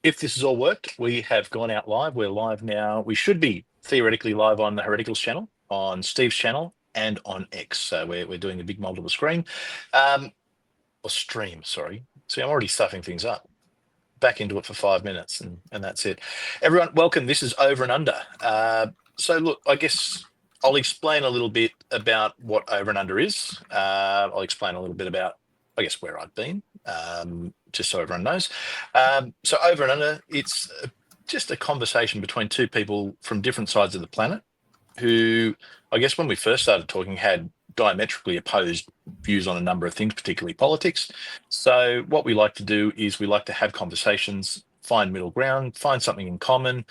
if this has all worked, we have gone out live. We're live now. We should be theoretically live on the Hereticals channel, on Steve's channel, and on X. So we're doing a big multiple screen, or stream, sorry. See, I'm already stuffing things up. Back into it for 5 minutes and that's it. Everyone, welcome. This is Over and Under. So look, I guess I'll explain a little bit about what Over and Under is. I'll explain a little bit about, I guess, where I've been, just so everyone knows. So Over and Under, it's just a conversation between two people from different sides of the planet who, I guess when we first started talking, had diametrically opposed views on a number of things, particularly politics. So what we like to do is we like to have conversations, find middle ground, find something in common,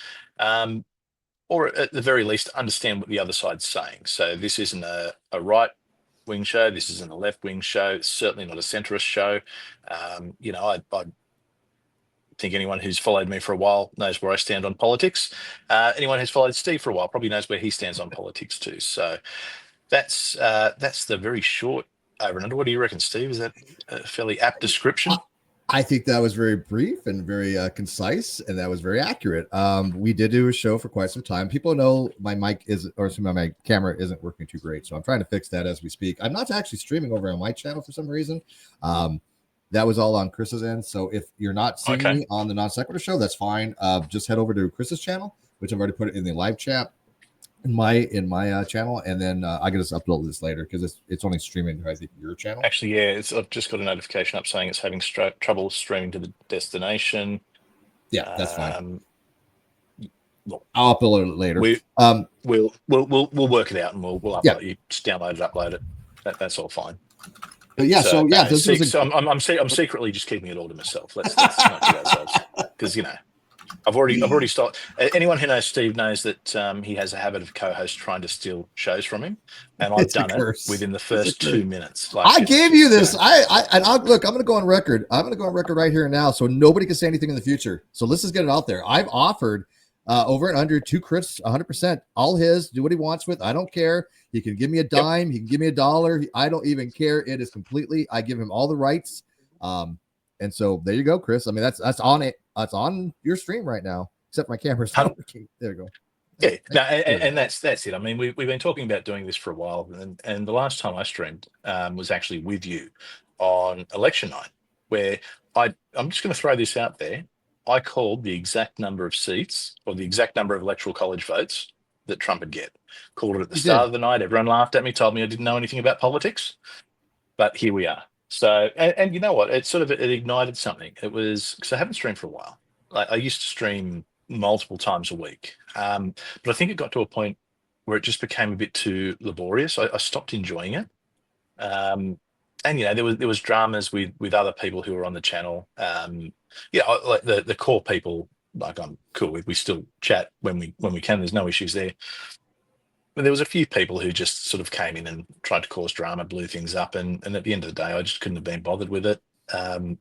or at the very least, understand what the other side's saying. So this isn't a right-wing show. This isn't a left-wing show. It's certainly not a centrist show. You know, I think anyone who's followed me for a while knows where I stand on politics. Anyone who's followed Steve for a while probably knows where he stands on politics too. So that's the very short Over and Under. What do you reckon, Steve? Is that a fairly apt description? I think that was very brief and very concise, and that was very accurate. We did do a show for quite some time. People know my mic my camera isn't working too great, so I'm trying to fix that as we speak. I'm not actually streaming over on my channel for some reason. That was all on Chris's end. So if you're not seeing me on the Non-Sequitur Show, that's fine. Just head over to Chris's channel, which I've already put it in the live chat in my channel, and then I can just upload this later because it's only streaming to, I think, your channel. Actually, yeah, I've just got a notification up saying it's having trouble streaming to the destination. Yeah, that's fine. I'll upload it later. We'll work it out and we'll upload you. Just download it, upload it. That's all fine. But yeah, I'm secretly just keeping it all to myself. Let's not do ourselves, because you know I've already started. Anyone who knows Steve knows that he has a habit of co-hosts trying to steal shows from him, and I've done it within the first 2 minutes. I gave you this. Look. I'm going to go on record. I'm going to go on record right here and now, so nobody can say anything in the future. So let's just get it out there. I've offered Over and Under to Chris 100%. All his. Do what he wants with. I don't care. He can give me a dime. He can give me $1. I don't even care. It is completely. I give him all the rights. And so there you go, Chris. I mean, that's on it. It's on your stream right now, except my camera's not working. There you go. Yeah, no, and that's it. I mean, we've been talking about doing this for a while, and the last time I streamed was actually with you on election night, where I'm just going to throw this out there. I called the exact number of seats or the exact number of electoral college votes that Trump would get. Called it at the start of the night. Everyone laughed at me, told me I didn't know anything about politics, but here we are. So, and you know what? It ignited something. It was because I haven't streamed for a while. I used to stream multiple times a week, but I think it got to a point where it just became a bit too laborious. I stopped enjoying it, and you know there was dramas with other people who were on the channel. Like the core people, like I'm cool with. We still chat when we can. There's no issues there. But there was a few people who just sort of came in and tried to cause drama, blew things up, and at the end of the day, I just couldn't have been bothered with it. Who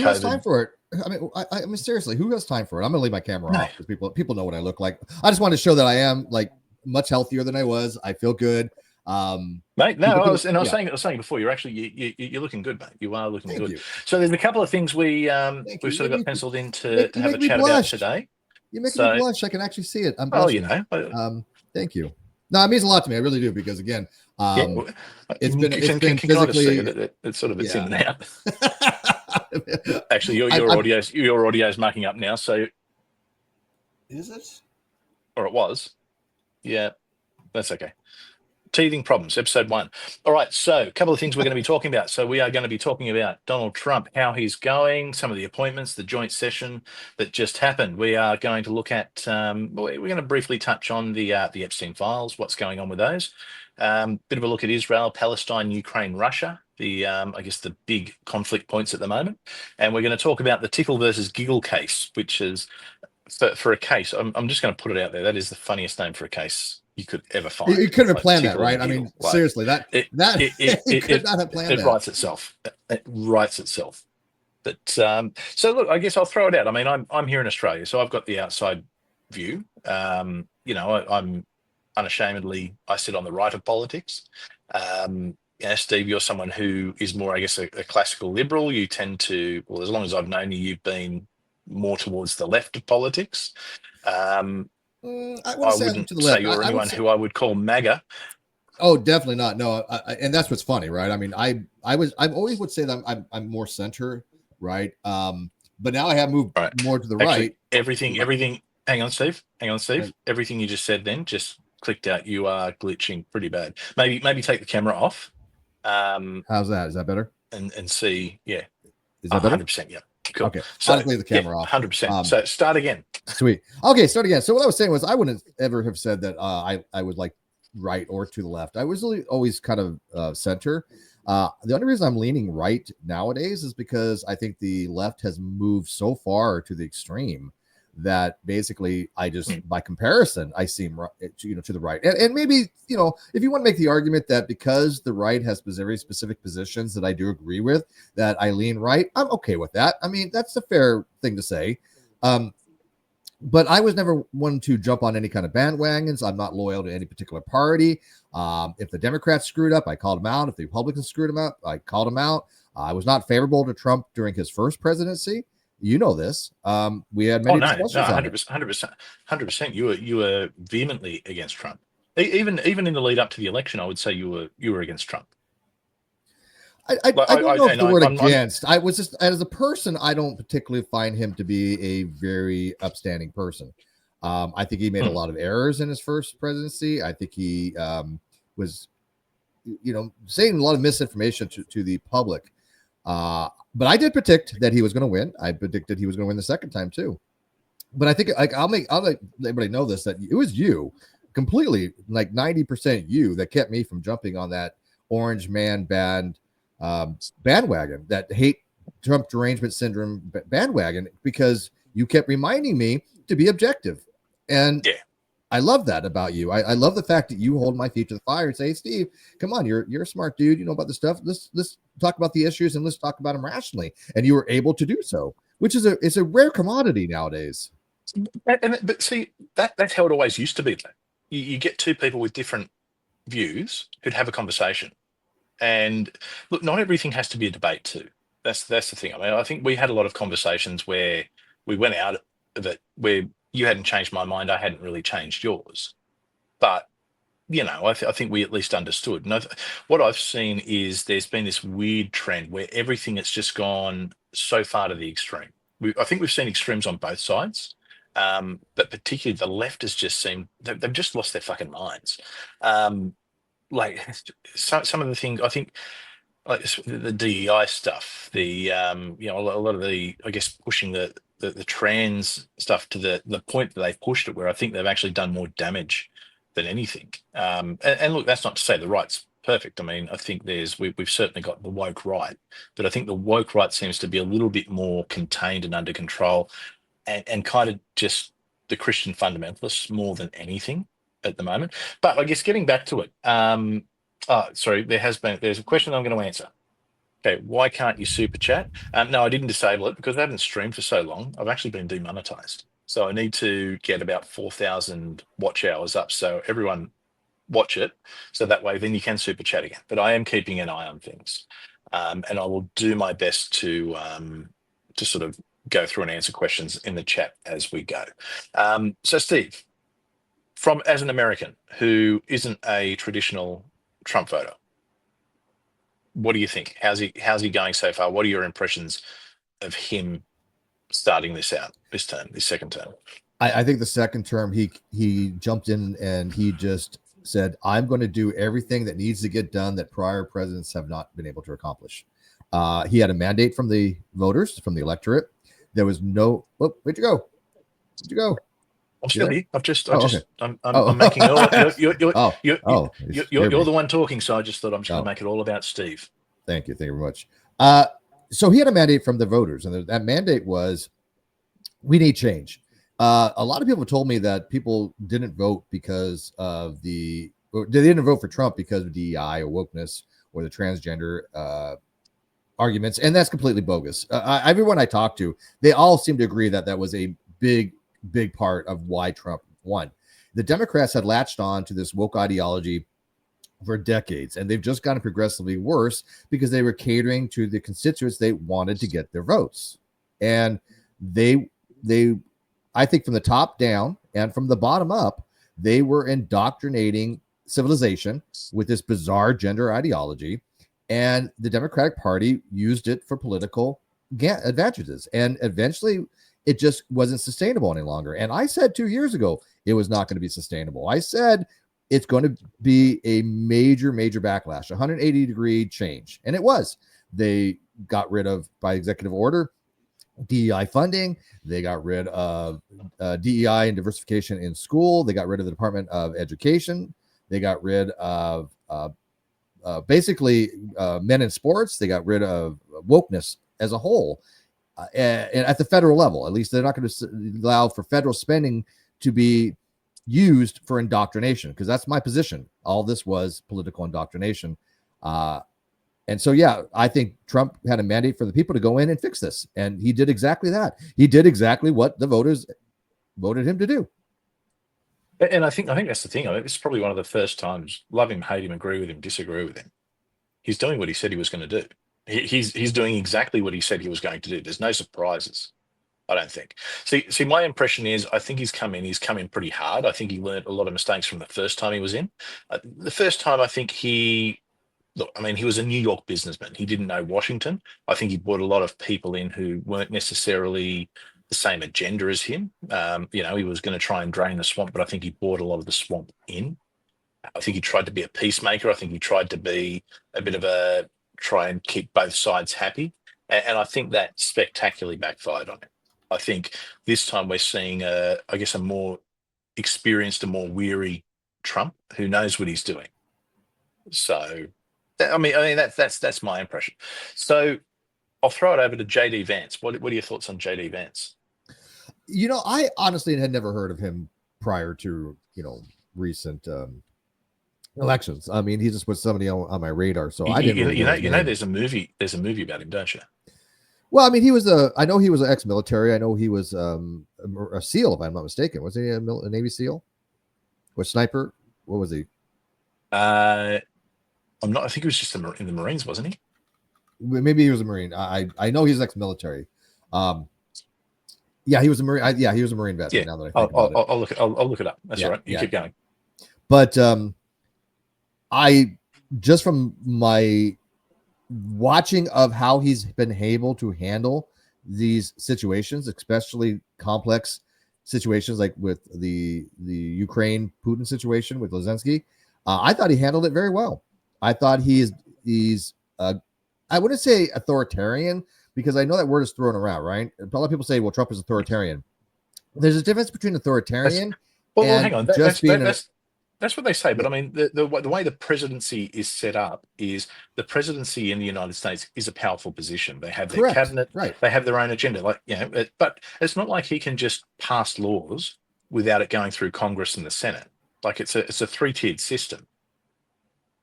has time for it? I mean, seriously, who has time for it? I'm gonna leave my camera off because people know what I look like. I just wanted to show that I am like much healthier than I was. I feel good. Mate, no, I was saying before, you're actually you're looking good, mate. You are looking good. So there's a couple of things we've sort of got penciled in to have a chat about today. You make me blush. I can actually see it. I'm blushing. Thank you. No, it means a lot to me. I really do, because again, it's been physically. It's sort of it's in and out. Actually, your audio's marking up now. So is it? Or it was? Yeah, that's okay. Teething problems, episode 1. All right, so a couple of things we're going to be talking about. So we are going to be talking about Donald Trump, how he's going, some of the appointments, the joint session that just happened. We are going to look at, we're going to briefly touch on the Epstein files, what's going on with those. Bit of a look at Israel, Palestine, Ukraine, Russia, I guess the big conflict points at the moment. And we're going to talk about the Tickle versus Giggle case, which is for a case. I'm just going to put it out there. That is the funniest name for a case you could ever find. You couldn't have planned that, right? I mean, seriously, you could not have planned that. It writes itself. It writes itself. But so look, I guess I'll throw it out. I mean, I'm here in Australia, so I've got the outside view. You know, I'm unashamedly, I sit on the right of politics. Steve, you're someone who is more, I guess, a classical liberal. You tend to, well, as long as I've known you, you've been more towards the left of politics. I I say wouldn't to the say left. you're I would anyone say, who I would call MAGA. oh, definitely not. No, and that's what's funny, right? I mean, I always would say that I'm more center, right? But now I have moved Right. more to the Actually, right. everything. Hang on, Steve. And Everything you just said then just clicked out. You are glitching pretty bad. Maybe take the camera off. how's that? Is that better? And see. Yeah. Is that better? 100%. Yeah. Cool. Okay. So I'll just leave the camera off. 100%. So start again. Sweet. Okay, start again. So what I was saying was I wouldn't ever have said that I would like right or to the left. I was always kind of center. The only reason I'm leaning right nowadays is because I think the left has moved so far to the extreme that basically I just by comparison I seem to the right, and maybe if you want to make the argument that because the right has very specific positions that I do agree with, that I lean right, I'm okay with that. I mean, that's a fair thing to say. But I was never one to jump on any kind of bandwagons. I'm not loyal to any particular party. If the Democrats screwed up, I called them out. If the Republicans screwed them up, I called them out. I was not favorable to Trump during his first presidency. You know this. We had many discussions on it. 100%. You were vehemently against Trump. Even in the lead up to the election, I would say you were against Trump. I don't know if the word against. I was just, as a person, I don't particularly find him to be a very upstanding person. I think he made a lot of errors in his first presidency. I think he was, saying a lot of misinformation to the public. But I did predict that he was going to win. I predicted he was going to win the second time too. But I think I'll let everybody know this, that it was you, completely, like 90% you, that kept me from jumping on that orange man bandwagon, that hate Trump derangement syndrome bandwagon, because you kept reminding me to be objective. And yeah, I love that about you. I love the fact that you hold my feet to the fire and say, hey, Steve, come on, you're a smart dude. You know about this stuff. Let's talk about the issues and let's talk about them rationally. And you were able to do so, which is a rare commodity nowadays. But see, that's how it always used to be. Though. You get two people with different views who'd have a conversation. And look, not everything has to be a debate too. That's the thing. I mean, I think we had a lot of conversations where we went out of it where you hadn't changed my mind, I hadn't really changed yours. But I think we at least understood. And what I've seen is there's been this weird trend where everything has just gone so far to the extreme. I think we've seen extremes on both sides, but particularly the left has just seemed they've just lost their fucking minds. Like some of the things I think, like the DEI stuff, a lot of the, I guess, pushing the trans stuff to the point that they've pushed it, where I think they've actually done more damage than anything. And look, that's not to say the right's perfect. I mean, I think we've certainly got the woke right, but I think the woke right seems to be a little bit more contained and under control, and kind of just the Christian fundamentalists more than anything at the moment. But I guess getting back to it, sorry, there's a question I'm going to answer. Okay, why can't you super chat? No, I didn't disable it because I haven't streamed for so long. I've actually been demonetized. So I need to get about 4,000 watch hours up. So everyone watch it. So that way then you can super chat again. But I am keeping an eye on things. And I will do my best to sort of go through and answer questions in the chat as we go. So Steve, as an American who isn't a traditional Trump voter, what do you think? How's he going so far? What are your impressions of him starting this second term? I think the second term he jumped in and he just said, I'm going to do everything that needs to get done that prior presidents have not been able to accomplish. He had a mandate from the voters, from the electorate. There was no, where'd you go? Where'd you go? I'm still here. I'm I'm making it all. You're the one talking, so I just thought I'm just going to make it all about Steve. Thank you very much. So he had a mandate from the voters, and that mandate was, we need change. A lot of people told me that people didn't vote because of they didn't vote for Trump because of DEI or wokeness or the transgender arguments, and that's completely bogus. Everyone I talked to, they all seem to agree that was a big part of why Trump won. The Democrats had latched on to this woke ideology for decades, and they've just gotten progressively worse because they were catering to the constituents they wanted to get their votes. And they I think from the top down and from the bottom up, they were indoctrinating civilization with this bizarre gender ideology, and the Democratic Party used it for political advantages. And eventually, it just wasn't sustainable any longer. And I said 2 years ago it was not going to be sustainable. I said it's going to be a major, major backlash, 180-degree change, and it was. They got rid of, by executive order, DEI funding. They got rid of DEI and diversification in school. They got rid of the Department of Education. They got rid of basically men in sports. They got rid of wokeness as a whole. And at the federal level, at least they're not going to allow for federal spending to be used for indoctrination, because that's my position. All this was political indoctrination. And so, yeah, I think Trump had a mandate for the people to go in and fix this. And he did exactly that. He did exactly what the voters voted him to do. And I think that's the thing. I mean, it's probably one of the first times, love him, hate him, agree with him, disagree with him, he's doing what he said he was going to do. He's doing exactly what he said he was going to do. There's no surprises, I don't think. See, my impression is I think he's come in pretty hard. I think he learned a lot of mistakes from the first time he was in. The first time, I think he was a New York businessman. He didn't know Washington. I think he brought a lot of people in who weren't necessarily the same agenda as him. He was going to try and drain the swamp, but I think he brought a lot of the swamp in. I think he tried to be a peacemaker. I think he tried to be a bit of a try and keep both sides happy. And I think that spectacularly backfired on him. I think this time we're seeing, a more experienced and more weary Trump who knows what he's doing. So, that's my impression. So I'll throw it over to JD Vance. What are your thoughts on JD Vance? I honestly had never heard of him prior to, recent elections. I mean, he just was somebody on my radar, so I didn't. Really there's a movie about him, don't you? Well, I mean, I know he was an ex-military. I know he was a SEAL, if I'm not mistaken. Was he a Navy SEAL? Or sniper? What was he? I think he was just in the Marines, wasn't he? Maybe he was a Marine. I know he's ex-military. Yeah, he was a Marine. He was a Marine veteran. Yeah. Now that I think about it, I'll look it up. That's all right. You keep going. But I just from my watching of how he's been able to handle these situations, especially complex situations like with the Ukraine Putin situation with Zelensky, I thought he handled it very well. I thought he's I wouldn't say authoritarian, because I know that word is thrown around, right? A lot of people say, well, Trump is authoritarian. There's a difference between authoritarian and hang on. That's what they say. But I mean, the way the presidency is set up is the presidency in the United States is a powerful position. They have their cabinet, right? They have their own agenda. But it's not like he can just pass laws without it going through Congress and the Senate. Like it's a 3-tiered system.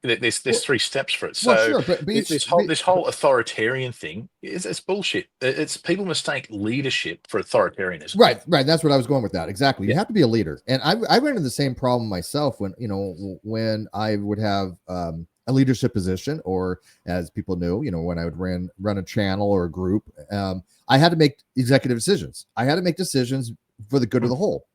There's 3 steps for it. So but this whole authoritarian thing it's bullshit. It's people mistake leadership for authoritarianism. Right. That's what I was going with that. Exactly. You have to be a leader. And I ran into the same problem myself when I would have a leadership position, or as people knew, when I would run a channel or a group, I had to make executive decisions. I had to make decisions for the good of the whole.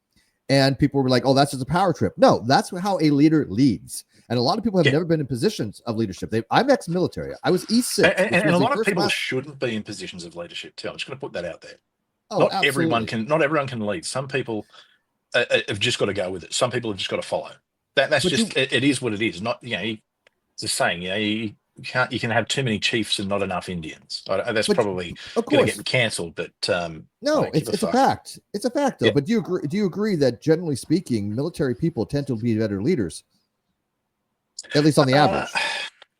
And people were like, oh, that's just a power trip. No, that's how a leader leads. And a lot of people have never been in positions of leadership. I'm ex-military. I was E6. And a lot of people shouldn't be in positions of leadership too. I'm just going to put that out there. Oh, not everyone can lead. Some people have just got to go with it. Some people have just got to follow. It is what it is. Not, it's a saying, you can have too many chiefs and not enough Indians. That's probably going to get cancelled, but no, it's a fact. It's a fact though. Yeah. But do you agree that generally speaking, military people tend to be better leaders? At least on the average,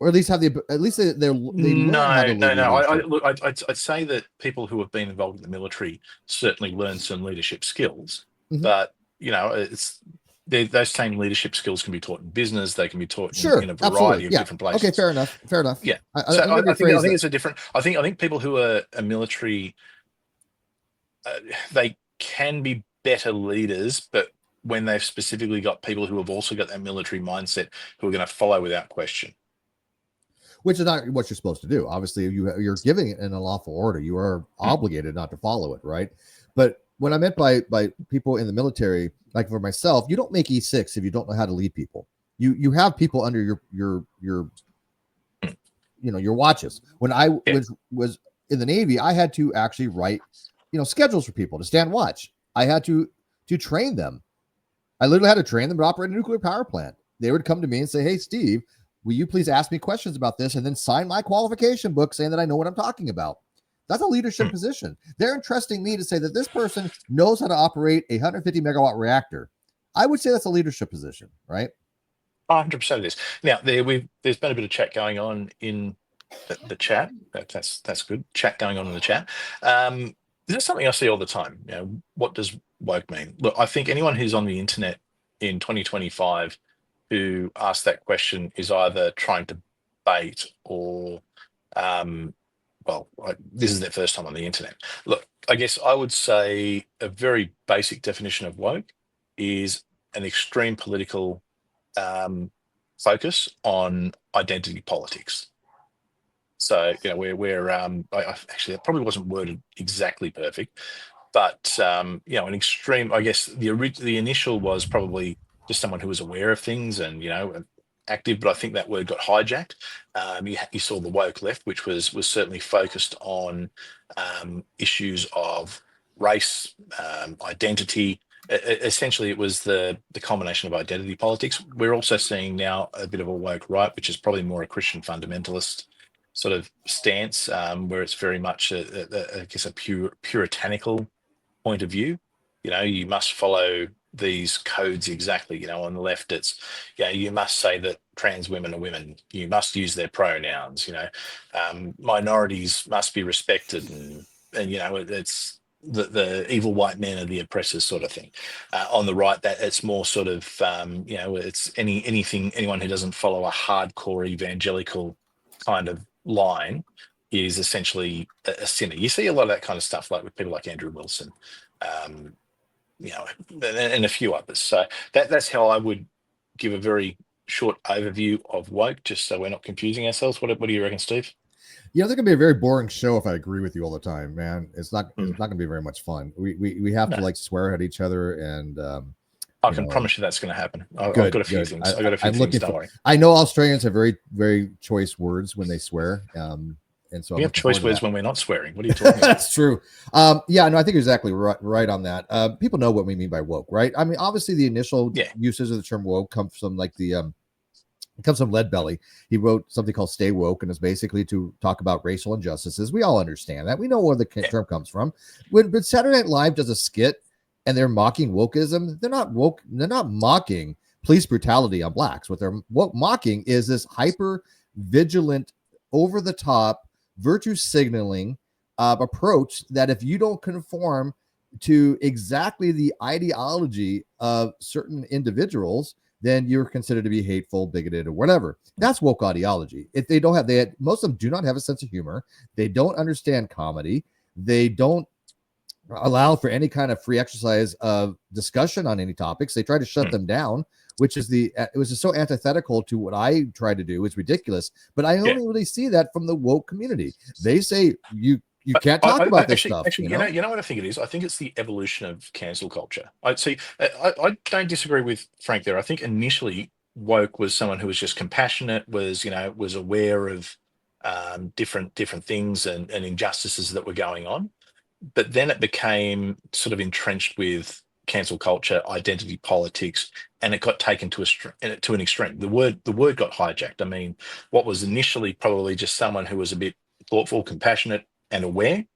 or at least they learn how to lead. No. I'd say that people who have been involved in the military certainly learn some leadership skills, but those same leadership skills can be taught in business. They can be taught in a variety of different places. Okay, fair enough. Yeah. I think it's a different. I think people who are a military, they can be better leaders, but when they've specifically got people who have also got that military mindset who are going to follow without question. Which is not what you're supposed to do. Obviously, you're giving it an unlawful order. You are obligated not to follow it, right? But What I meant by people in the military, like for myself, you don't make E6 if you don't know how to lead people. You have people under your your watches. When I Yeah. was in the Navy, I had to actually write schedules for people to stand watch. I had to train them. I literally had to train them to operate a nuclear power plant. They would come to me and say, "Hey, Steve, will you please ask me questions about this and then sign my qualification book saying that I know what I'm talking about?" That's a leadership position. They're entrusting me to say that this person knows how to operate a 150 megawatt reactor. I would say that's a leadership position, right? 100% it is. Now, there's been a bit of chat going on in the chat. That's good. Chat going on in the chat. This is something I see all the time. What does woke mean? Look, I think anyone who's on the internet in 2025 who asks that question is either trying to bait or, this is their first time on the internet. Look, I guess I would say a very basic definition of woke is an extreme political focus on identity politics. So actually that probably wasn't worded exactly perfect, but an extreme. I guess the initial was probably just someone who was aware of things and active, but I think that word got hijacked. You saw the woke left, which was certainly focused on issues of race, identity. Essentially, it was the combination of identity politics. We're also seeing now a bit of a woke right, which is probably more a Christian fundamentalist sort of stance, where it's very much I guess a puritanical point of view. You must follow these codes exactly. On the left, it's you must say that trans women are women. You must use their pronouns. Minorities must be respected, and it's the evil white men are the oppressors sort of thing. On the right, that it's more sort of it's anyone who doesn't follow a hardcore evangelical kind of line is essentially a sinner. You see a lot of that kind of stuff, like with people like Andrew Wilson, and a few others. So that's how I would give a very short overview of woke, just so we're not confusing ourselves. What do you reckon, Steve? Yeah, it's gonna be a very boring show if I agree with you all the time, man. It's not gonna be very much fun. We have to like swear at each other, and I can promise you that's going to happen. I've got a few things. I've got a few things. Don't worry. I know Australians have very, very choice words when they swear. And so we have choice words when we're not swearing. What are you talking about? That's true. Yeah, no, I think you're exactly right on that. People know what we mean by woke, right? I mean, obviously the initial usage of the term woke comes from like it comes from Lead Belly. He wrote something called Stay Woke, and it's basically to talk about racial injustices. We all understand that. We know where the term comes from. When Saturday Night Live does a skit and they're mocking wokeism, they're not woke. They're not mocking police brutality on blacks. What they're mocking is this hyper vigilant, over the top, virtue signaling approach that if you don't conform to exactly the ideology of certain individuals, then you're considered to be hateful, bigoted, or whatever. That's woke ideology. If they don't have, most of them do not have a sense of humor. They don't understand comedy. They don't allow for any kind of free exercise of discussion on any topics. They try to shut them down, which is it was just so antithetical to what I try to do. It's ridiculous, but I only really see that from the woke community. They say you can't talk about this stuff. Actually, you know what I think it is? I think it's the evolution of cancel culture. I don't disagree with Frank there. I think initially woke was someone who was just compassionate, was aware of different things and injustices that were going on. But then it became sort of entrenched with cancel culture, identity politics, and it got taken to an extreme. The word got hijacked. I mean, what was initially probably just someone who was a bit thoughtful, compassionate, and aware,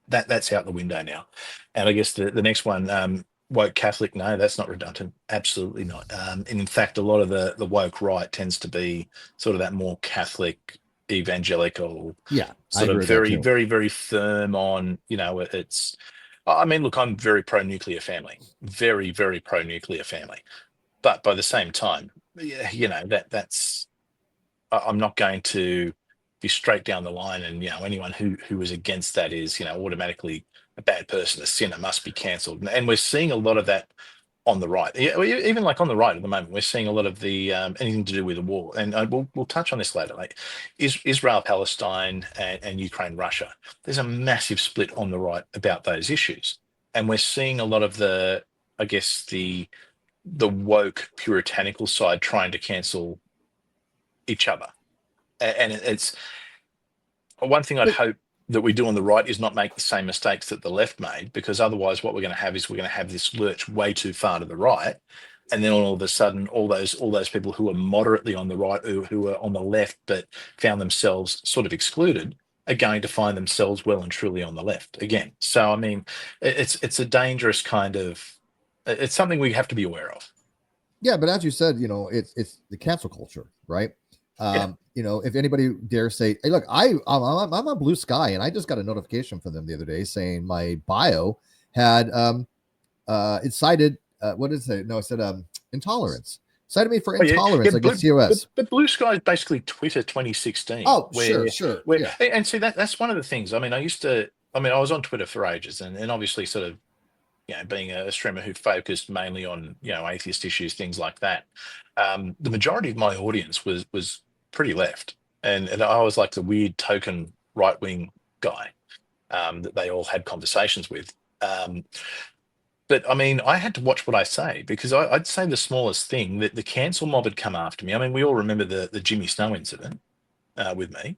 that's out the window now. And I guess the next one, woke Catholic, no, that's not redundant. Absolutely not. And in fact, a lot of the woke right tends to be sort of that more Catholic, evangelical, sort of very, very, very firm on, it's, I mean, look, I'm very pro-nuclear family, very, very pro-nuclear family. But by the same time, that's, I'm not going to be straight down the line and, anyone who is against that is, automatically a bad person, a sinner, must be cancelled. And we're seeing a lot of that on the right. Even like on the right at the moment, we're seeing a lot of the anything to do with the war. And we'll touch on this later. Like Israel, Palestine, and Ukraine, Russia. There's a massive split on the right about those issues. and we're seeing a lot of the, I guess, the woke puritanical side trying to cancel each other. And it's one thing I'd But hope that we do on the right is not make the same mistakes that the left made, because otherwise what we're going to have is we're going to have this lurch way too far to the right, and then all of a sudden all those people who are moderately on the right, who are on the left but found themselves sort of excluded, are going to find themselves well and truly on the left again. So I mean, it's a dangerous kind of, it's something we have to be aware of. yeah, but as you said, it's the cancel culture, right? Yeah. If anybody dare say, "Hey, look, I'm on Blue Sky," and I just got a notification from them the other day saying my bio had it cited what did it say? No, it said intolerance. Cited me for Oh, yeah, intolerance against TOS. But Blue Sky is basically Twitter 2016. Oh, sure. Yeah. And see that's one of the things. I mean, I was on Twitter for ages, and obviously sort of, being a streamer who focused mainly on, atheist issues, things like that. The majority of my audience was pretty left, and I was like the weird token right wing guy that they all had conversations with. But I mean, I had to watch what I say, because I'd say the smallest thing that the cancel mob had come after me. I mean, we all remember the Jimmy Snow incident with me.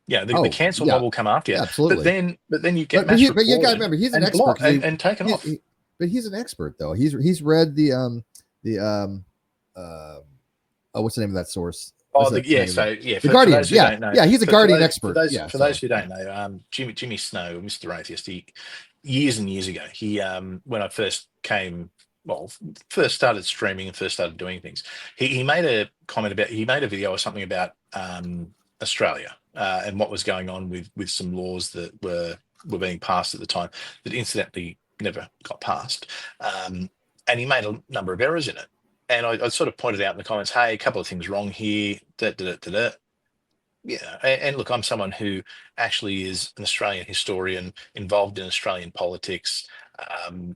Yeah, the Oh, cancel yeah. mob will come after you. Yeah, absolutely. But then you get But you got to remember, he's an expert blocked and taken off. But he's an expert though. He's read the what's the name of that source? The Guardian. Yeah, he's a Guardian expert. For those who don't know, Jimmy Snow, Mr. Atheist, years and years ago, he when I first started streaming and first started doing things, he made a video or something about Australia and what was going on with some laws that were being passed at the time that incidentally never got passed, and he made a number of errors in it. And I sort of pointed out in the comments, hey, a couple of things wrong here. Yeah, and look, I'm someone who actually is an Australian historian, involved in Australian politics,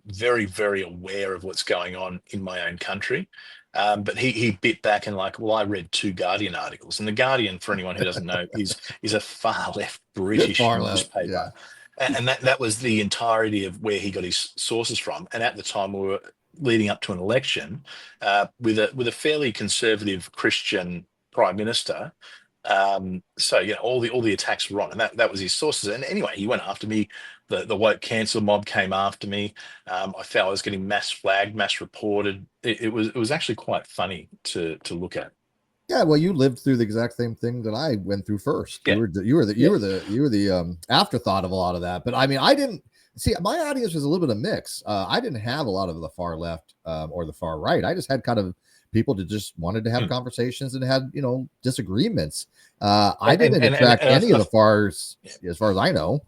very, very aware of what's going on in my own country. But he bit back and like, well, I read 2 Guardian articles, and the Guardian, for anyone who doesn't know, is a far left British newspaper. Yeah. And that was the entirety of where he got his sources from. And at the time, we were leading up to an election with a fairly conservative Christian prime minister. So all the attacks were on, and that was his sources. And anyway, he went after me. The woke cancel mob came after me. I felt I was getting mass flagged, mass reported. It was actually quite funny to look at. Yeah, well, you lived through the exact same thing that I went through first. Yeah. You were the afterthought of a lot of that. But I mean, I didn't see, my audience was a little bit of mix. I didn't have a lot of the far left or the far right. I just had kind of people that just wanted to have conversations and had disagreements. I didn't attract any of the fars, as far as I know.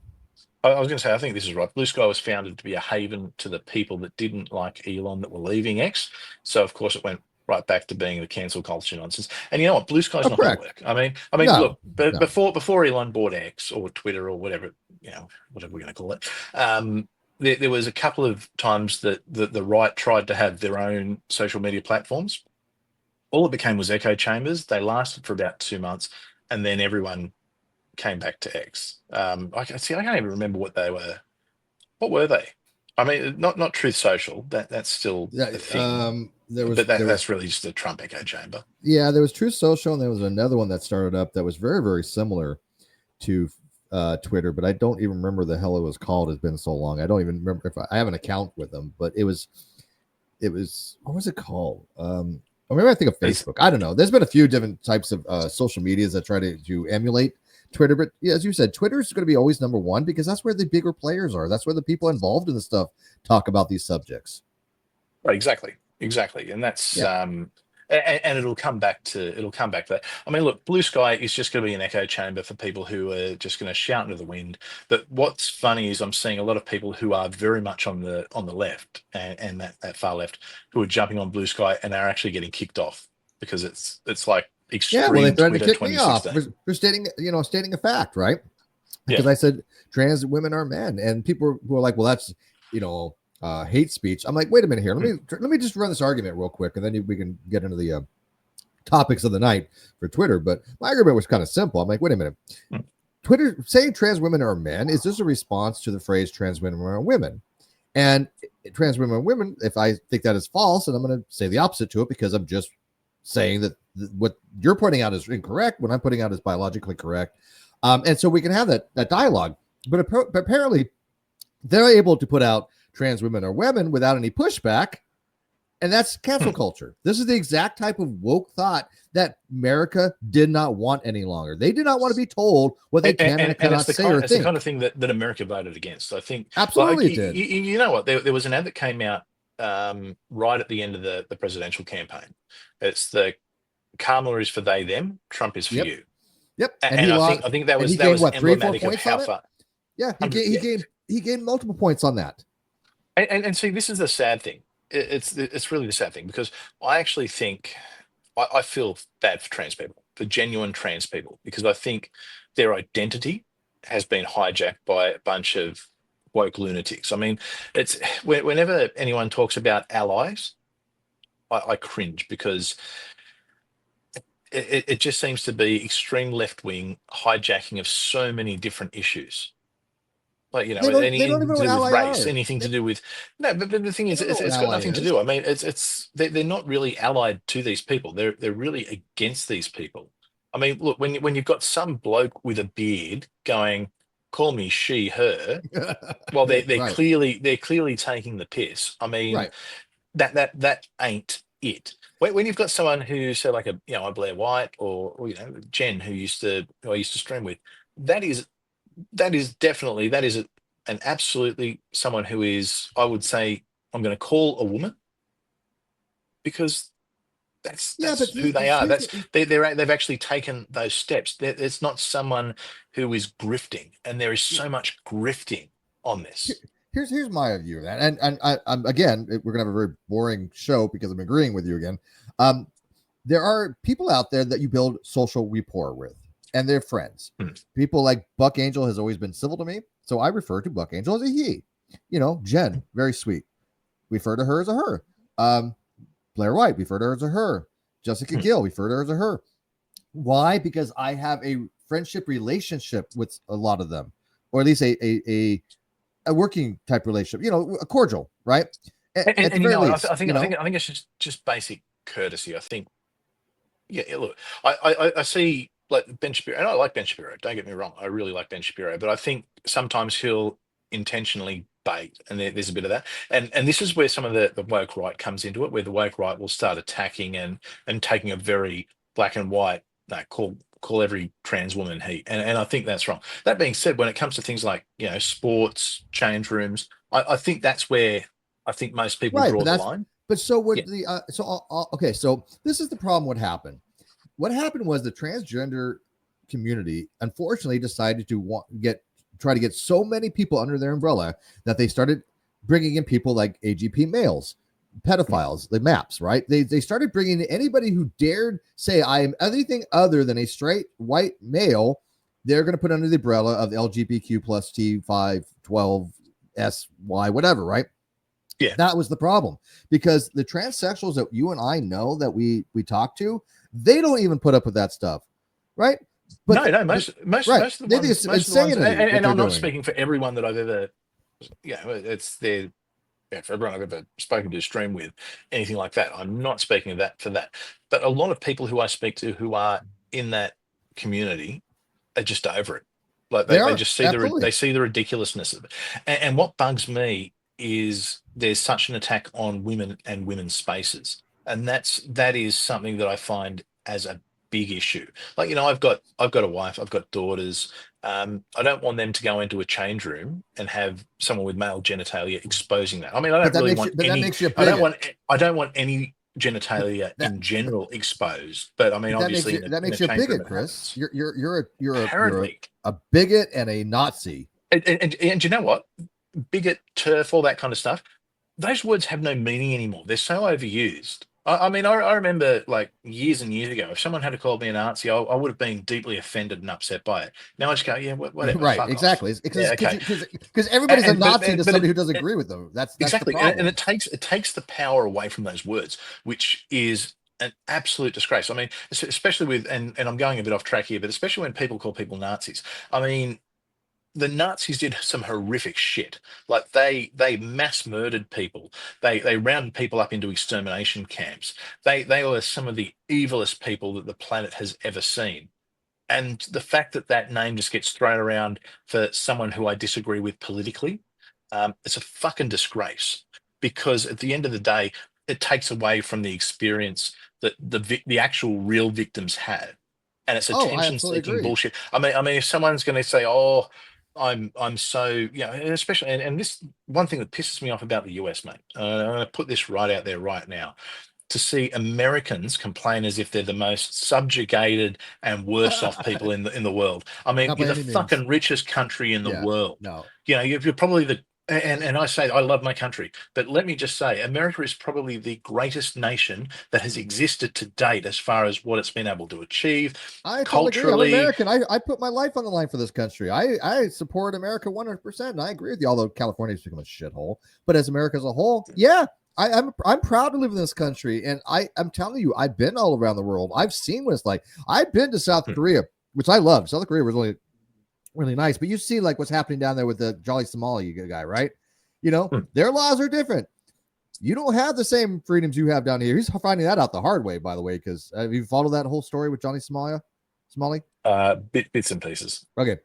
I was going to say, I think this is right. Blue Sky was founded to be a haven to the people that didn't like Elon, that were leaving X. So of course it went right back to being the cancel culture nonsense. And you know what? Blue Sky's not going to work. I mean, No, look, before Elon bought X or Twitter or whatever, whatever we're going to call it, there was a couple of times that the right tried to have their own social media platforms. All it became was echo chambers. They lasted for about 2 months, and then everyone came back to X. I can't even remember what they were. What were they? I mean, not Truth Social. That's still a thing. That's really just a Trump echo chamber. Yeah, there was Truth Social, and there was another one that started up that was very, very similar to Twitter, but I don't even remember the hell it was called. It's been so long. I don't even remember if I have an account with them, but it was what was it called? Or maybe I think of Facebook. I don't know. There's been a few different types of social medias that try to emulate Twitter, but yeah, as you said, Twitter is going to be always number one because that's where the bigger players are. That's where the people involved in the stuff talk about these subjects. Right, exactly, and that's and it'll come back to that. I mean, look, Blue Sky is just going to be an echo chamber for people who are just going to shout into the wind. But what's funny is I'm seeing a lot of people who are very much on the left and that far left, who are jumping on Blue Sky and are actually getting kicked off because it's like extreme. Yeah, well, they threatened Twitter to kick me off for stating a fact, right? Because I said trans women are men, and people who are like, well, that's hate speech. I'm like, wait a minute here. Let me just run this argument real quick, and then we can get into the topics of the night for Twitter. But my argument was kind of simple. I'm like, wait a minute. Twitter saying trans women are men, is this a response to the phrase trans women are women? And trans women and women, if I think that is false, and I'm going to say the opposite to it because I'm just saying that what you're pointing out is incorrect, what I'm putting out is biologically correct. And so we can have that dialogue. But apparently they're able to put out trans women or women without any pushback. And that's cancel culture. This is the exact type of woke thought that America did not want any longer. They did not want to be told what they can and cannot say or think. It's the kind of thing that America voted against. I think absolutely like, did. You know what? There was an ad that came out right at the end of the presidential campaign. It's the Kamala is for they them, Trump is for you. Yep. And I think that was what, emblematic 3 or 4 of how far. Yeah, he gained multiple points on that. And see, this is the sad thing. It's really the sad thing, because I actually think I feel bad for trans people, for genuine trans people, because I think their identity has been hijacked by a bunch of woke lunatics. I mean, it's whenever anyone talks about allies, I cringe, because it just seems to be extreme left-wing hijacking of so many different issues. Like, you know, anything to do with race, anything to do with but the thing is, it's got nothing to do. I mean, they're not really allied to these people. They're really against these people. I mean, look, when you've got some bloke with a beard going, "Call me she, her," well, they're clearly taking the piss. I mean, that ain't it. When you've got someone who's like a Blair White or Jen, who I used to stream with, that is definitely an absolutely someone who is, I would say, I'm going to call a woman, because that's who they are. They've actually taken those steps. It's not someone who is grifting, and there is so much grifting on this. Here's my view of that, and I'm again, we're gonna have a very boring show because I'm agreeing with you again. There are people out there that you build social rapport with, and they're friends. People like Buck Angel has always been civil to me, so I refer to Buck Angel as a he. Jen, very sweet. Refer to her as a her. Blair White, refer to her as a her. Jessica Gill, refer to her as a her. Why? Because I have a friendship relationship with a lot of them, or at least a working type relationship. A cordial, right? I think it's just basic courtesy. I think, look, I see, like, Ben Shapiro, and I like Ben Shapiro, don't get me wrong, I really like Ben Shapiro, but I think sometimes he'll intentionally bait, and there's a bit of that, and this is where some of the woke right comes into it, where the woke right will start attacking and taking a very black and white, call every trans woman he, and I think that's wrong. That being said, when it comes to things like sports change rooms, I think that's where I think most people draw the line. But so would okay, so this is the problem. What happened was the transgender community unfortunately decided to try to get so many people under their umbrella that they started bringing in people like AGP males, pedophiles, the maps, right? They started bringing in anybody who dared say I am anything other than a straight white male. They're going to put under the umbrella of LGBTQ plus T5, 12, SY, whatever, right? Yeah, that was the problem, because the transsexuals that you and I know that we talk to, they don't even put up with that stuff, right? But most of the ones, and I'm not speaking for everyone that I've ever, it's their, for everyone I've ever spoken to, stream with, anything like that. I'm not speaking of that for that, but a lot of people who I speak to who are in that community are just over it. Like they just see they see the ridiculousness of it, and what bugs me is there's such an attack on women and women's spaces, and that is something that I find as a big issue. Like, I've got a wife, I've got daughters. I don't want them to go into a change room and have someone with male genitalia exposing that. I mean, I don't want any genitalia in general exposed, but I mean, obviously that makes you a bigot, Chris. You're a bigot and a Nazi. And you know what? Bigot, turf, all that kind of stuff, those words have no meaning anymore. They're so overused. I mean, I remember, like, years and years ago, if someone had called me a Nazi, I would have been deeply offended and upset by it. Now I just go, yeah, whatever. Right, exactly. Because everybody's a Nazi to somebody who doesn't agree with them. That's exactly. The problem. And it takes the power away from those words, which is an absolute disgrace. I mean, especially with, and I'm going a bit off track here, but especially when people call people Nazis. I mean, the Nazis did some horrific shit. Like they mass murdered people. They rounded people up into extermination camps. They were some of the evilest people that the planet has ever seen. And the fact that that name just gets thrown around for someone who I disagree with politically, it's a fucking disgrace. Because at the end of the day, it takes away from the experience that the actual real victims had, and it's Oh, I attention absolutely seeking agree. bullshit. I mean, if someone's going to say, "Oh, I'm so," and especially, and this one thing that pisses me off about the US, mate. I'm going to put this right out there right now. To see Americans complain as if they're the most subjugated and worst off people in the world. I mean, Not you're by the any means. fucking richest country in the Yeah. world. No. You're probably the and I say I love my country, but let me just say, America is probably the greatest nation that has existed to date as far as what it's been able to achieve I totally agree. I'm culturally. American. I put my life on the line for this country. I support America 100%. And I agree with you, although California's become a shithole. But as America as a whole, yeah, I'm proud to live in this country. And I'm telling you, I've been all around the world. I've seen what it's like. I've been to South Korea, which I love. South Korea was really, really nice. But you see like what's happening down there with the Jolly Somali guy, right? Their laws are different. You don't have the same freedoms you have down here. He's finding that out the hard way, by the way, because have you followed that whole story with Johnny Somali? Bits and pieces. Okay.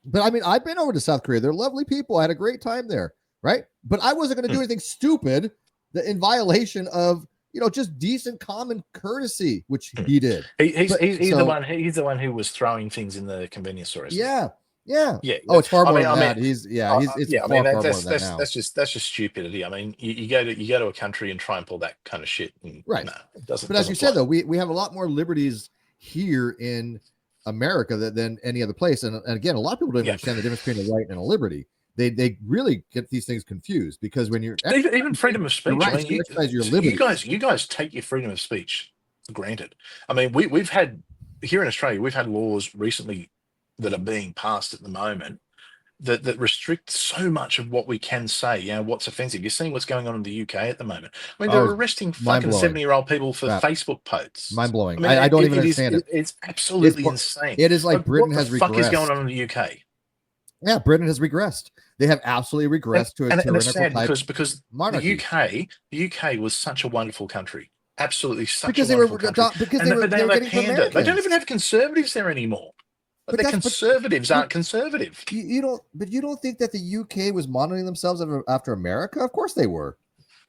But I mean, I've been over to South Korea. They're lovely people. I had a great time there, right? But I wasn't going to do anything stupid that in violation of, just decent common courtesy, which he did. He's the one who was throwing things in the convenience store. Yeah. Yeah. Oh, it's far more than that. It's far more than that now. That's just stupidity. I mean, you go to a country and try and pull that kind of shit, and right? No, it doesn't. But as you said, though, we have a lot more liberties here in America than any other place. And again, a lot of people don't understand the difference between a right and a liberty. They really get these things confused because when you're even freedom of speech, right, I mean, you guys take your freedom of speech for granted. I mean, we've had here in Australia, we've had laws recently that are being passed at the moment that restrict so much of what we can say, what's offensive. You're seeing what's going on in the UK at the moment. I mean, they're arresting fucking 70-year-old people for Facebook posts. Mind blowing. I mean, I don't even understand it. It's absolutely insane. It is like Britain has regressed. What the fuck is going on in the UK? Yeah, Britain has regressed. They have absolutely regressed to a tyrannical type because monarchy. The UK was such a wonderful country. Absolutely such because a wonderful country. Because they were getting pander. They don't even have conservatives there anymore. But the conservatives aren't conservative. You don't think that the UK was modeling themselves after America? Of course they were.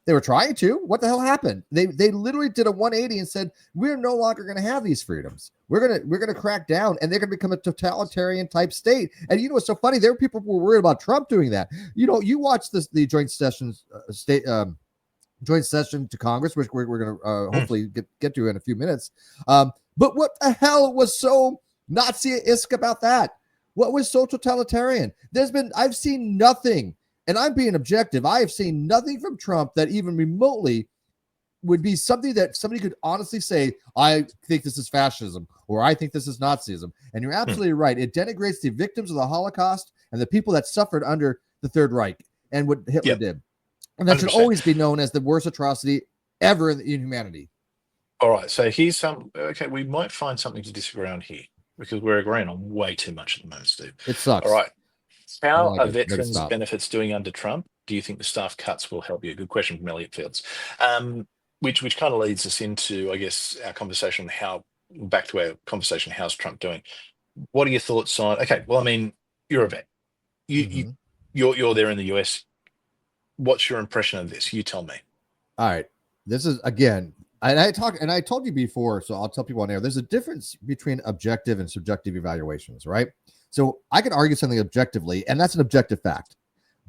They were trying to. What the hell happened? They literally did a 180 and said, we're no longer going to have these freedoms. We're gonna crack down, and they're gonna become a totalitarian type state. And what's so funny? There were people who were worried about Trump doing that. You watch the joint sessions joint session to Congress, which we're gonna hopefully get to in a few minutes. But what the hell was so Nazi-esque about that? What was so totalitarian? I've seen nothing, and I'm being objective. I have seen nothing from Trump that even remotely would be something that somebody could honestly say, I think this is fascism, or I think this is Nazism. And you're absolutely right. It denigrates the victims of the Holocaust and the people that suffered under the Third Reich and what Hitler did. And that 100%. Should always be known as the worst atrocity ever in humanity. All right. So here's we might find something to disagree on here, because we're agreeing on way too much at the moment, Steve. It sucks. All right. How are veterans' benefits doing under Trump? Do you think the staff cuts will help you? Good question from Elliot Fields. Which kind of leads us into, I guess, our conversation how's Trump doing? What are your thoughts on? Okay, well, I mean, you're a vet. You're there in the US. What's your impression of this? You tell me. All right. This is again. I told you before, so I'll tell people on air. There's a difference between objective and subjective evaluations, right? So I can argue something objectively, and that's an objective fact.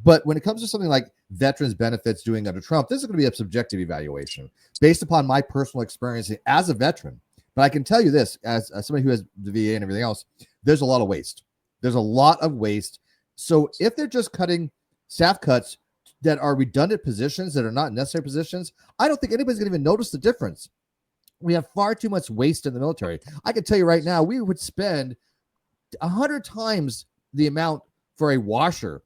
But when it comes to something like veterans benefits doing under Trump, this is going to be a subjective evaluation based upon my personal experience as a veteran. But I can tell you this, as somebody who has the VA and everything else, there's a lot of waste. There's a lot of waste. So if they're just cutting staff cuts that are redundant positions that are not necessary positions, I don't think anybody's going to even notice the difference. We have far too much waste in the military. I can tell you right now, we would spend 100 times the amount for a washer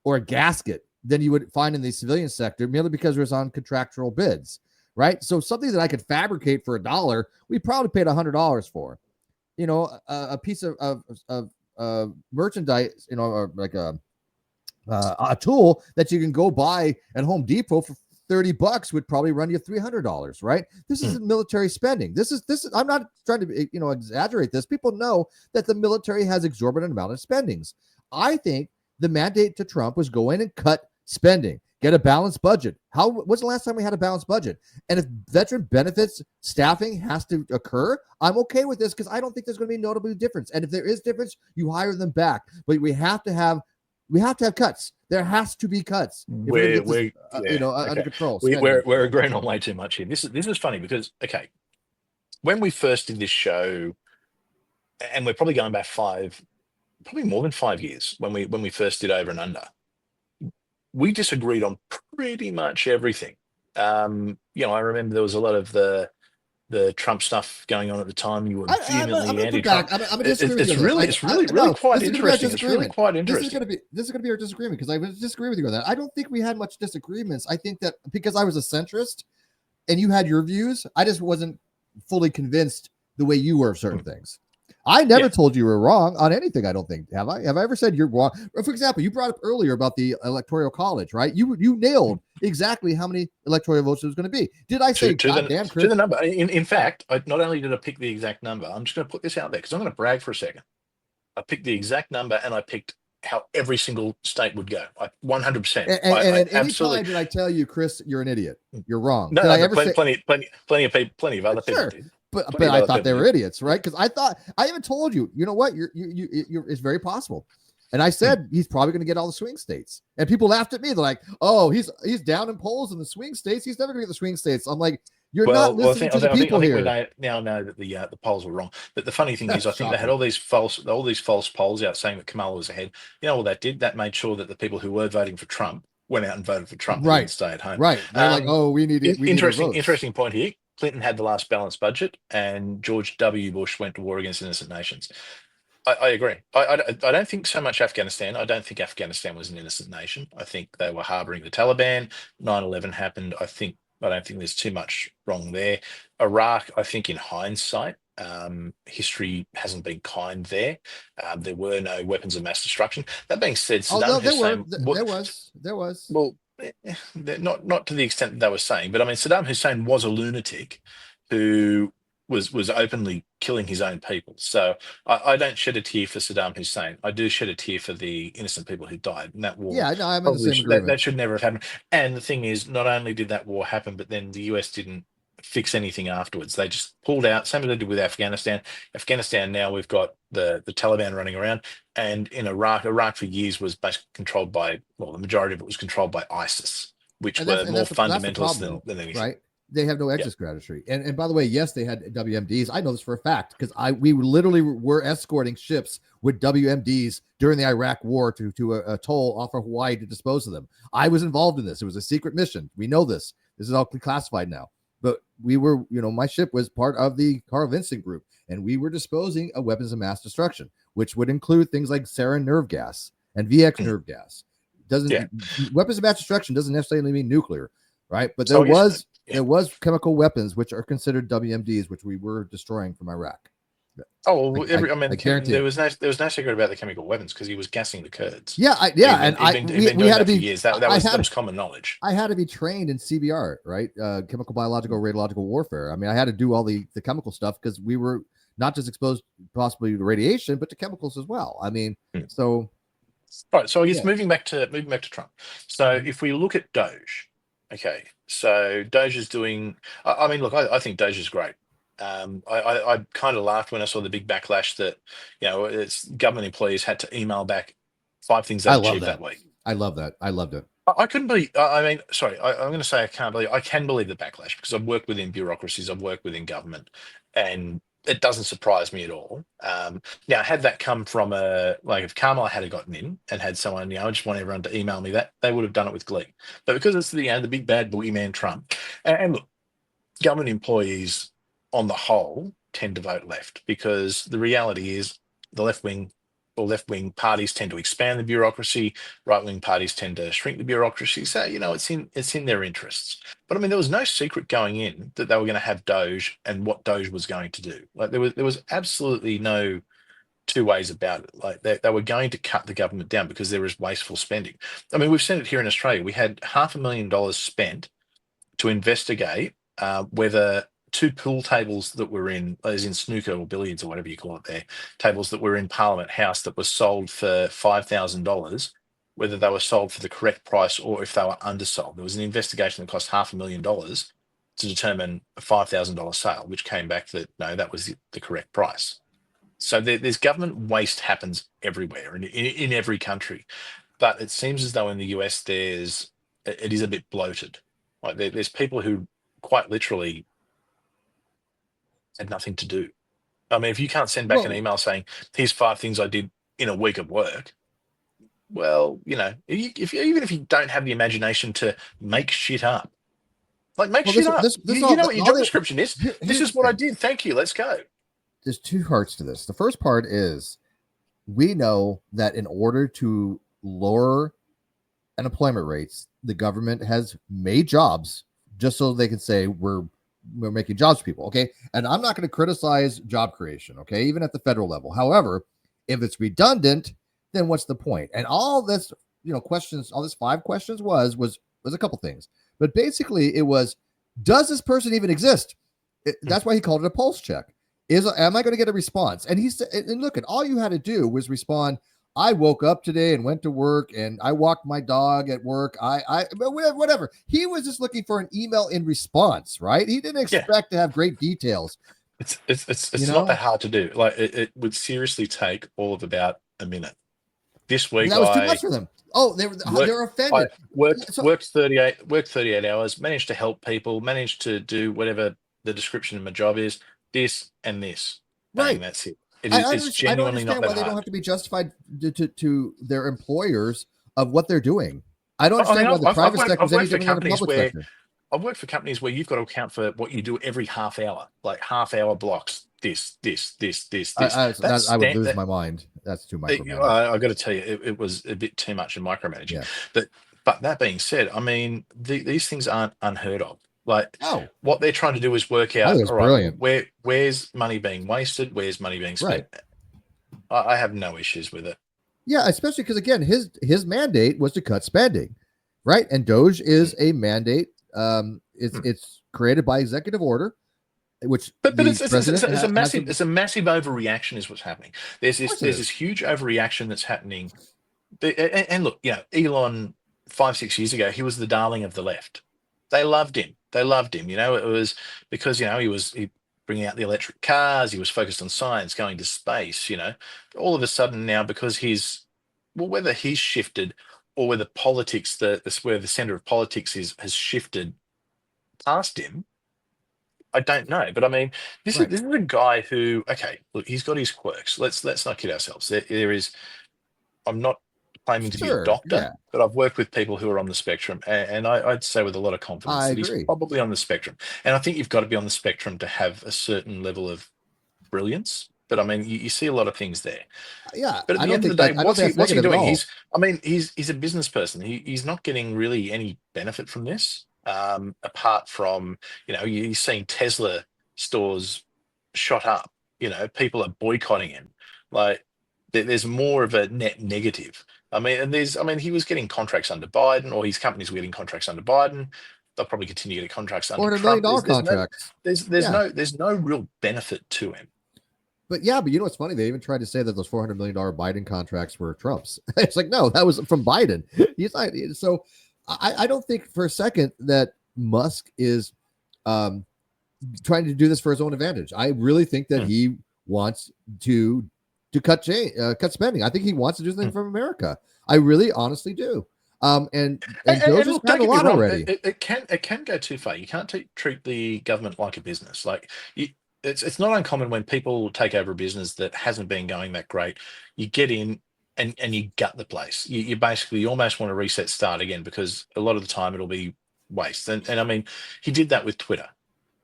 or a gasket than you would find in the civilian sector, merely because it was on contractual bids, right? So something that I could fabricate for $1, we probably paid $100 for. A piece of merchandise, or like a tool that you can go buy at Home Depot for $30 would probably run you $300, right? This is military spending. This is I'm not trying to exaggerate this. People know that the military has exorbitant amount of spendings. I think the mandate to Trump was go in and cut spending, get a balanced budget. What's the last time we had a balanced budget? And if veteran benefits staffing has to occur, I'm okay with this because I don't think there's going to be a notable difference. And if there is difference, you hire them back. But we have to have cuts. There has to be cuts. We're under control. We're agreeing on way too much here. This is funny because when we first did this show, and we're probably going back probably more than 5 years when we first did Over and Under, we disagreed on pretty much everything. I remember there was a lot of the Trump stuff going on at the time. You were vehemently anti-Trump. It's really quite interesting. It's really quite interesting. This is gonna be our disagreement because I would disagree with you on that. I don't think we had much disagreements. I think that because I was a centrist and you had your views, I just wasn't fully convinced the way you were of certain things. I never told you were wrong on anything. I don't think. Have I? Have I ever said you're wrong? For example, you brought up earlier about the electoral college, right? You nailed exactly how many electoral votes it was going to be. Did I say to the number? In fact, not only did I pick the exact number, I'm just going to put this out there because I'm going to brag for a second. I picked the exact number and I picked how every single state would go. 100%. And absolutely. Did I tell you, Chris, you're an idiot? You're wrong. No, plenty of people, plenty of other people did. But I thought they were idiots, right? Because I even told you, you know what? You're it's very possible. And I said he's probably going to get all the swing states. And people laughed at me. They're like, "Oh, he's down in polls in the swing states. He's never going to get the swing states." I'm like, "You're not listening to the people here." I think we now know that the polls were wrong. But the funny thing is, I think they had all these false polls out saying that Kamala was ahead. You know what that did? That made sure that the people who were voting for Trump went out and voted for Trump. Right. And stay at home. Right. They're like, "Oh, we need interesting point here. Clinton had the last balanced budget, and George W. Bush went to war against innocent nations. I agree. I don't think so much Afghanistan. I don't think Afghanistan was an innocent nation. I think they were harboring the Taliban. 9/11 happened. I don't think there's too much wrong there. Iraq, I think in hindsight, history hasn't been kind there. There were no weapons of mass destruction. That being said, Saddam Hussein... There was. Well, not to the extent that they were saying, but I mean, Saddam Hussein was a lunatic who was openly killing his own people. So I don't shed a tear for Saddam Hussein. I do shed a tear for the innocent people who died in that war. Yeah, no, I'm in the same agreement. That should never have happened. And the thing is, not only did that war happen, but then the US didn't fix anything afterwards. They just pulled out, same as they did with Afghanistan. Afghanistan, now we've got the Taliban running around. And in Iraq for years was basically controlled by, well, the majority of it was controlled by ISIS, which were more fundamentalists than anything. Right. They have no exit strategy. And by the way, yes, they had WMDs. I know this for a fact because we literally were escorting ships with WMDs during the Iraq war to a atoll off of Hawaii to dispose of them. I was involved in this. It was a secret mission. We know this. This is all classified now. But we were, my ship was part of the Carl Vinson group, and we were disposing of weapons of mass destruction, which would include things like sarin nerve gas and VX nerve gas. Weapons of mass destruction doesn't necessarily mean nuclear, right? But there was chemical weapons which are considered WMDs, which we were destroying from Iraq. Oh, well, I guarantee there was no secret about the chemical weapons because he was gassing the Kurds. We had to be. Years. That was common knowledge. I had to be trained in CBR, right? Chemical, biological, radiological warfare. I mean, I had to do all the chemical stuff because we were not just exposed possibly to radiation, but to chemicals as well. I mean, so. Right. So I guess moving back to Trump. So if we look at Doge, okay. So Doge is doing. I mean, look, I think Doge is great. I kind of laughed when I saw the big backlash that it's government employees had to email back 5 things they achieved that week. I love that. I loved it. I couldn't believe. I mean, sorry, I'm going to say I can't believe. I can believe the backlash because I've worked within bureaucracies, I've worked within government, and it doesn't surprise me at all. Now, had that come from if Kamala had gotten in and had someone, I just want everyone to email me that, they would have done it with glee. But because it's the big bad boogeyman Trump, and look, government employees on the whole tend to vote left because the reality is the left-wing parties tend to expand the bureaucracy, right-wing parties tend to shrink the bureaucracy. So, it's in their interests. But I mean, there was no secret going in that they were going to have Doge and what Doge was going to do. Like there was absolutely no two ways about it. Like they were going to cut the government down because there is wasteful spending. I mean, we've seen it here in Australia. We had $500,000 spent to investigate whether two pool tables that were in, as in snooker or billiards or whatever you call it there, tables that were in Parliament House that were sold for $5,000, whether they were sold for the correct price or if they were undersold. There was an investigation that cost $500,000 to determine a $5,000 sale, which came back that no, that was the correct price. So there's government waste happens everywhere in every country, but it seems as though in the US it is a bit bloated. Like there's people who quite literally had nothing to do. I mean, if you can't send back an email saying, "Here's 5 things I did in a week of work," well, even if you don't have the imagination to make shit up, like make shit up. You know what your job description is. This is what I did. Thank you. Let's go. There's two parts to this. The first part is we know that in order to lower unemployment rates, the government has made jobs just so they can say we're making jobs for people. Okay. And I'm not going to criticize job creation. Okay. Even at the federal level. However, if it's redundant, then what's the point? And all this, questions, all this 5 questions was a couple things, but basically it was, does this person even exist? That's why he called it a pulse check. Am I going to get a response? And he said, and look, at all you had to do was respond. I woke up today and went to work and I walked my dog at work. Whatever. He was just looking for an email in response, right? He didn't expect to have great details. It's not that hard to do. Like it would seriously take all of about a minute. This week that was too much for them. Oh, they're offended. Worked 38 hours, managed to help people, managed to do whatever the description of my job is, this and this. Right. And that's it. It's genuinely not that hard. I don't understand why they don't have to be justified to their employers of what they're doing. I don't understand why the private sector is any different than the public sector. I've worked for companies where you've got to account for what you do every half hour, like half-hour blocks. This. I would lose my mind. That's too micromanaging. I got to tell you, it was a bit too much in micromanaging. Yeah. But that being said, I mean, these things aren't unheard of. Like what they're trying to do is work out, all right, where's money being wasted, where's money being spent. Right. I have no issues with it. Yeah, especially because again, his mandate was to cut spending, right? And Doge is a mandate. It's created by executive order, which but it's a massive overreaction is what's happening. There's this huge overreaction that's happening. And look, Elon 5-6 years ago, he was the darling of the left. They loved him. It was because he bringing out the electric cars. He was focused on science, going to space. All of a sudden now, because whether he's shifted or whether politics, where the center of politics has shifted past him, I don't know. But I mean, this is a guy who, okay, look, he's got his quirks. Let's not kid ourselves. There is. I'm not claiming to be a doctor, but I've worked with people who are on the spectrum, and I'd say with a lot of confidence that he's probably on the spectrum. And I think you've got to be on the spectrum to have a certain level of brilliance. But I mean, you see a lot of things there. Yeah. But at the end of the day, what's he doing? He's a business person. He's not getting really any benefit from this, apart from you're seeing Tesla stores shot up. People are boycotting him. Like there's more of a net negative. I mean, he was getting contracts under Biden, or his companies were getting contracts under Biden. They'll probably continue getting contracts under Trump. $400 million contracts. There's no real benefit to him. But you know what's funny? They even tried to say that those $400 million Biden contracts were Trump's. It's like, no, that was from Biden. He's not. So I don't think for a second that Musk is trying to do this for his own advantage. I really think that he wants to cut spending. I think he wants to do something from America. I really honestly do. And Joe's just had a lot already. It can go too far. You can't treat the government like a business. Like it's not uncommon when people take over a business that hasn't been going that great. You get in and you gut the place. You basically almost want to reset, start again, because a lot of the time it'll be waste. And I mean, he did that with Twitter,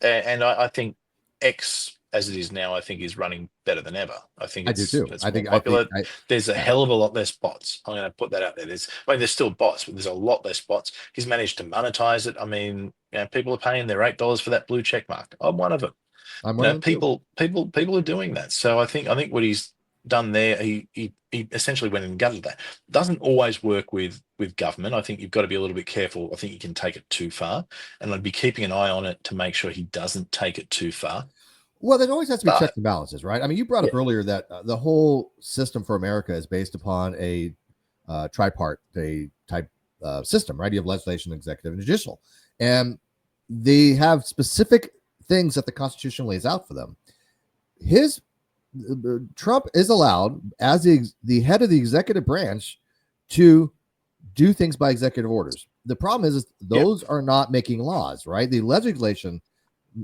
and I think X, as it is now, I think is running better than ever. I think I do too. I think popular. There's a hell of a lot less bots. I'm going to put that out there. There's still bots, but there's a lot less bots. He's managed to monetize it. I mean, people are paying their $8 for that blue check mark. I'm one of them. People are doing that. So I think what he's done there, he essentially went and gutted that. Doesn't always work with government. I think you've got to be a little bit careful. I think you can take it too far, and I'd be keeping an eye on it to make sure he doesn't take it too far. Well, there always has to be But checks and balances, right? I mean, you brought up earlier that the whole system for America is based upon a tripartite type system, right? You have legislation, executive, and judicial, and they have specific things that the Constitution lays out for them. Trump is allowed, as the head of the executive branch, to do things by executive orders. The problem is those are not making laws, right? The legislation,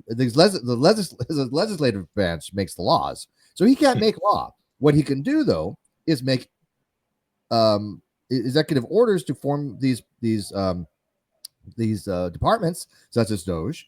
the legislative branch makes the laws, so he can't make law. What he can do, though, is make executive orders to form these departments, such as DOJ,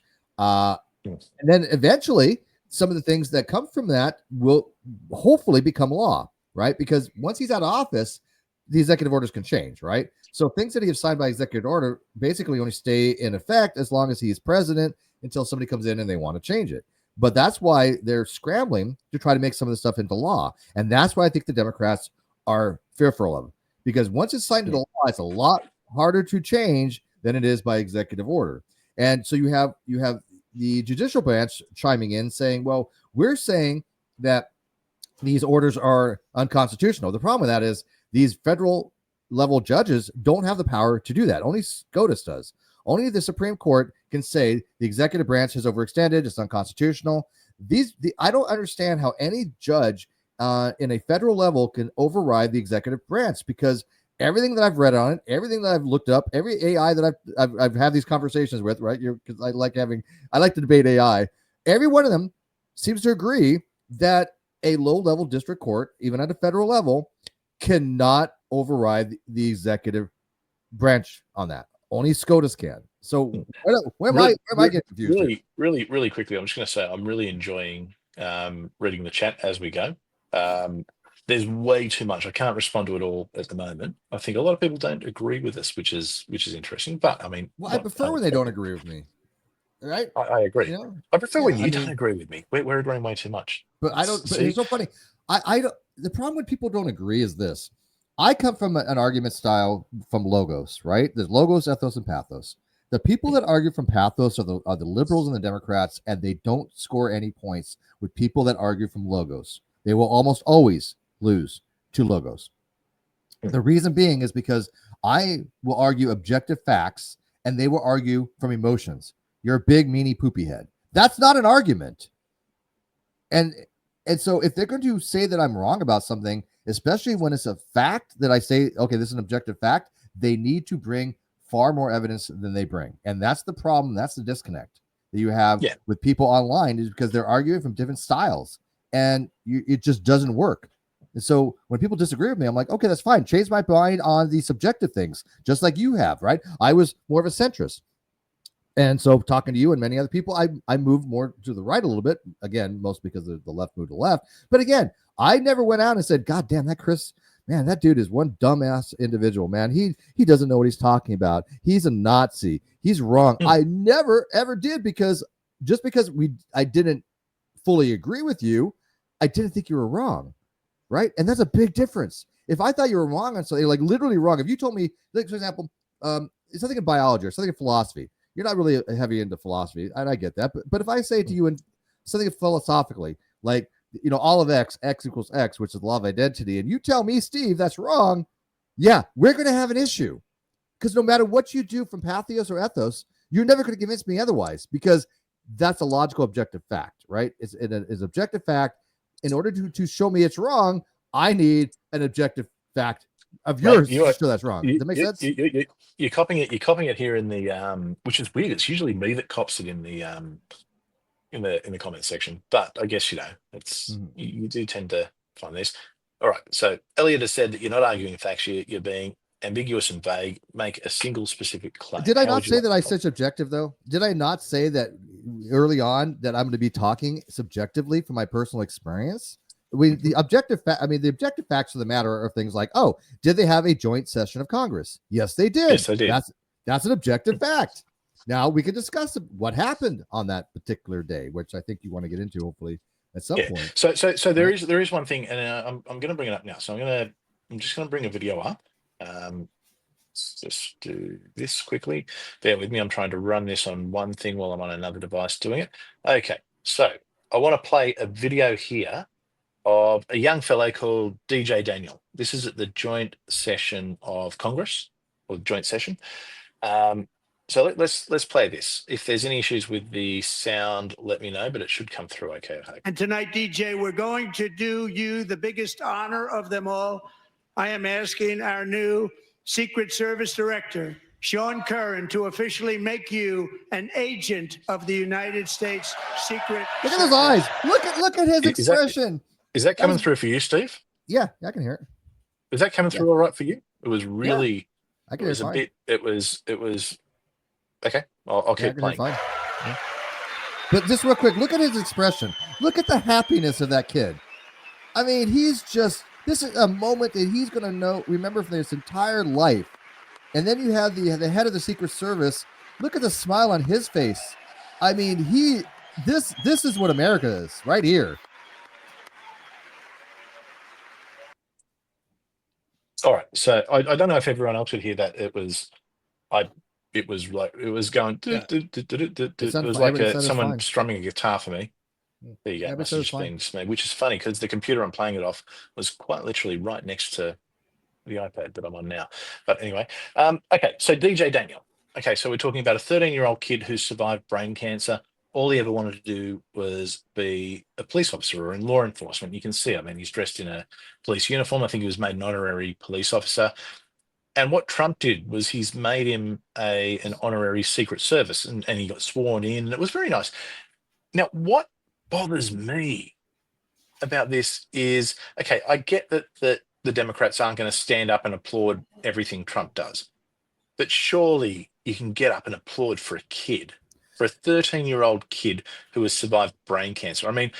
and then eventually some of the things that come from that will hopefully become law, right? Because once he's out of office, the executive orders can change, right? So things that he has signed by executive order basically only stay in effect as long as he's president, until somebody comes in and they want to change it. But that's why they're scrambling to try to make some of this stuff into law. And that's why I think the Democrats are fearful of it. Because once it's signed into law, it's a lot harder to change than it is by executive order. And so you have the judicial branch chiming in saying, well, we're saying that these orders are unconstitutional. The problem with that is these federal level judges don't have the power to do that. Only SCOTUS does. Only the Supreme Court can say the executive branch has overextended, it's unconstitutional. I don't understand how any judge in a federal level can override the executive branch, because everything that I've read on it, everything that I've looked up, every AI that I've had these conversations with, right? Because I like to debate AI. Every one of them seems to agree that a low-level district court, even at a federal level, cannot override the executive branch on that. Only SCOTUS can. So where am I getting confused? Really quickly, I'm just going to say I'm really enjoying reading the chat as we go. There's way too much. I can't respond to it all at the moment. I think a lot of people don't agree with this, which is interesting. But I mean, I prefer when they don't agree with me. Right? I agree. You know? I prefer when you don't agree with me. We're agreeing way too much. But I don't. But it's so funny. I don't. The problem when people don't agree is this. I come from an argument style from logos, right? There's logos, ethos, and pathos. The people that argue from pathos are the liberals and the Democrats, and they don't score any points with people that argue from logos. They will almost always lose to logos. The reason being is because I will argue objective facts, and they will argue from emotions. You're a big, meanie, poopy head. That's not an argument. And so if they're going to say that I'm wrong about something, especially when it's a fact that I say, okay, this is an objective fact, they need to bring far more evidence than they bring. And that's the problem. That's the disconnect that you have with people online, is because they're arguing from different styles, and it just doesn't work. And so when people disagree with me, I'm like, okay, that's fine. Change my mind on the subjective things, just like you have, right? I was more of a centrist. And so talking to you and many other people, I moved more to the right a little bit. Again, mostly because the left moved to the left. But again, I never went out and said, God damn, that Chris, man, that dude is one dumbass individual, man. He doesn't know what he's talking about. He's a Nazi. He's wrong. I never, ever did, because just because I didn't fully agree with you, I didn't think you were wrong, right? And that's a big difference. If I thought you were wrong on something, like literally wrong, if you told me, like, for example, it's something in biology or something in philosophy, you're not really heavy into philosophy, and I get that. But if I say to you in something philosophically, like, you know, all of x equals x, which is the law of identity, and you tell me, Steve, that's wrong, yeah, we're going to have an issue. Because no matter what you do from pathos or ethos, you're never going to convince me otherwise, because that's a logical objective fact, right? It's objective fact. In order to show me it's wrong, I need an objective fact of yours to show that's wrong. Does that make sense? You're copying it. You're copying it here in the which is weird. It's usually me that cops it in the comment section. But I guess, you know, it's you do tend to find this. All right. So Elliot has said that you're not arguing facts. You're being ambiguous and vague. Make a single specific claim. Did I not say that I said subjective, though? Did I not say that early on that I'm going to be talking subjectively from my personal experience? The objective facts of the matter are things like, oh, did they have a joint session of Congress? Yes, they did. Yes, they did. That's an objective fact. Now we can discuss what happened on that particular day, which I think you want to get into, hopefully, at some point. So there is one thing, and I'm going to bring it up now. So I'm just going to bring a video up. Let's just do this quickly. Bear with me. I'm trying to run this on one thing while I'm on another device doing it. Okay, so I want to play a video here of a young fellow called DJ Daniel. This is at the joint session of Congress, or joint session. So let's play this. If there's any issues with the sound, let me know, but it should come through okay, I hope. And tonight, DJ, we're going to do you the biggest honor of them all. I am asking our new Secret Service Director, Sean Curran, to officially make you an agent of the United States Secret Look at his eyes. Look at his expression. Is that coming through for you, Steve? Yeah, I can hear it. Is that coming through all right for you? It was really... Yeah, I can hear it fine. It was... Okay, I'll keep playing. Fine. Yeah. But just real quick, look at his expression. Look at the happiness of that kid. I mean, this is a moment that he's going to remember for his entire life. And then you have the head of the Secret Service. Look at the smile on his face. I mean, this is what America is right here. All right, so I don't know if everyone else could hear that. It was going. It was like someone strumming a guitar for me. There you go. Must have just been just me, which is funny because the computer I'm playing it off was quite literally right next to the iPad that I'm on now. But anyway, okay. So DJ Daniel. Okay, so we're talking about a 13-year-old kid who survived brain cancer. All he ever wanted to do was be a police officer or in law enforcement. You can see, I mean, he's dressed in a police uniform. I think he was made an honorary police officer. And what Trump did was he's made him an honorary Secret Service, and he got sworn in, and it was very nice. Now, what bothers me about this is, okay, I get that the Democrats aren't going to stand up and applaud everything Trump does, but surely you can get up and applaud for a kid, for a 13-year-old kid who has survived brain cancer. I mean,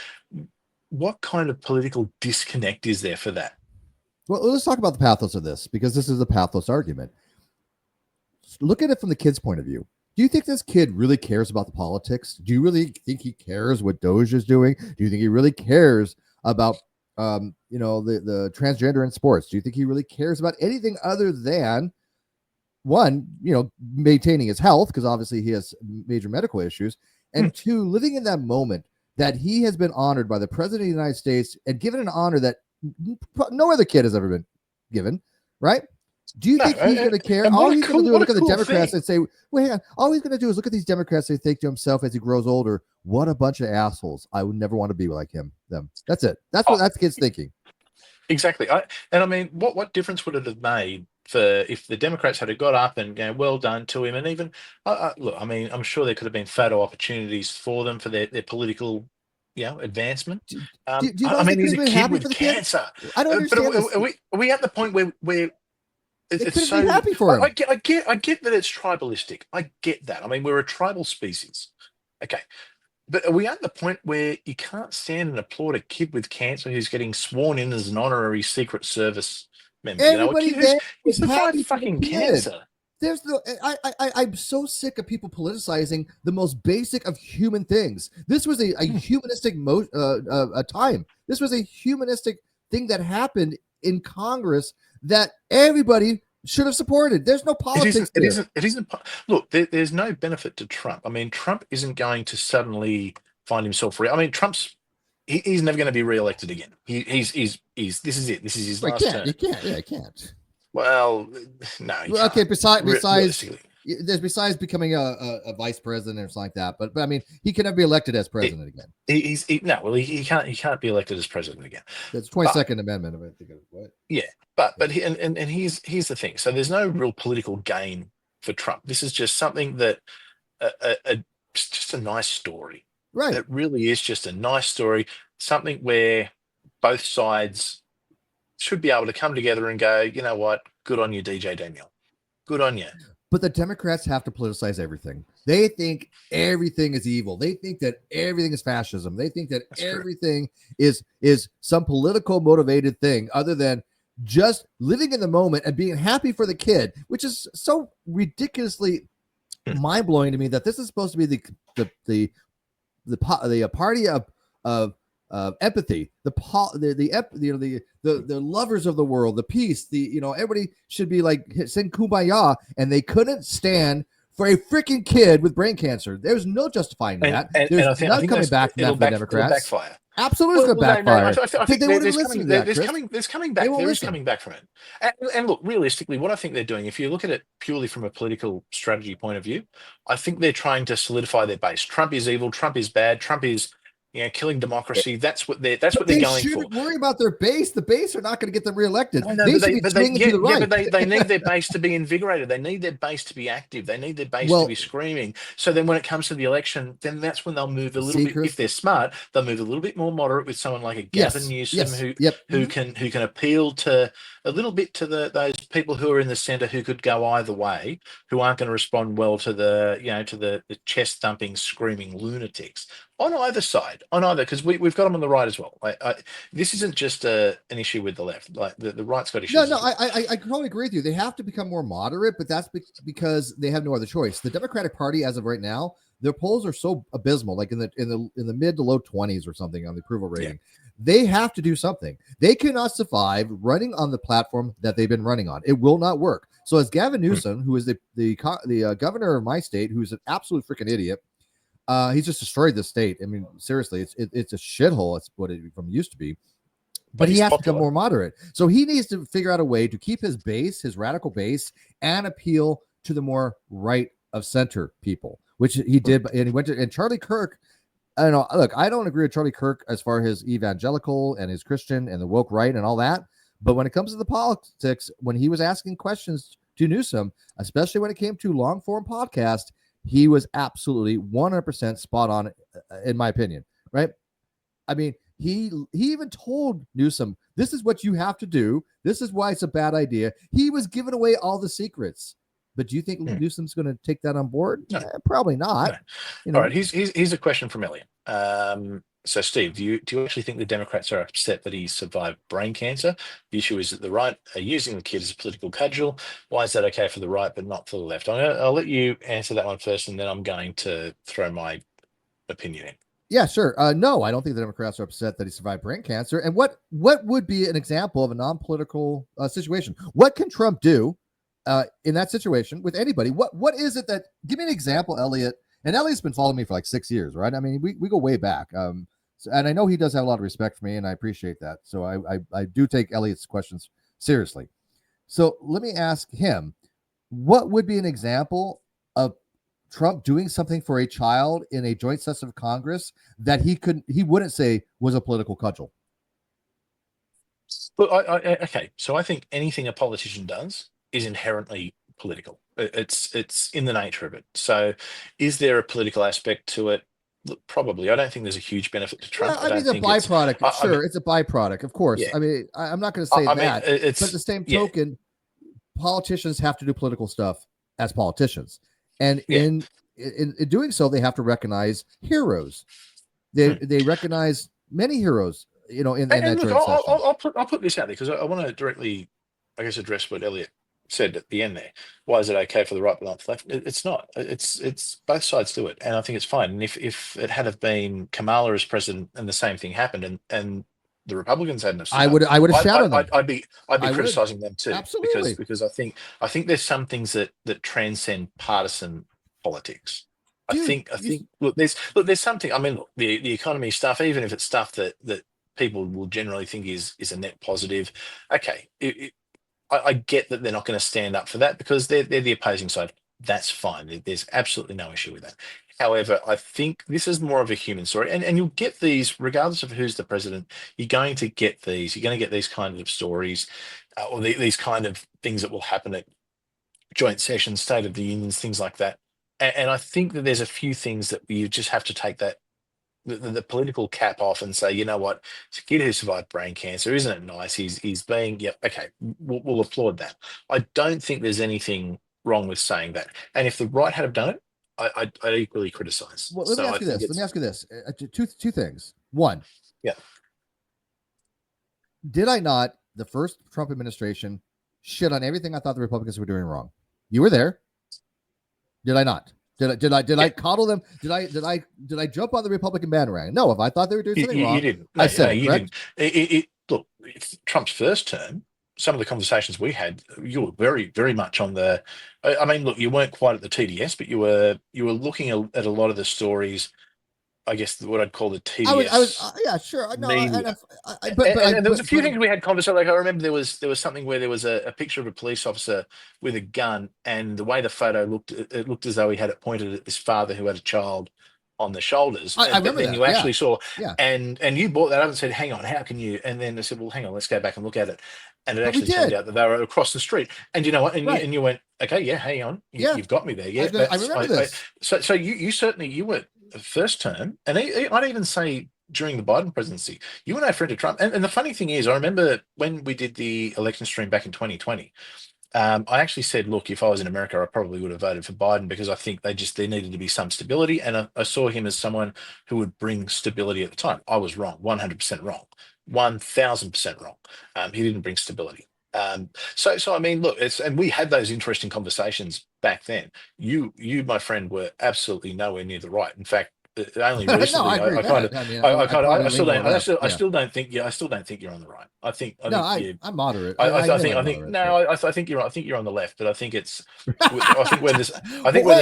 what kind of political disconnect is there for that? Well, let's talk about the pathos of this, because this is a pathos argument. Look at it from the kid's point of view. Do you think this kid really cares about the politics? Do you really think he cares what Doge is doing? Do you think he really cares about, the transgender in sports? Do you think he really cares about anything other than, one, maintaining his health, because obviously he has major medical issues, and two, living in that moment that he has been honored by the president of the United States and given an honor that no other kid has ever been given, right? Do you think he's going to care? All he's going to do is look at the Democrats and say, well, hang on. All he's going to do is look at these Democrats and think to himself as he grows older, what a bunch of assholes. I would never want to be like them. That's it. That's what that kid's thinking. Exactly. I mean, what difference would it have made if the Democrats had got up and well done to him? And even, look, I mean, I'm sure there could have been photo opportunities for them for their political advancement. I mean, he's a kid with cancer. I don't understand. But are we at the point where it's so happy for him? I get that it's tribalistic. I get that. I mean, we're a tribal species. Okay. But are we at the point where you can't stand and applaud a kid with cancer who's getting sworn in as an honorary Secret Service member? Everybody who's survived fucking cancer. There's I'm so sick of people politicizing the most basic of human things. This was a humanistic time. This was a humanistic thing that happened in Congress that everybody should have supported. There's no politics. It isn't. Look, there's no benefit to Trump. I mean, Trump isn't going to suddenly find himself I mean, he's never going to be re-elected again. He's this is it. This is his last term. He can't. Well, no. Okay. Besides becoming a vice president or something like that, but I mean, he can never be elected as president again. He can't be elected as president again. That's 22nd Amendment. I think of what. Yeah, but here's the thing. So there's no real political gain for Trump. This is just something that just a nice story. Right. It really is just a nice story. Something where both sides should be able to come together and go, you know what? Good on you, DJ Daniel. Good on you. But the Democrats have to politicize everything. They think everything is evil. They think that everything is fascism. They think that everything is some political motivated thing other than just living in the moment and being happy for the kid, which is so ridiculously mind blowing to me that this is supposed to be the party of empathy, the lovers of the world, the peace, everybody should be like sing kumbaya, and they couldn't stand for a freaking kid with brain cancer. There's no justifying that. There's none coming back from that for the Democrats. It'll backfire. Absolutely, it's going to backfire. I think they wouldn't there's listen coming, to that, there's Chris. coming, there's coming back. There is coming back from it. And look, realistically, what I think they're doing, if you look at it purely from a political strategy point of view, I think they're trying to solidify their base. Trump is evil. Trump is bad. Trump is killing democracy. That's what they're going for. They shouldn't worry about their base. The base are not going to get them reelected. They should be swinging to the right. But they need their base to be invigorated. They need their base to be active. They need their base to be screaming. So then when it comes to the election, then that's when they'll move a little bit. If they're smart, they'll move a little bit more moderate with someone like a Gavin Newsom who can appeal to a little bit to those people who are in the centre who could go either way, who aren't going to respond well to the chest thumping, screaming lunatics on either side, because we've got them on the right as well. This isn't just an issue with the left. Like the right's got issues. No, I totally agree with you. They have to become more moderate, but that's because they have no other choice. The Democratic Party, as of right now, their polls are so abysmal, like in the mid to low 20s or something on the approval rating. Yeah. They have to do something. They cannot survive running on the platform that they've been running on. It will not work. So as Gavin Newsom, who is the governor of my state, who's an absolute freaking idiot, he's just destroyed the state. I mean, seriously, it's a shithole. It's what it used to be. But he has to become more moderate. So he needs to figure out a way to keep his base, his radical base, and appeal to the more right of center people, which he did. And he went to, and Charlie Kirk. I don't know. Look, I don't agree with Charlie Kirk as far as his evangelical and his Christian and the woke right and all that. But when it comes to the politics, when he was asking questions to Newsom, especially when it came to long form podcast, he was absolutely 100% spot on, in my opinion. Right? I mean, he even told Newsom, "This is what you have to do. This is why it's a bad idea." He was giving away all the secrets. But do you think Newsom's going to take that on board? No. Probably not. No. All right. Here's a question from Elliot. So, Steve, do you actually think the Democrats are upset that he survived brain cancer? The issue is that the right are using the kid as a political cudgel. Why is that okay for the right but not for the left? I'll let you answer that one first, and then I'm going to throw my opinion in. Yeah, sure. No, I don't think the Democrats are upset that he survived brain cancer. And what would be an example of a non-political situation? What can Trump do in that situation with anybody? What is it that? Give me an example, Elliot. And Elliot's been following me for like 6 years, right? I mean, we go way back. And I know he does have a lot of respect for me, and I appreciate that. So I do take Elliot's questions seriously. So let me ask him, what would be an example of Trump doing something for a child in a joint session of Congress that he wouldn't say was a political cudgel? Well, okay. So I think anything a politician does is inherently political. It's in the nature of it. So is there a political aspect to it? Look, probably. I don't think there's a huge benefit to Trump. I mean, it's a byproduct. It's a byproduct, of course. Yeah. I mean, I'm not going to say that. But at the same token, politicians have to do political stuff as politicians. And in doing so, they have to recognize heroes. They recognize many heroes, in that look, joint session. I'll put this out there because I want to directly, I guess, address what Elliot said at the end there. Why is it okay for the right but not the left? It's not. It's both sides do it, and I think it's fine. And if it had have been Kamala as president and the same thing happened, and the Republicans hadn't, I would have shouted them. I'd be criticizing them too. Absolutely. because I think there's some things that transcend partisan politics. Dude, I think there's something. I mean, look, the economy stuff, even if it's stuff that people will generally think is a net positive. Okay, I get that they're not going to stand up for that because they're the opposing side. That's fine. There's absolutely no issue with that. However, I think this is more of a human story, and you'll get these regardless of who's the president. You're going to get these. You're going to get these kind of stories, or these kind of things that will happen at joint sessions, State of the Unions, things like that. And I think that there's a few things that you just have to take that the political cap off and say, you know what, it's a kid who survived brain cancer. Isn't it nice? He's being, okay, we'll applaud that. I don't think there's anything wrong with saying that. And if the right had have done it, I'd equally criticize. Well, let me ask you this. Two things. One. Yeah. Did I not, the first Trump administration, shit on everything I thought the Republicans were doing wrong? You were there. Did I not? Did I coddle them? Did I jump on the Republican bandwagon? No. If I thought they were doing something wrong, you didn't. No, I said you correct? didn't. Look, it's Trump's first term. Some of the conversations we had, you were very, very much on the. I mean, look, you weren't quite at the TDS, but you were looking at a lot of the stories. I guess what I'd call the TDS. I was yeah, sure. No, media. But there was a few things we had conversation. Like I remember there was something where there was a picture of a police officer with a gun, and the way the photo looked, it looked as though he had it pointed at this father who had a child on the shoulders. I remember then that. you actually saw, Yeah. and you brought that up and said, "Hang on, how can you?" And then I said, "Well, hang on, let's go back and look at it." And it But we actually turned did. out that they were across the street. And you know what? And, Right. you went, "Okay, yeah, hang on, you've got me there." Yeah, I remember this. So you certainly you were the first term, and I'd even say during the Biden presidency, you were no friend of Trump. And the funny thing is, I remember when we did the election stream back in 2020, I actually said, look, if I was in America, I probably would have voted for Biden because I think there needed to be some stability. And I saw him as someone who would bring stability at the time. I was wrong, 100% wrong, 1000% wrong. He didn't bring stability. So I mean, look, and we had those interesting conversations back then. You, my friend, were absolutely nowhere near the right. In fact, only recently, I still don't think you're on the right. I think I'm moderate. I think you're on the left, but I think it's I think where the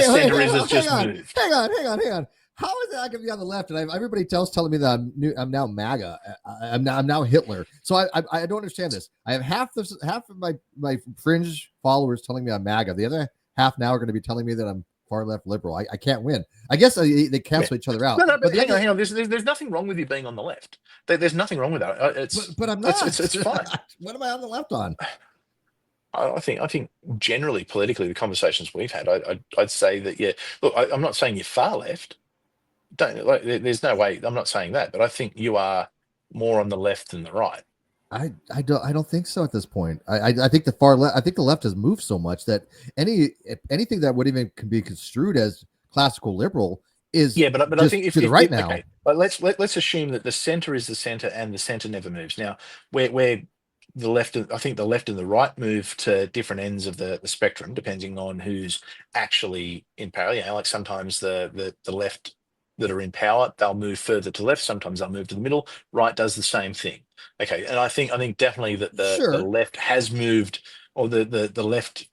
center is just moved. Hang on. How is that I can be on the left? And everybody telling me that I'm now MAGA. I'm now Hitler. So I don't understand this. I have half of my fringe followers telling me I'm MAGA. The other half now are going to be telling me that I'm far left liberal. I can't win. I guess they cancel each other out. No, but hang on. There's nothing wrong with you being on the left. There's nothing wrong with that. But I'm not. It's fine. What am I on the left on? I think generally politically, the conversations we've had, I'd say that yeah. Look, I'm not saying you're far left. There's no way. I'm not saying that, but I think you are more on the left than the right. I don't think so at this point. I think the far left. I think the left has moved so much that anything that would even can be construed as classical liberal is but I think if to the right now. Okay, but let's assume that the center is the center and the center never moves. Now, where the left, I think the left and the right move to different ends of the spectrum, depending on who's actually in power. You know, like sometimes the left that are in power, they'll move further to left. Sometimes they'll move to the middle. Right does the same thing. Okay, and I think definitely that the left has moved, or the left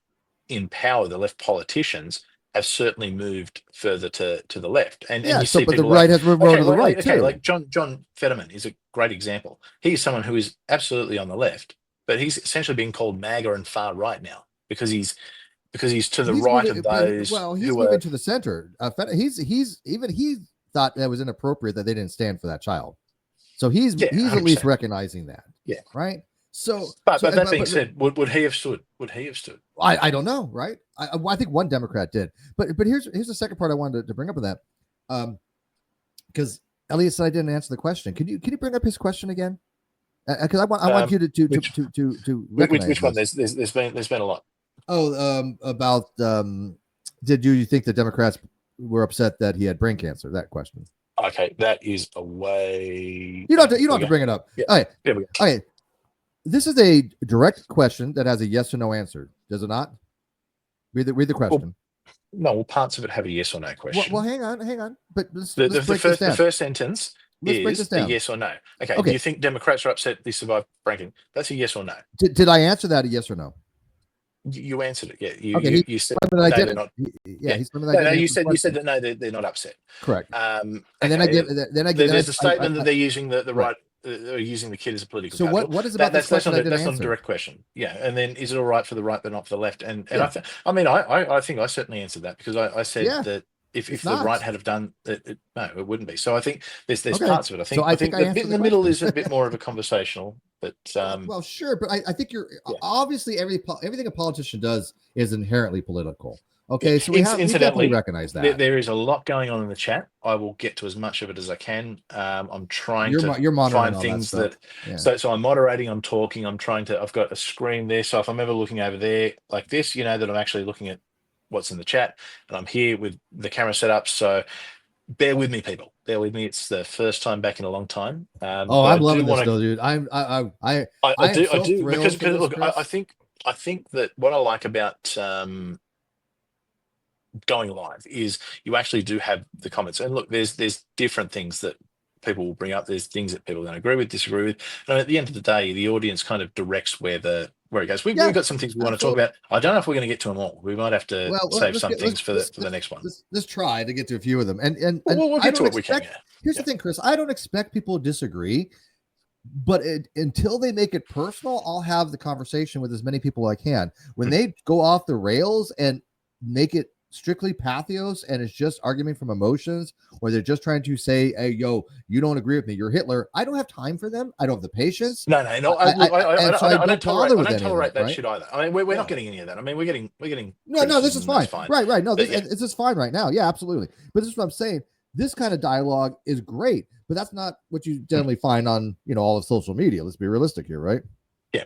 in power, the left politicians have certainly moved further to the left. And you see but the right has moved more to the right too. Like John Fetterman is a great example. He's someone who is absolutely on the left, but he's essentially being called MAGA and far right now because he's to the right of those. Well, he's moving to the center. He thought that was inappropriate that they didn't stand for that child. So he's at least recognizing that. Yeah. Right. So, but that being said, would he have stood? Would he have stood? I don't know. Right. I think one Democrat did. But here's the second part I wanted to bring up with that. Because Elliot said I didn't answer the question. Can you bring up his question again? Because I want you to which one? There's been a lot. Oh, about did you think the Democrats were upset that he had brain cancer? That question. Okay, that is a way. You don't have to bring it up. Yeah. Okay. There we go. Okay. This is a direct question that has a yes or no answer. Does it not? Read the question. Well, parts of it have a yes or no question. Well, hang on. But the first sentence is a yes or no. Okay. Okay. Do you think Democrats are upset they survived brain? That's a yes or no. Did I answer that a yes or no? You answered it. Yeah. You said no, I didn't. not. You said that no, they're not upset. Correct. And then I give. There's a statement that they're using the right. They're using the kid as a political. So capital. what is about that's not a direct question. Yeah, and then is it all right for the right but not for the left? And I think I certainly answered that because I said that if the right had have done it, no, it wouldn't be. So I think there's parts of it. I think the bit in the middle is a bit more of a conversational. But well, sure, but I think you're obviously everything a politician does is inherently political. Okay, so we definitely recognize that. There is a lot going on in the chat. I will get to as much of it as I can. I'm trying to find things that. So I'm moderating. I'm talking. I'm trying to. I've got a screen there. So if I'm ever looking over there like this, you know that I'm actually looking at what's in the chat, and I'm here with the camera set up. So bear with me, people. Bear with me. It's the first time back in a long time. I'm loving this, though, dude. I do because look, I think that what I like about going live is you actually do have the comments. And look, there's different things that people will bring up. There's things that people don't agree with, disagree with. And at the end of the day, the audience kind of directs where it goes. We've got some things we want to talk about. I don't know if we're going to get to them all. We might have to save some things for the next one. Let's try to get to a few of them. And we'll get to what we can. Here's the thing, Chris. I don't expect people to disagree, but until they make it personal, I'll have the conversation with as many people as I can. When they go off the rails and make it strictly pathos and it's just arguing from emotions, or they're just trying to say, hey, yo, you don't agree with me, you're Hitler. I don't have time for them. I don't have the patience. No. I don't tolerate that right? shit either. I mean, we're not getting any of that. I mean, we're getting. No, this is fine. Right. No, this is fine right now. Yeah, absolutely. But this is what I'm saying. This kind of dialogue is great, but that's not what you generally find on, all of social media. Let's be realistic here, right? Yeah.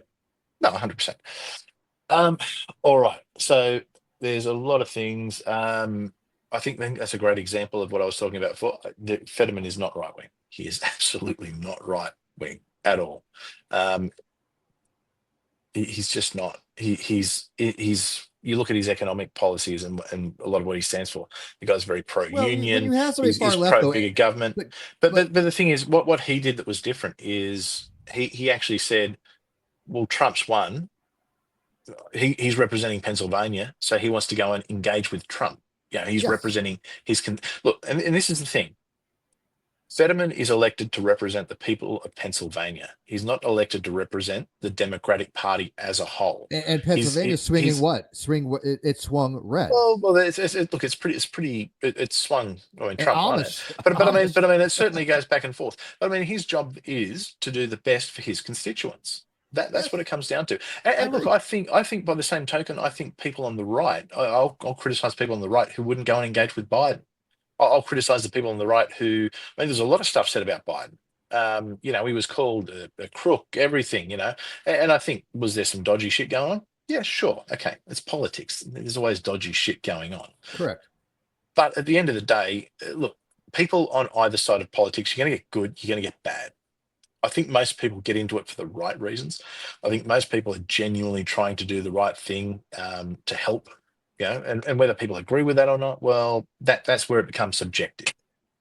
No, 100%. All right. So there's a lot of things. I think that's a great example of what I was talking about before. Fetterman is not right wing. He is absolutely not right wing at all. He's just not. He's. You look at his economic policies and a lot of what he stands for. The guy's very pro-union. He's pro-bigger government. But the thing is, what he did that was different is he actually said, well, Trump's won. He's representing Pennsylvania, so he wants to go and engage with Trump. He's representing his look, and this is the thing. Fetterman is elected to represent the people of Pennsylvania. He's not elected to represent the Democratic Party as a whole. And Pennsylvania's swinging what? It swung red. Well, it's swung. I mean, Trump won it, but I mean, it certainly goes back and forth. But I mean, his job is to do the best for his constituents. That's what it comes down to. And look, I think by the same token, I think people on the right, I'll criticize people on the right who wouldn't go and engage with Biden. I'll criticize the people on the right who, I mean, there's a lot of stuff said about Biden. He was called a crook, everything, and I think, was there some dodgy shit going on? Yeah, sure. Okay. It's politics. There's always dodgy shit going on. Correct. But at the end of the day, look, people on either side of politics, you're going to get good, you're going to get bad. I think most people get into it for the right reasons. I think most people are genuinely trying to do the right thing to help, and whether people agree with that or not, well, that's where it becomes subjective.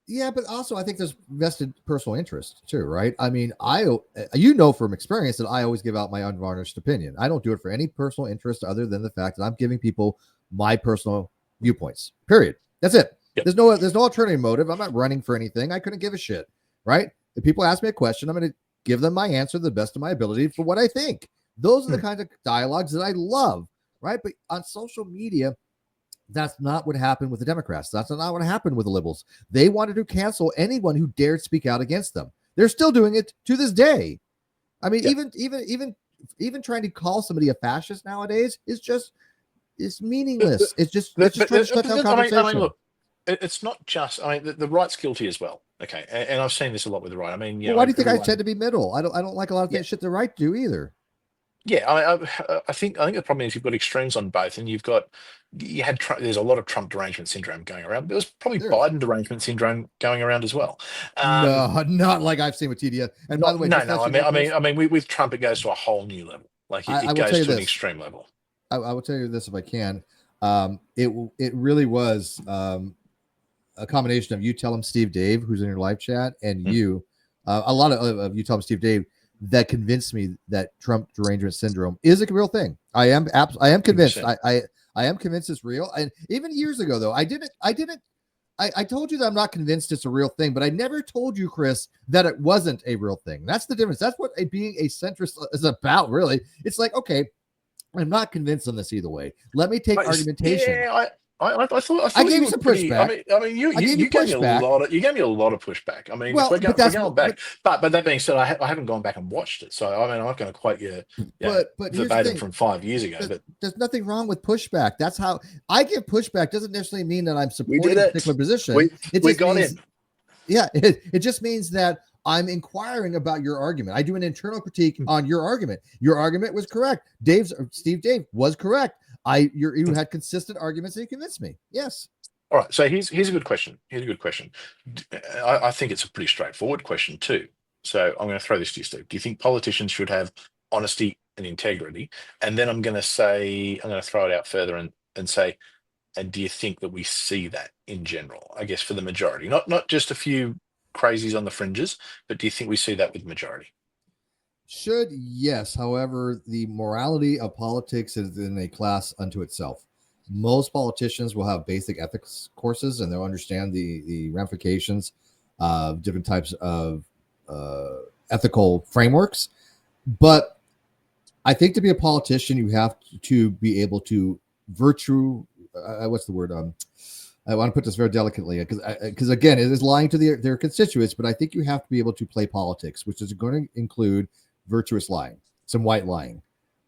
Yeah, but also I think there's vested personal interest too, right? I mean, from experience that I always give out my unvarnished opinion. I don't do it for any personal interest other than the fact that I'm giving people my personal viewpoints, period. That's it. Yep. There's no alternative motive. I'm not running for anything. I couldn't give a shit, right? If people ask me a question, I'm going to give them my answer to the best of my ability for what I think. Those are the kinds of dialogues that I love, right? But on social media, that's not what happened with the Democrats. That's not what happened with the liberals. They wanted to cancel anyone who dared speak out against them. They're still doing it to this day. I mean, even trying to call somebody a fascist nowadays it's meaningless. It's just trying to shut down conversation. I mean, look, it's not just. I mean, the right's guilty as well. Okay, and I've seen this a lot with the right. I mean, why do you think I tend to be middle? I don't like a lot of that shit the right do either. Yeah, I think the problem is you've got extremes on both, and there's a lot of Trump derangement syndrome going around. There was probably Biden derangement syndrome going around as well. No, not like I've seen with TDS. And by the way, I mean, with Trump, it goes to a whole new level. Like it goes to an extreme level. I will tell you this if I can. It really was a combination of you tell him Steve Dave, who's in your live chat, and you, a lot of you tell him Steve Dave, that convinced me that Trump derangement syndrome is a real thing. I am convinced. I am convinced it's real. And even years ago, though, I told you that I'm not convinced it's a real thing, but I never told you, Chris, that it wasn't a real thing. That's the difference. That's what being a centrist is about, really. It's like, okay, I'm not convinced on this either way. Let me take argumentation. Yeah, I thought I gave you some pushback. I mean, you gave me a lot of pushback. I mean, we're going back. But that being said, I haven't gone back and watched it, so I mean, I'm not going to quote you. But verbatim from 5 years ago. But there's nothing wrong with pushback. That's how I give pushback. Doesn't necessarily mean that I'm supporting a particular position. We got in. Yeah, it just means that I'm inquiring about your argument. I do an internal critique on your argument. Your argument was correct. Steve Dave was correct. You had consistent arguments and you convinced me. Yes. All right. So here's a good question. I think it's a pretty straightforward question too. So I'm going to throw this to you, Steve. Do you think politicians should have honesty and integrity? And then I'm going to throw it out further and say, And do you think that we see that in general, I guess, for the majority, not just a few crazies on the fringes, but do you think we see that with the majority? Should, yes. However, the morality of politics is in a class unto itself. Most politicians will have basic ethics courses, and they'll understand the ramifications of different types of ethical frameworks. But I think to be a politician, you have to be able to what's the word? I want to put this very delicately because again, it is lying to their constituents. But I think you have to be able to play politics, which is going to include virtuous lying, some white lying.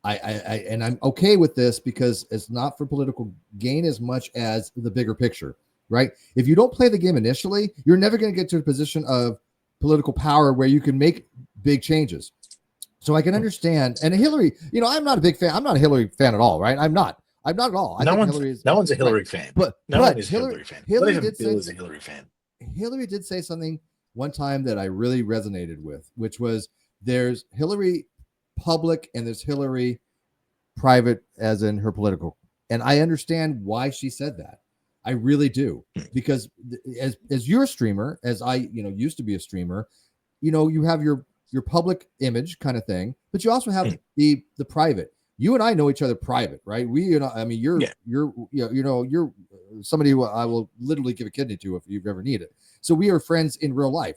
And I'm okay with this because it's not for political gain as much as the bigger picture, right? If you don't play the game initially, you're never going to get to a position of political power where you can make big changes. So I can understand. And Hillary, I'm not a big fan. I'm not a Hillary fan at all, right? I'm not at all. No one's a Hillary fan. But no one is a Hillary fan. Hillary Bill did is a Hillary fan. Hillary did say something one time that I really resonated with, which was there's Hillary public and there's Hillary private, as in her political. And I understand why she said that. I really do, because as you're a streamer, as I used to be a streamer, you have your public image kind of thing, but you also have the private. You and I know each other private, right? You're somebody who I will literally give a kidney to if you've ever needed. So we are friends in real life.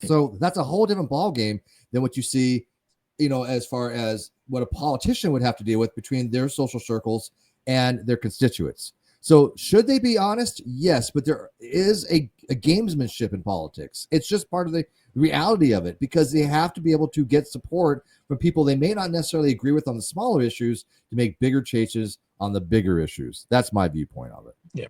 So that's a whole different ball game than what you see, as far as what a politician would have to deal with between their social circles and their constituents. So should they be honest? Yes, but there is a gamesmanship in politics. It's just part of the reality of it, because they have to be able to get support from people they may not necessarily agree with on the smaller issues to make bigger changes on the bigger issues. That's my viewpoint of it. Yeah.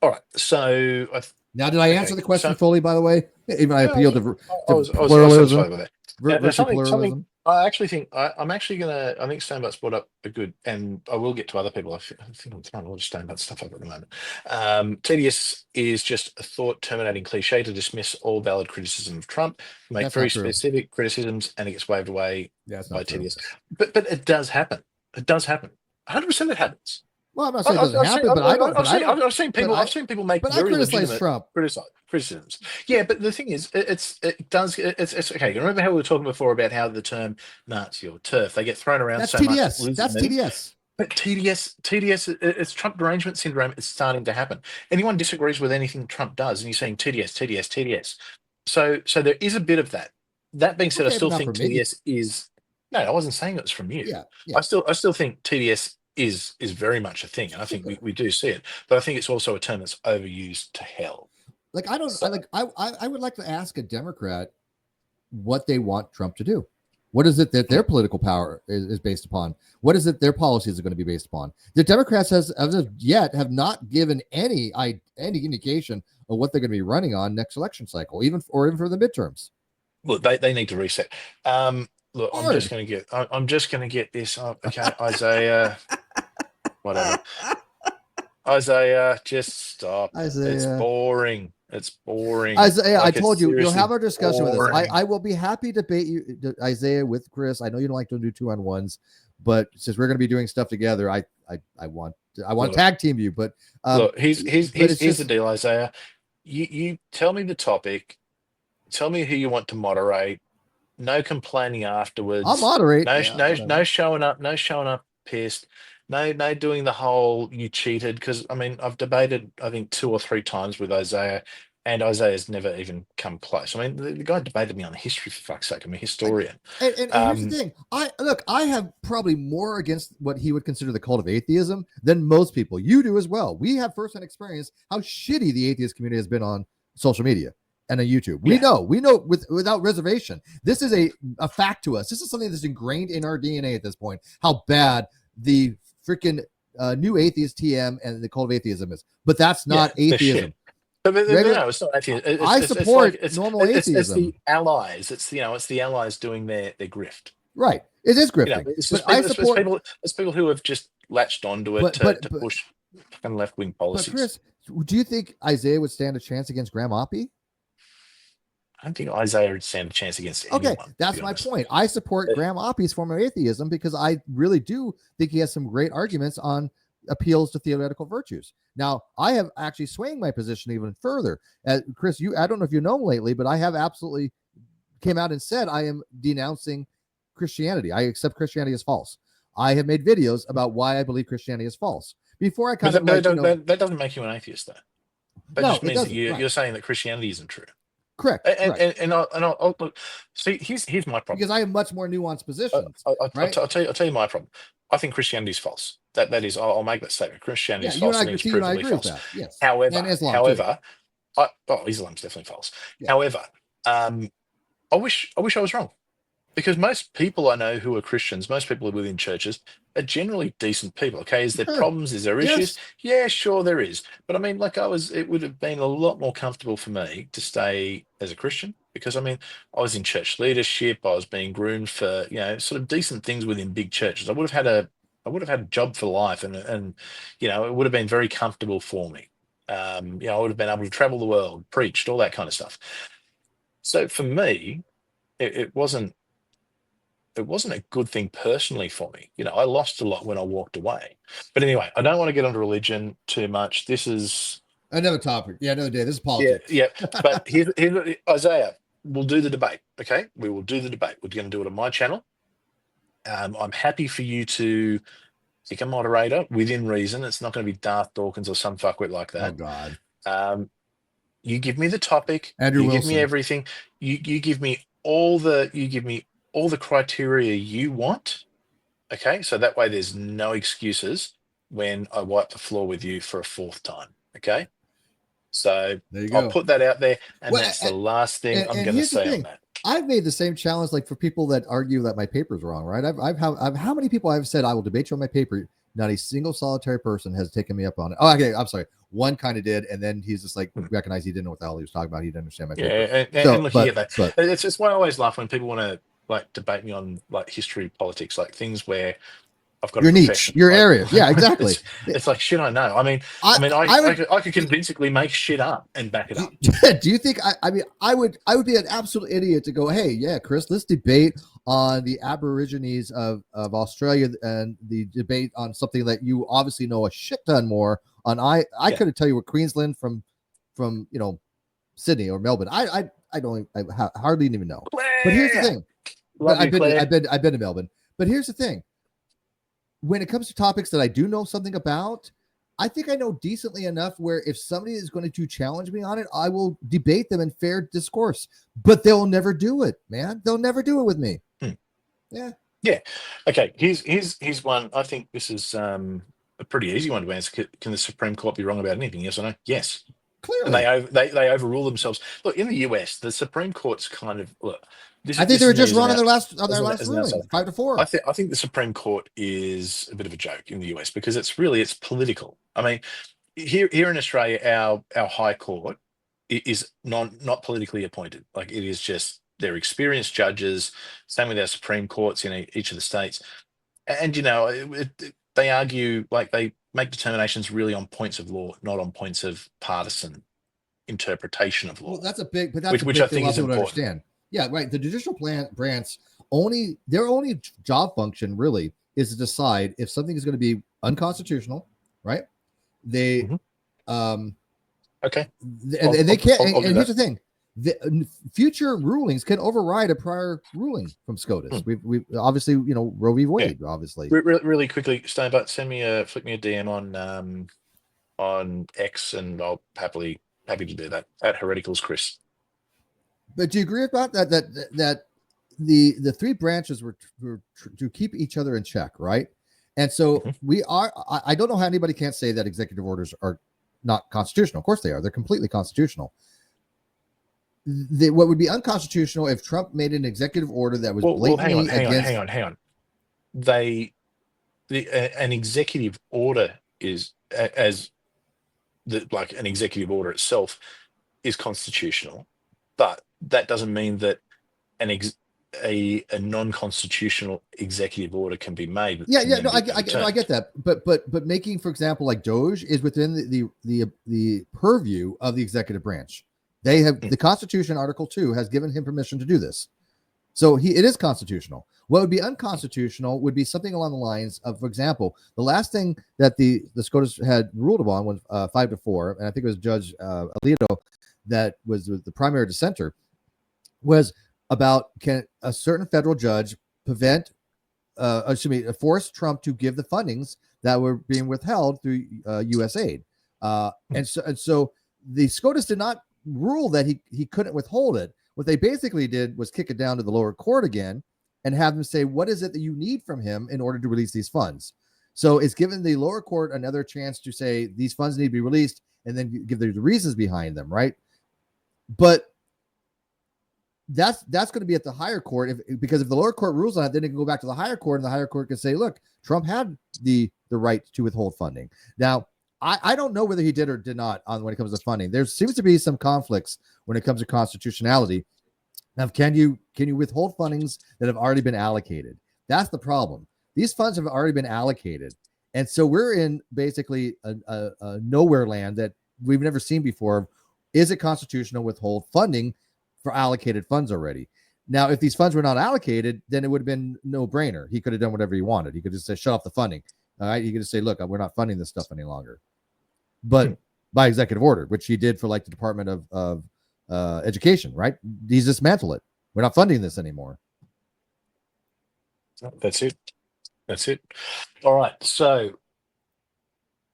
All right. So now, did I answer the question fully, by the way? Even I appealed to pluralism. Pluralism. I actually think I think Stonebutt's brought up a good, and I will get to other people. I think I'm throwing a lot of Stonebutt stuff up at the moment. TDS is just a thought-terminating cliche to dismiss all valid criticism of Trump, make very specific criticisms, and it gets waved away by TDS. But it does happen. It does happen. 100% it happens. Well, I'm not saying it doesn't happen, but I've seen people make very legitimate Trump. criticisms. Yeah, but the thing is, it's okay. You remember how we were talking before about how the term Nazi or TERF, they get thrown around so TDS. much. That's TDS. But TDS, it's Trump derangement syndrome. It's starting to happen. Anyone disagrees with anything Trump does, and you're saying TDS. So there is a bit of that. That being said, I still think TDS is. No, I wasn't saying it was from you. Yeah. I still think TDS is very much a thing, and I think we do see it. But I think it's also a term that's overused to hell. Like I would like to ask a Democrat what they want Trump to do. What is it that their political power is based upon? What is it their policies are going to be based upon? The Democrats as of yet have not given any indication of what they're going to be running on next election cycle, even for the midterms. Look, they need to reset. Look, I'm just going to get this up. Okay, Isaiah, whatever. Isaiah, just stop. Isaiah. It's boring. Isaiah, Like, I told you, you'll have our discussion with boring. us. I will be happy to debate you, Isaiah, with Chris. I know you don't like to do 2-on-1s, but since we're going to be doing stuff together, I want to tag team you. But look, here's the deal, Isaiah. You tell me the topic. Tell me who you want to moderate. No complaining afterwards. I'll moderate. No showing up pissed. No doing the whole you cheated, because I've debated I think 2 or 3 times with Isaiah, and Isaiah's never even come close. The guy debated me on history, for fuck's sake. I'm a historian. And here's the thing. I have probably more against what he would consider the cult of atheism than most people. You do as well. We have firsthand experience how shitty the atheist community has been on social media and on YouTube. We know without reservation. This is a fact to us. This is something that's ingrained in our DNA at this point, how bad the freaking new atheist TM and the cult of atheism is. But that's not atheism. But no, it's not atheism. I support normal atheism. It's the allies. It's the allies doing their grift. Right. It is grifting. It's people who have just latched onto it to push fucking left-wing policies. But Chris, do you think Isaiah would stand a chance against Graham Oppie? I don't think Isaiah would stand a chance against anyone. Okay, that's my point. I support Graham Oppie's form of atheism because I really do think he has some great arguments on appeals to theoretical virtues. Now, I have actually swaying my position even further. Chris, I don't know if you know lately, but I have absolutely came out and said I am denouncing Christianity. I accept Christianity as false. I have made videos about why I believe Christianity is false. Before I that doesn't make you an atheist, though. That No, just means that right. you're saying that Christianity isn't true. Correct. And I'll look. See, here's my problem. Because I have much more nuanced positions. Right? I'll tell you my problem. I think Christianity is false. That is, I'll make that statement. Christianity is you false. And I agree with that. Yes. However, and Islam Islam's definitely false. Yeah. However, I wish I was wrong, because most people I know who are Christians, most people within churches, are generally decent people. Okay, is there problems? Is there issues? Yeah, sure there is. But I mean, it would have been a lot more comfortable for me to stay as a Christian, because I mean, I was in church leadership. I was being groomed for sort of decent things within big churches. I would have had a job for life, and it would have been very comfortable for me. I would have been able to travel the world, preached, all that kind of stuff. So for me, it wasn't a good thing personally for me. I lost a lot when I walked away. But anyway, I don't want to get onto religion too much. This is another topic. Yeah, another day. This is politics. Yeah. But here's Isaiah. We'll do the debate. Okay, we will do the debate. We're going to do it on my channel. I'm happy for you to pick a moderator within reason. It's not going to be Darth Dawkins or some fuckwit like that. Oh God. You give me the topic. Andrew you Wilson. Give me everything. You give me all the criteria you want. Okay, so that way there's no excuses when I wipe the floor with you for a fourth time. Okay, so there you go. I'll put that out there, and that's the last thing I'm going to say on that. I've made the same challenge, like for people that argue that my paper's wrong, right? I've how many people I've said I will debate you on my paper. Not a single solitary person has taken me up on it. Oh, okay. I'm sorry. One kind of did, and then he's just like recognized he didn't know what the hell he was talking about. He didn't understand my paper. And looking at that, it's why I always laugh when people want to debate me on history, politics, things where I've got your niche, your area. Yeah, exactly. It's like shit. I know. I could convincingly make shit up and back it up. Do you think? I would be an absolute idiot to go, hey, yeah, Chris, let's debate on the Aborigines of Australia and the debate on something that you obviously know a shit ton more on. I couldn't tell you what Queensland from Sydney or Melbourne. I hardly even know. But here's the thing. I've been to Melbourne. But here's the thing. When it comes to topics that I do know something about, I think I know decently enough where if somebody is going to challenge me on it, I will debate them in fair discourse. But they'll never do it, man. They'll never do it with me. Yeah. Okay. Here's one. I think this is a pretty easy one to answer. Can the Supreme Court be wrong about anything? Yes or no? Yes. Clearly. And they overrule themselves. Look, in the US, the Supreme Court's kind of I think they were just wrong on their last ruling, 5-4. I think the Supreme Court is a bit of a joke in the US because it's political. I mean, here in Australia, our High Court is not politically appointed. It is just they're experienced judges. Same with our Supreme Courts in each of the states, and they argue they make determinations really on points of law, not on points of partisan interpretation of law. Well, that's a big, which I think is important. Understand. Yeah, right. The judicial branch their only job function really is to decide if something is going to be unconstitutional, right? They, okay, and they can't. And here's the thing: the future rulings can override a prior ruling from SCOTUS. We obviously, Roe v. Wade, obviously. Really quickly, Stone, but flick me a DM on X, and I'll happy to do that at Hereticals Chris. But do you agree about that the three branches were to keep each other in check, right? And so I don't know how anybody can't say that executive orders are not constitutional. Of course they are. They're completely constitutional. What would be unconstitutional if Trump made an executive order that was blatantly hang on. An executive order is an executive order itself is constitutional, but that doesn't mean that a non-constitutional executive order can be made. I get that. But making, for example, like Doge is within the purview of the executive branch. They have the Constitution, Article 2, has given him permission to do this. So it is constitutional. What would be unconstitutional would be something along the lines of, for example, the last thing that the SCOTUS had ruled upon was 5-4, and I think it was Judge Alito that was the primary dissenter, was about can a certain federal judge force Trump to give the fundings that were being withheld through U.S. aid. And so the SCOTUS did not rule that he couldn't withhold it. What they basically did was kick it down to the lower court again and have them say, what is it that you need from him in order to release these funds? So it's given the lower court another chance to say these funds need to be released and then give the reasons behind them, right? But that's going to be at the higher court because if the lower court rules on it, then it can go back to the higher court, and the higher court can say, look, Trump had the right to withhold funding. Now, I don't know whether he did or did not when it comes to funding. There seems to be some conflicts when it comes to constitutionality. Now, can you withhold fundings that have already been allocated? That's the problem. These funds have already been allocated. And so we're in basically a nowhere land that we've never seen before. Is it constitutional to withhold funding for allocated funds already? Now, if these funds were not allocated, then it would have been no brainer. He could have done whatever he wanted. He could just say, shut off the funding. All right. He could just say, look, we're not funding this stuff any longer. But by executive order, which he did for like the Department of Education, right? He's dismantled it. We're not funding this anymore. That's it. All right. So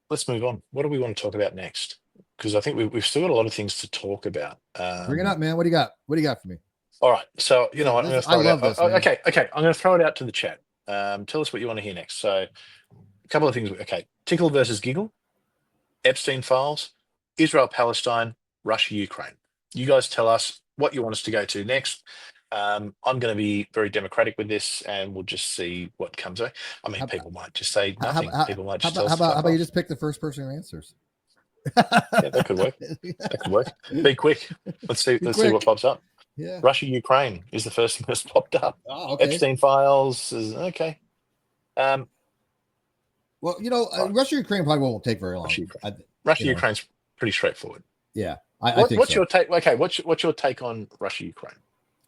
let's move on. What do we want to talk about next? Because I think we've still got a lot of things to talk about. Bring it up, man. What do you got? What do you got for me? All right. So, you know what? I love this. Okay. I'm going to throw it out to the chat. Tell us what you want to hear next. So a couple of things. Okay. Tickle versus Giggle, Epstein files, Israel, Palestine, Russia, Ukraine. You guys tell us what you want us to go to next. I'm going to be very democratic with this, and we'll just see what comes out. I mean, people might just say nothing. People might just tell us. How about you just pick the first person who answers? Yeah, that could work. That could work. Be quick. Let's see what pops up. Yeah. Russia, Ukraine is the first thing that's popped up. Oh, okay. Epstein files is okay. Well, Russia, Ukraine probably won't take very long. Russia, Ukraine's pretty straightforward. Yeah, I think. What's your take? Okay, what's your take on Russia, Ukraine?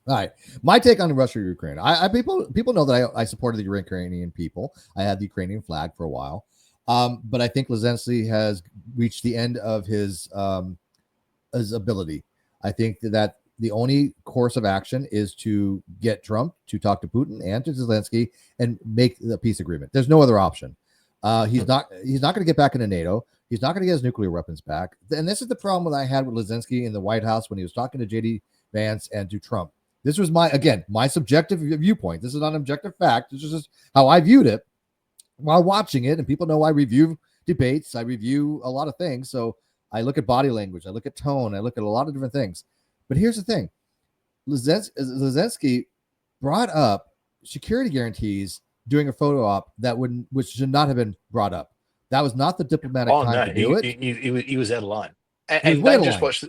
All right, my take on Russia, Ukraine. People know that I supported the Ukrainian people. I had the Ukrainian flag for a while. But I think Zelensky has reached the end of his ability. I think that the only course of action is to get Trump to talk to Putin and to Zelensky and make the peace agreement. There's no other option. He's not going to get back into NATO. He's not going to get his nuclear weapons back. And this is the problem that I had with Zelensky in the White House when he was talking to JD Vance and to Trump. This was my subjective viewpoint. This is not an objective fact. This is just how I viewed it while watching it. And people know I review debates. I review a lot of things. So I look at body language. I look at tone. I look at a lot of different things. But here's the thing. Zelensky brought up security guarantees during a photo op which should not have been brought up. That was not the diplomatic time to do it. He was out of line. And they just watched.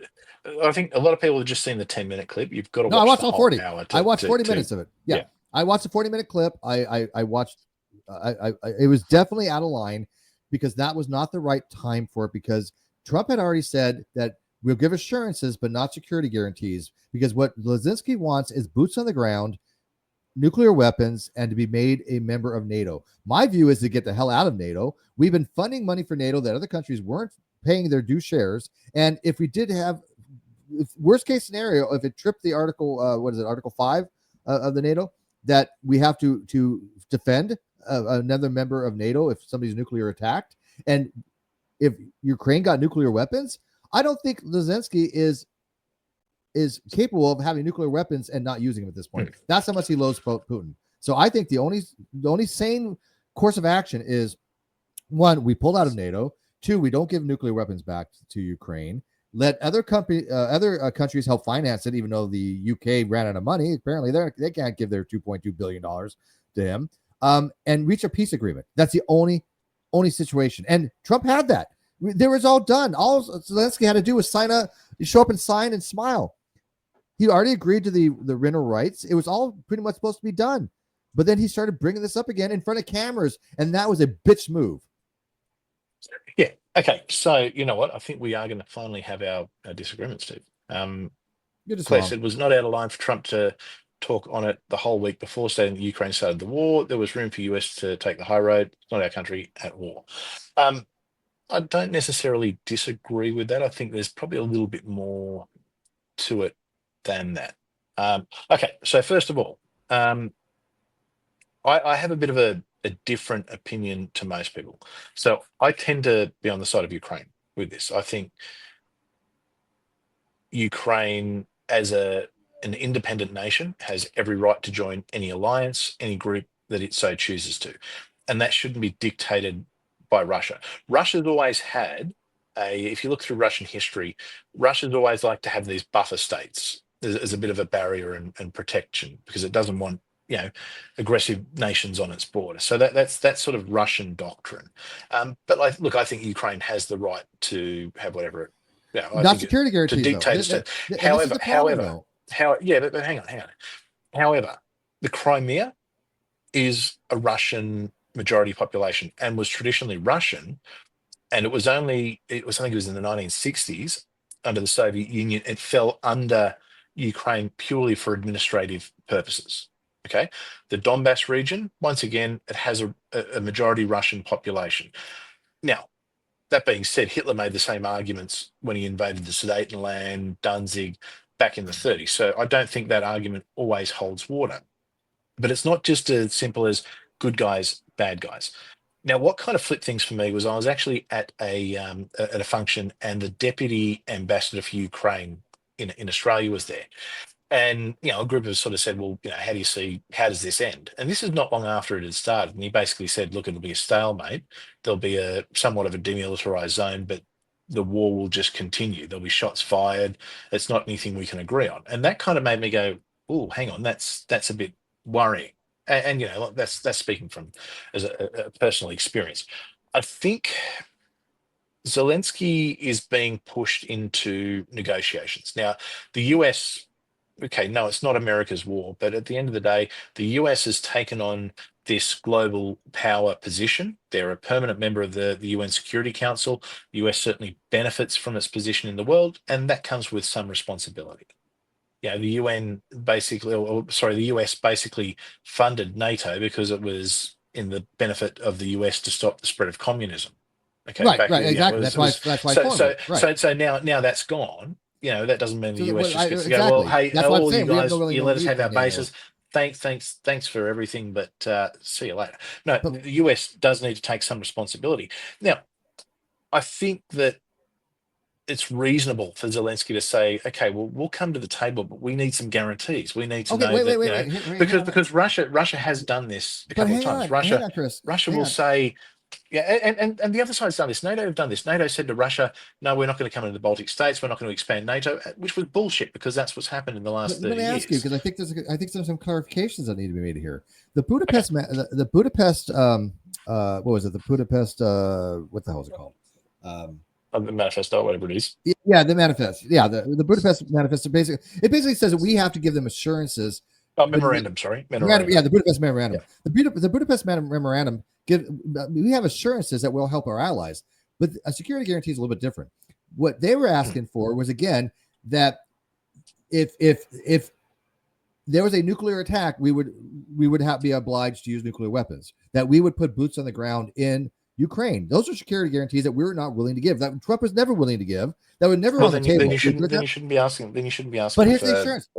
I think a lot of people have just seen the 10-minute clip. You've got to watch. I watched all 40. Hour I watched 40 minutes of it. Yeah. I watched a 40-minute clip. I watched. It was definitely out of line because that was not the right time for it. Because Trump had already said that we'll give assurances, but not security guarantees. Because what Zelensky wants is boots on the ground, nuclear weapons, and to be made a member of NATO. My view is to get the hell out of NATO. We've been funding money for NATO that other countries weren't paying their due shares. And if we did have, worst case scenario, if it tripped the Article 5 of the NATO, that we have to defend another member of NATO if somebody's nuclear attacked. And if Ukraine got nuclear weapons, I don't think Zelensky is capable of having nuclear weapons and not using them at this point. That's how much he loathes Putin. So I think the only sane course of action is, one, we pull out of NATO. Two, we don't give nuclear weapons back to Ukraine. Let other countries help finance it, even though the UK ran out of money. Apparently, they can't give their $2.2 billion to him. And reach a peace agreement. That's the only situation. And Trump had that. There was all done. All Zelensky had to do was show up and sign and smile. He already agreed to the rental rights. It was all pretty much supposed to be done. But then he started bringing this up again in front of cameras, and that was a bitch move. Yeah. Okay. So you know what? I think we are going to finally have our disagreement, Steve. Claire said it was not out of line for Trump to talk on it the whole week before, stating that Ukraine started the war. There was room for US to take the high road. It's not our country at war. I don't necessarily disagree with that. I think there's probably a little bit more to it than that. Okay, so first of all, I have a bit of a different opinion to most people. So I tend to be on the side of Ukraine with this. I think Ukraine, as an independent nation, has every right to join any alliance, any group that it so chooses to. And that shouldn't be dictated by Russia. Russia's always had if you look through Russian history, Russia's always liked to have these buffer states as a bit of a barrier and protection, because it doesn't want, you know, aggressive nations on its border. So that's sort of Russian doctrine. But I think Ukraine has the right to have whatever it, not security guarantees, to dictate though. it. However, but hang on. However, the Crimea is a Russian majority population and was traditionally Russian, and it was I think it was in the 1960s under the Soviet Union. It fell under Ukraine purely for administrative purposes. Okay, the Donbass region, once again, it has a majority Russian population. Now, that being said, Hitler made the same arguments when he invaded the Sudetenland, Danzig, back in the 30s. So I don't think that argument always holds water. But it's not just as simple as good guys, bad guys. Now, what kind of flipped things for me was I was actually at a function, and the deputy ambassador for Ukraine in Australia was there. And, you know, a group of us sort of said, well, you know, how does this end? And this is not long after it had started. And he basically said, look, it'll be a stalemate. There'll be somewhat of a demilitarized zone, but the war will just continue. There'll be shots fired. It's not anything we can agree on. And that kind of made me go, oh, hang on, that's a bit worrying. And you know, that's speaking from as a personal experience. I think Zelensky is being pushed into negotiations. Now, the US, okay, no, it's not America's war, but at the end of the day, the US has taken on this global power position. They're a permanent member of the UN Security Council. The US certainly benefits from its position in the world, and that comes with some responsibility. You know, the US basically funded NATO because it was in the benefit of the US to stop the spread of communism. Okay, right, exactly. That's why. So now that's gone. You know, that doesn't mean the US just gets to go, well, hey, that's all you guys, you let us have our bases. Thanks for everything, but see you later. No, the US does need to take some responsibility. Now, I think that it's reasonable for Zelensky to say, okay, well, we'll come to the table, but we need some guarantees. We need to know that, because Russia has done this a couple of times. Russia will say, yeah, and the other side's done this. NATO have done this. NATO said to Russia, no, we're not going to come into the Baltic states. We're not going to expand NATO, which was bullshit, because that's what's happened in the last 30 years. Let me ask you, because I think there's some clarifications that need to be made here. The Budapest, the Budapest, what was it? The Budapest, what the hell is it called? The manifesto, whatever it is. Yeah, the manifest. Yeah, the Budapest manifesto basically says that we have to give them assurances. Memorandum. Yeah, the Budapest memorandum. Yeah. The Budapest memorandum we have assurances that will help our allies, but a security guarantee is a little bit different. What they were asking for was, again, that if there was a nuclear attack, we would be obliged to use nuclear weapons. That we would put boots on the ground in Ukraine. Those are security guarantees that we're not willing to give. That Trump was never willing to give. That would never on the table. Then you shouldn't be asking. But here's the assurance.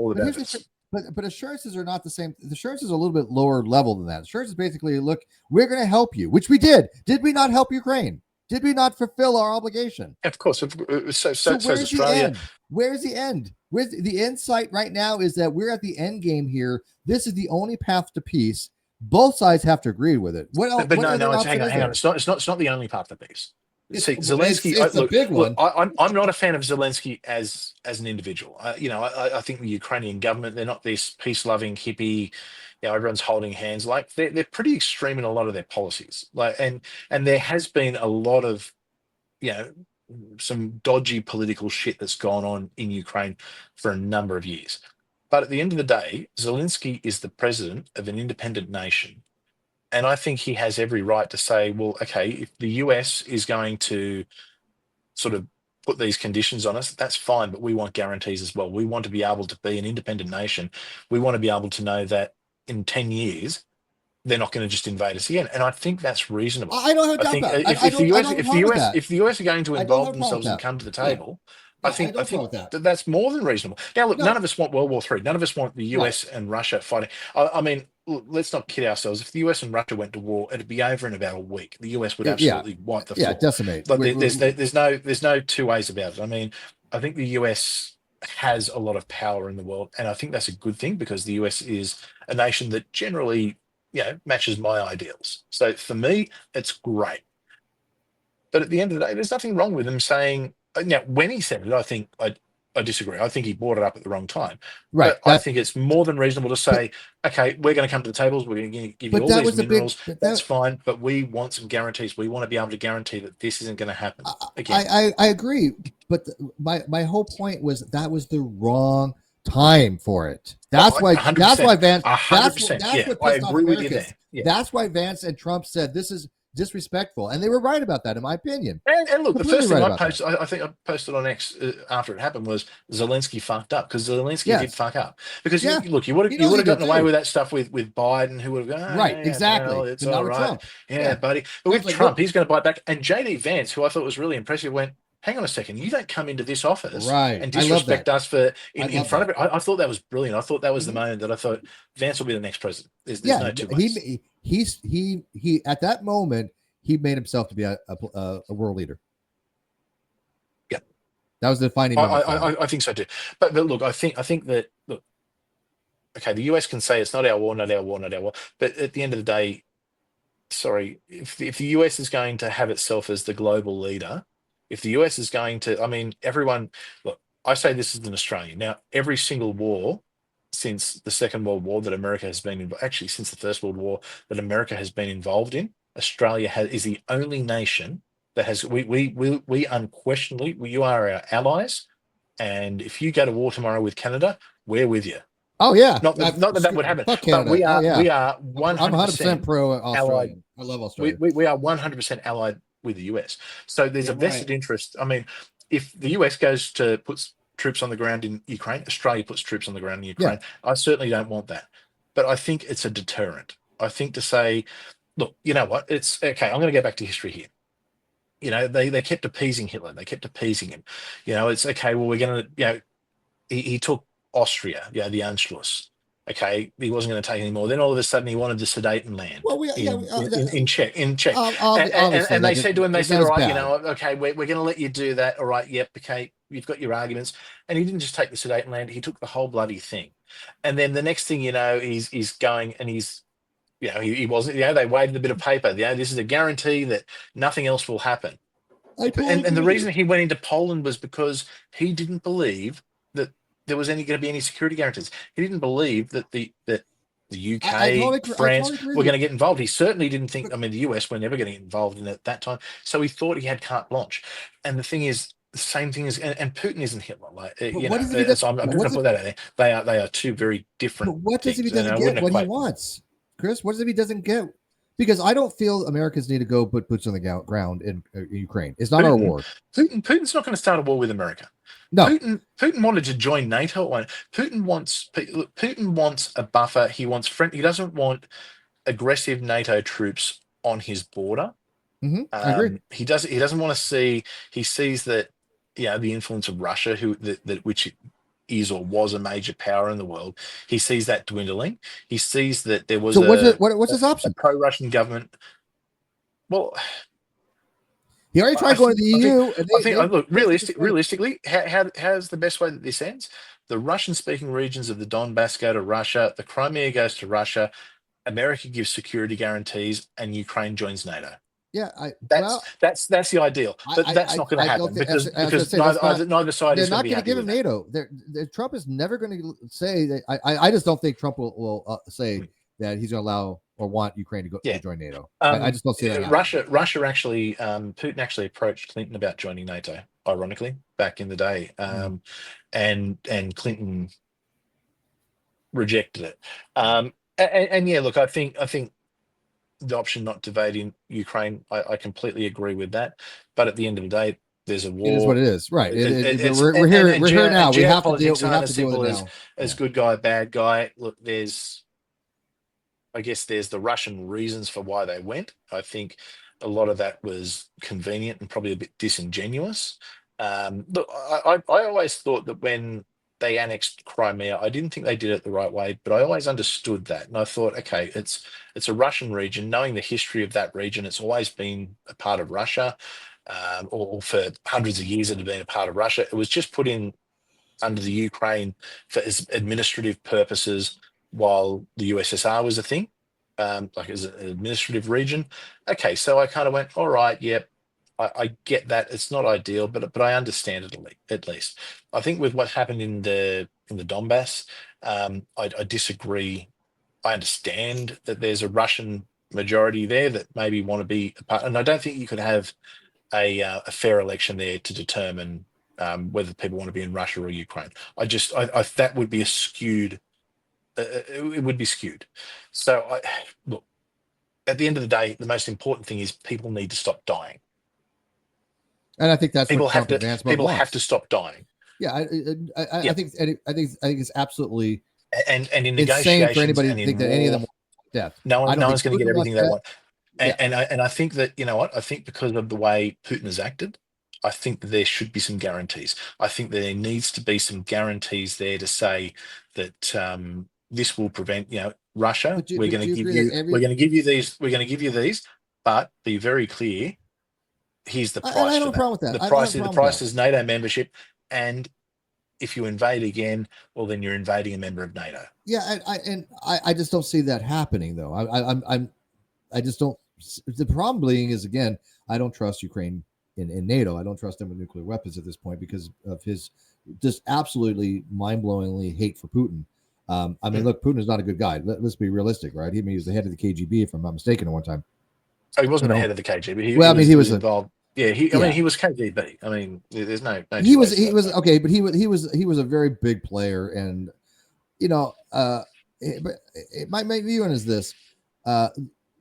But assurances are not the same. The assurances are a little bit lower level than that. Assurances basically, look, we're going to help you, which we did. Did we not help Ukraine? Did we not fulfill our obligation? Of course. So where's Australia. The end? Where's the end? Where's the insight right now is that we're at the end game here. This is the only path to peace. Both sides have to agree with it. What else? But hang on. It's not the only path to peace. See, Zelensky, it's a big one. I'm not a fan of Zelensky as an individual. I think the Ukrainian government, they're not this peace-loving hippie. You know, everyone's holding hands. Like they're pretty extreme in a lot of their policies. Like and there has been a lot of, you know, some dodgy political shit that's gone on in Ukraine for a number of years. But at the end of the day, Zelensky is the president of an independent nation. And I think he has every right to say, well, okay, if the US is going to sort of put these conditions on us, that's fine, but we want guarantees as well. We want to be able to be an independent nation. We want to be able to know that in 10 years, they're not going to just invade us again. And I think that's reasonable. I don't have a I doubt think about it. if the US, if the US are going to I don't have involve a problem with themselves and that. come to the Yeah. table, No, I think don't problem with that. that's more than reasonable. Now, look, No. none of us want World War III. None of us want the US and Russia fighting. I mean, let's not kid ourselves. If the US and Russia went to war, it'd be over in about a week. The US would absolutely wipe the floor. Decimate. But there's no two ways about it. I mean, I think the US has a lot of power in the world, and I think that's a good thing because the US is a nation that generally, matches my ideals. So for me, it's great. But at the end of the day, there's nothing wrong with him saying, now, when he said it, I think I disagree. I think he brought it up at the wrong time. Right. But I think it's more than reasonable to say, okay, we're going to come to the tables. We're going to give you all these minerals. That's fine. But we want some guarantees. We want to be able to guarantee that this isn't going to happen again. I agree. But my whole point was that was the wrong time for it. That's why 100%. That's why Vance 100%. That's what pissed off with you Americans. there. That's why Vance and Trump said this is disrespectful, and they were right about that, in my opinion. And look, the first thing I posted, I think I posted on X after it happened, was Zelensky fucked up, because Zelensky did fuck up. Because you would have gotten away with that stuff with Biden, who would have gone, right, exactly. Well, it's all right, Trump. Buddy. But with Trump, he's going to bite back. And JD Vance, who I thought was really impressive, went, hang on a second, you don't come into this office and disrespect us in front of it. I thought that was brilliant. I thought that was the moment that I thought Vance will be the next president. There's no two ways. He at that moment, he made himself to be a world leader. Yeah, that was the defining moment. I think so too. But look, I think that, look, okay, the US can say it's not our war, not our war, not our war. But at the end of the day, sorry, if the US is going to have itself as the global leader, if the US is going to, I mean, everyone, look, I say this is an Australian. Now, every single war since the Second World War that America has been involved, actually since the First World War that America has been involved in, Australia is the only nation that has, we unquestionably, you are our allies. And if you go to war tomorrow with Canada, we're with you. Oh yeah, not that would happen. But we are 100%. I'm 100% pro Australian. I love Australia. We are 100% allied with the US. So there's a vested interest. I mean, if the US goes to put troops on the ground in Ukraine, Australia puts troops on the ground in Ukraine. I certainly don't want that. But I think it's a deterrent. I think to say, look, you know what? It's okay. I'm going to go back to history here. You know, they kept appeasing Hitler. They kept appeasing him. You know, it's okay. Well, we're going to, he took Austria, the Anschluss. Okay, he wasn't going to take any more. Then all of a sudden, he wanted the Sudetenland in Czech. And they said to him, all right, okay, we're going to let you do that. All right, yep, okay, you've got your arguments. And he didn't just take the Sudetenland; he took the whole bloody thing. And then the next thing you know, he's going and he's, he wasn't. They waved a bit of paper. This is a guarantee that nothing else will happen. And the reason he went into Poland was because he didn't believe that there was going to be any security guarantees. He didn't believe that the UK, France were going to get involved. He certainly didn't think, the US were never going to get involved in it at that time. So he thought he had carte blanche. And the thing is, the same thing is, and Putin isn't Hitler. So I'm going to put that out there. They are two very different. But what does if he doesn't get what he wants, Chris? What if he doesn't get? Because I don't feel Americans need to go put boots on the ground in Ukraine. It's not our war. Putin's not going to start a war with America. No, Putin wanted to join NATO at one. Putin wants a buffer. He wants He doesn't want aggressive NATO troops on his border. I agree. He doesn't want to see. He sees that the influence of Russia, which is or was a major power in the world. He sees that dwindling. He sees that there was what's his option? A pro-Russian government. Well. He already tried going to the EU. Look, realistically, how's the best way that this ends? The Russian-speaking regions of the Donbass go to Russia. The Crimea goes to Russia. America gives security guarantees, and Ukraine joins NATO. Yeah, that's the ideal, but that's not going to happen because neither side is going to be happy. They're not going to give him NATO. Trump is never going to say that. I just don't think Trump will say that he's going to allow or want Ukraine to go to join NATO. I just don't see that. Russia actually, Putin actually approached Clinton about joining NATO. Ironically, back in the day, and Clinton rejected it. Look, I think the option not to invade in Ukraine, I completely agree with that. But at the end of the day, There's a war. It is what it is, right? We're here now. We have to deal. Geopolitics We aren't have as to deal simple with it now. as good guy, bad guy. Look, I guess there's the Russian reasons for why they went. I think a lot of that was convenient and probably a bit disingenuous. Look, I always thought that when they annexed Crimea, I didn't think they did it the right way, but I always understood that. And I thought, okay, it's a Russian region. Knowing the history of that region, it's always been a part of Russia, or for hundreds of years it had been a part of Russia. It was just put in under the Ukraine for administrative purposes while the USSR was a thing, like as an administrative region. Okay, so I kind of went, all right, yep, I get that. It's not ideal, but I understand it at least. I think with what happened in the Donbass, I disagree. I understand that there's a Russian majority there that maybe want to be a part, and I don't think you could have a fair election there to determine whether people want to be in Russia or Ukraine. I that would be a skewed. It would be skewed. So look, at the end of the day, the most important thing is people need to stop dying. And I think that's people what have Trump to. People wants. have to stop dying. Yeah, I think it's absolutely and in insane for anybody to think war, that any of them want death. No one's going to get everything they want. And I think that, you know what, I think because of the way Putin has acted, I think that there should be some guarantees. I think that there needs to be some guarantees there to say that this will prevent, Russia. We're going to give you these, but be very clear. Here's the price. I have no problem with that. The price is NATO membership, and if you invade again, well, then you're invading a member of NATO. Yeah, I just don't see that happening, though. I just don't. The problem being is, again, I don't trust Ukraine in NATO. I don't trust them with nuclear weapons at this point because of his just absolutely mind-blowingly hate for Putin. I mean, look, Putin is not a good guy. Let's be realistic, right? He was the head of the KGB, if I'm not mistaken, at one time. Oh, he wasn't the head of the KGB. He was involved. Yeah, I mean, he was KGB. I mean, there's no he was okay, but he was a very big player, and my view on is this: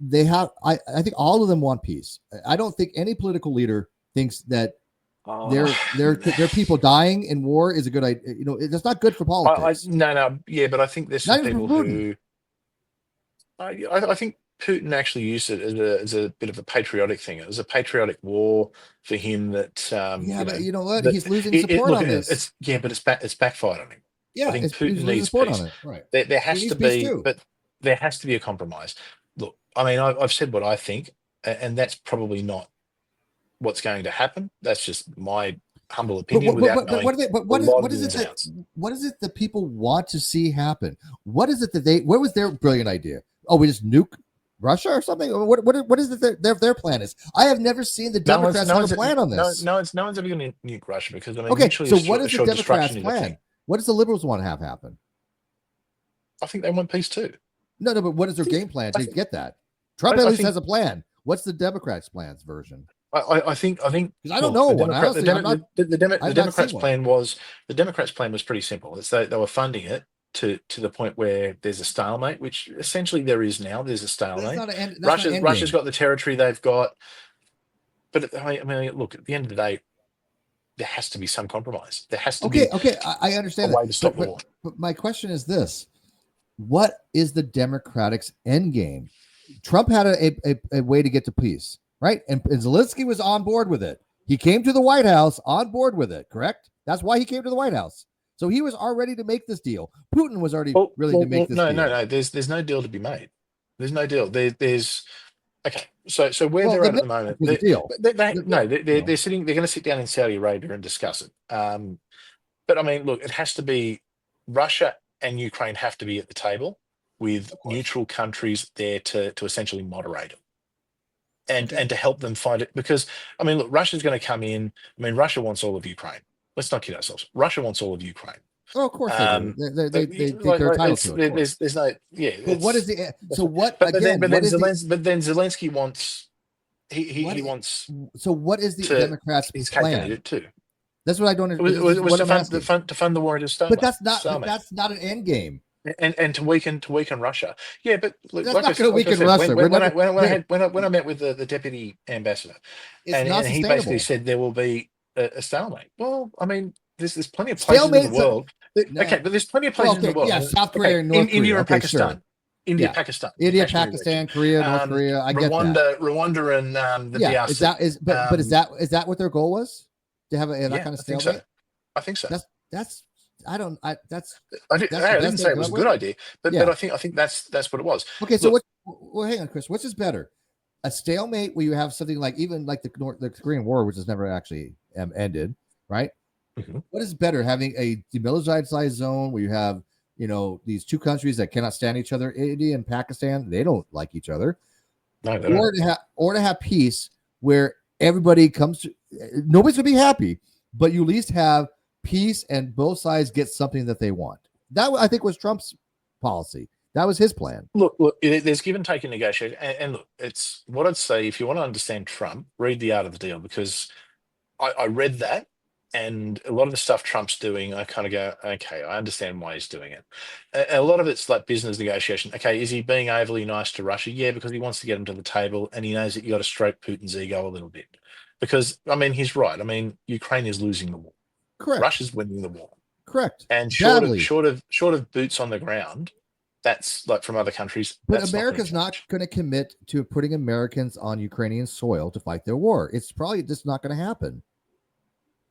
they have. I think all of them want peace. I don't think any political leader thinks that their people dying in war is a good idea. It's not good for politics. Yeah, but I think there's some people who. I think Putin actually used it as a bit of a patriotic thing. It was a patriotic war for him that. But you know what? He's losing support on this. It's backfired on him. Yeah, I think Putin needs support peace. On it. Right. There has to be, but there has to be a compromise. Look, I mean, I've said what I think, and that's probably not what's going to happen. That's just my humble opinion. What is it that people want to see happen? What is it that what was their brilliant idea? Oh, we just nuke Russia or something? What is it their plan is? I have never seen the Democrats have a plan on this. No one's ever going to nuke Russia because I mean, okay. So what is the Democrats' plan? What does the liberals want to have happen? I think they want peace too. No, but what is their game plan to get that? Trump at least has a plan. What's the Democrats' plans version? I think because I don't know one. The Democrats' plan was pretty simple. It's they were funding it to the point where there's a stalemate, which essentially there is now. There's a stalemate. Russia's got the territory they've got, but I mean, look, at the end of the day, there has to be some compromise. There has to be. Okay, I understand a way to stop war. But my question is this: what is the Democrats' end game? Trump had a way to get to peace, right? And Zelensky was on board with it. He came to the White House on board with it, correct? That's why he came to the White House. So he was already to make this deal. Putin was already willing to make this deal. No. There's no deal to be made. There's no deal. There's okay. So where they're at the moment, they're sitting. They're going to sit down in Saudi Arabia and discuss it. But I mean, look, it has to be Russia and Ukraine have to be at the table with neutral countries there to essentially moderate it. And to help them find it, because I mean, look, Russia's going to come in. I mean, Russia wants all of Ukraine. Let's not kid ourselves. Russia wants all of Ukraine. Oh, of course they do. They're entitled to it. There's no, yeah. But what is the so what? But then Zelensky wants. He wants. So what is the Democrats' plan? It too. That's what I don't understand. It was to fund the war into Strawman. But that's not an end game. And to weaken Russia. Yeah, but look, that's not going to weaken Russia. When I met with the deputy ambassador, and he basically said there will be a stalemate. Well, I mean, there's plenty of places in the Stalemate's world. no. Okay, but there's plenty of places in the world. Yeah, South Korea and North Korea. India and Okay, Pakistan. sure. India, Yeah. Pakistan, India, Kashmir Pakistan, region. Korea, North Korea. I get that. Rwanda, and the Yeah, DRC. but is that what their goal was? To have that kind of stalemate? I think so. That's I didn't say it was a good idea, but I think that's what it was. Okay, so well, hang on, Chris. Which is better? A stalemate where you have something like even like the Korean War, which has never actually ended, right? Mm-hmm. What is better, having a demilitarized zone where you have these two countries that cannot stand each other, India and Pakistan, they don't like each other, no, they don't. or to have peace where everybody comes to, nobody's gonna be happy, but you at least have peace and both sides get something that they want. That I think was Trump's policy. That was his plan. Look, there's give and take in negotiation. And look, it's what I'd say, if you want to understand Trump, read The Art of the Deal, because I read that, and a lot of the stuff Trump's doing, I kind of go, okay, I understand why he's doing it. A lot of it's like business negotiation. Okay, is he being overly nice to Russia? Yeah, because he wants to get them to the table, and he knows that you got to stroke Putin's ego a little bit. Because, I mean, he's right. I mean, Ukraine is losing the war. Correct. Russia's winning the war. Correct. And short of boots on the ground, that's like from other countries. But America's not going to commit to putting Americans on Ukrainian soil to fight their war. It's probably just not going to happen.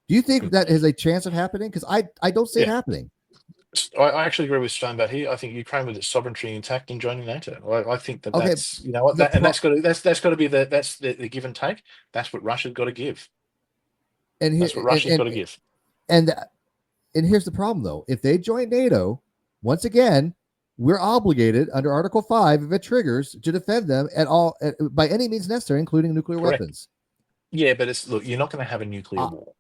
Do you think that is a chance of happening? Because I don't see it happening. I actually agree with Strawman here. I think Ukraine with its sovereignty intact and joining NATO. I think that's that's got to be the give and take. That's what Russia's got to give. And that's what Russia's got to give. And here's the problem, though. If they join NATO, once again, we're obligated under Article 5, if it triggers, to defend them by any means necessary, including nuclear weapons. Yeah, but you're not going to have a nuclear war.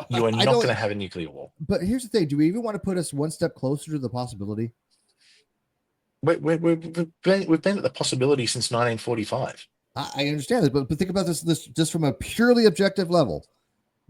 You are not going to have a nuclear war. But here's the thing: do we even want to put us one step closer to the possibility? We've been at the possibility since 1945. I understand this, but think about this just from a purely objective level.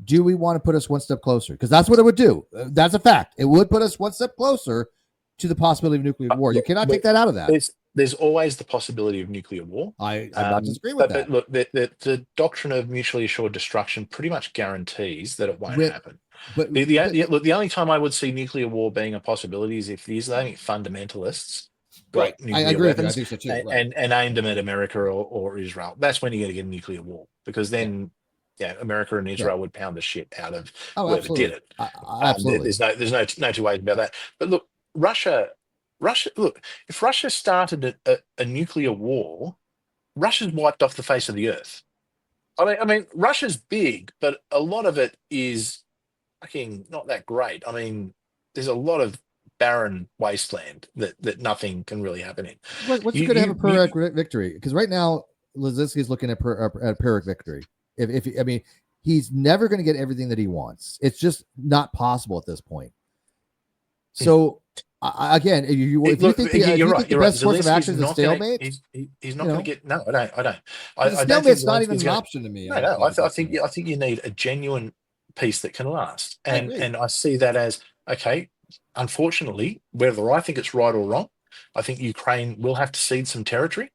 Do we want to put us one step closer? Because that's what it would do. That's a fact. It would put us one step closer to the possibility of nuclear war. You cannot take that out of that. There's always the possibility of nuclear war. I'm not disagreeing with that. But look, the doctrine of mutually assured destruction pretty much guarantees that it won't happen. But the only time I would see nuclear war being a possibility is if these only fundamentalists got nuclear weapons I think so too, right. and aimed them at America or Israel. That's when you're going to get a nuclear war, because then America and Israel would pound the shit out of whoever did it. Absolutely. There's no two ways about that. But look, Russia, look, if Russia started a nuclear war, Russia's wiped off the face of the earth. I mean, Russia's big, but a lot of it is fucking not that great. I mean, there's a lot of barren wasteland that nothing can really happen in. What's going to have a Pyrrhic victory? Because right now, Lazinski is looking at a Pyrrhic victory. I mean, he's never going to get everything that he wants. It's just not possible at this point. So, again, if you think the best course of action is a stalemate, he's not going to get. No, I don't. I stalemate's not even an option to me. No, I think you need a genuine peace that can last, and I see that as okay. Unfortunately, whether I think it's right or wrong, I think Ukraine will have to cede some territory.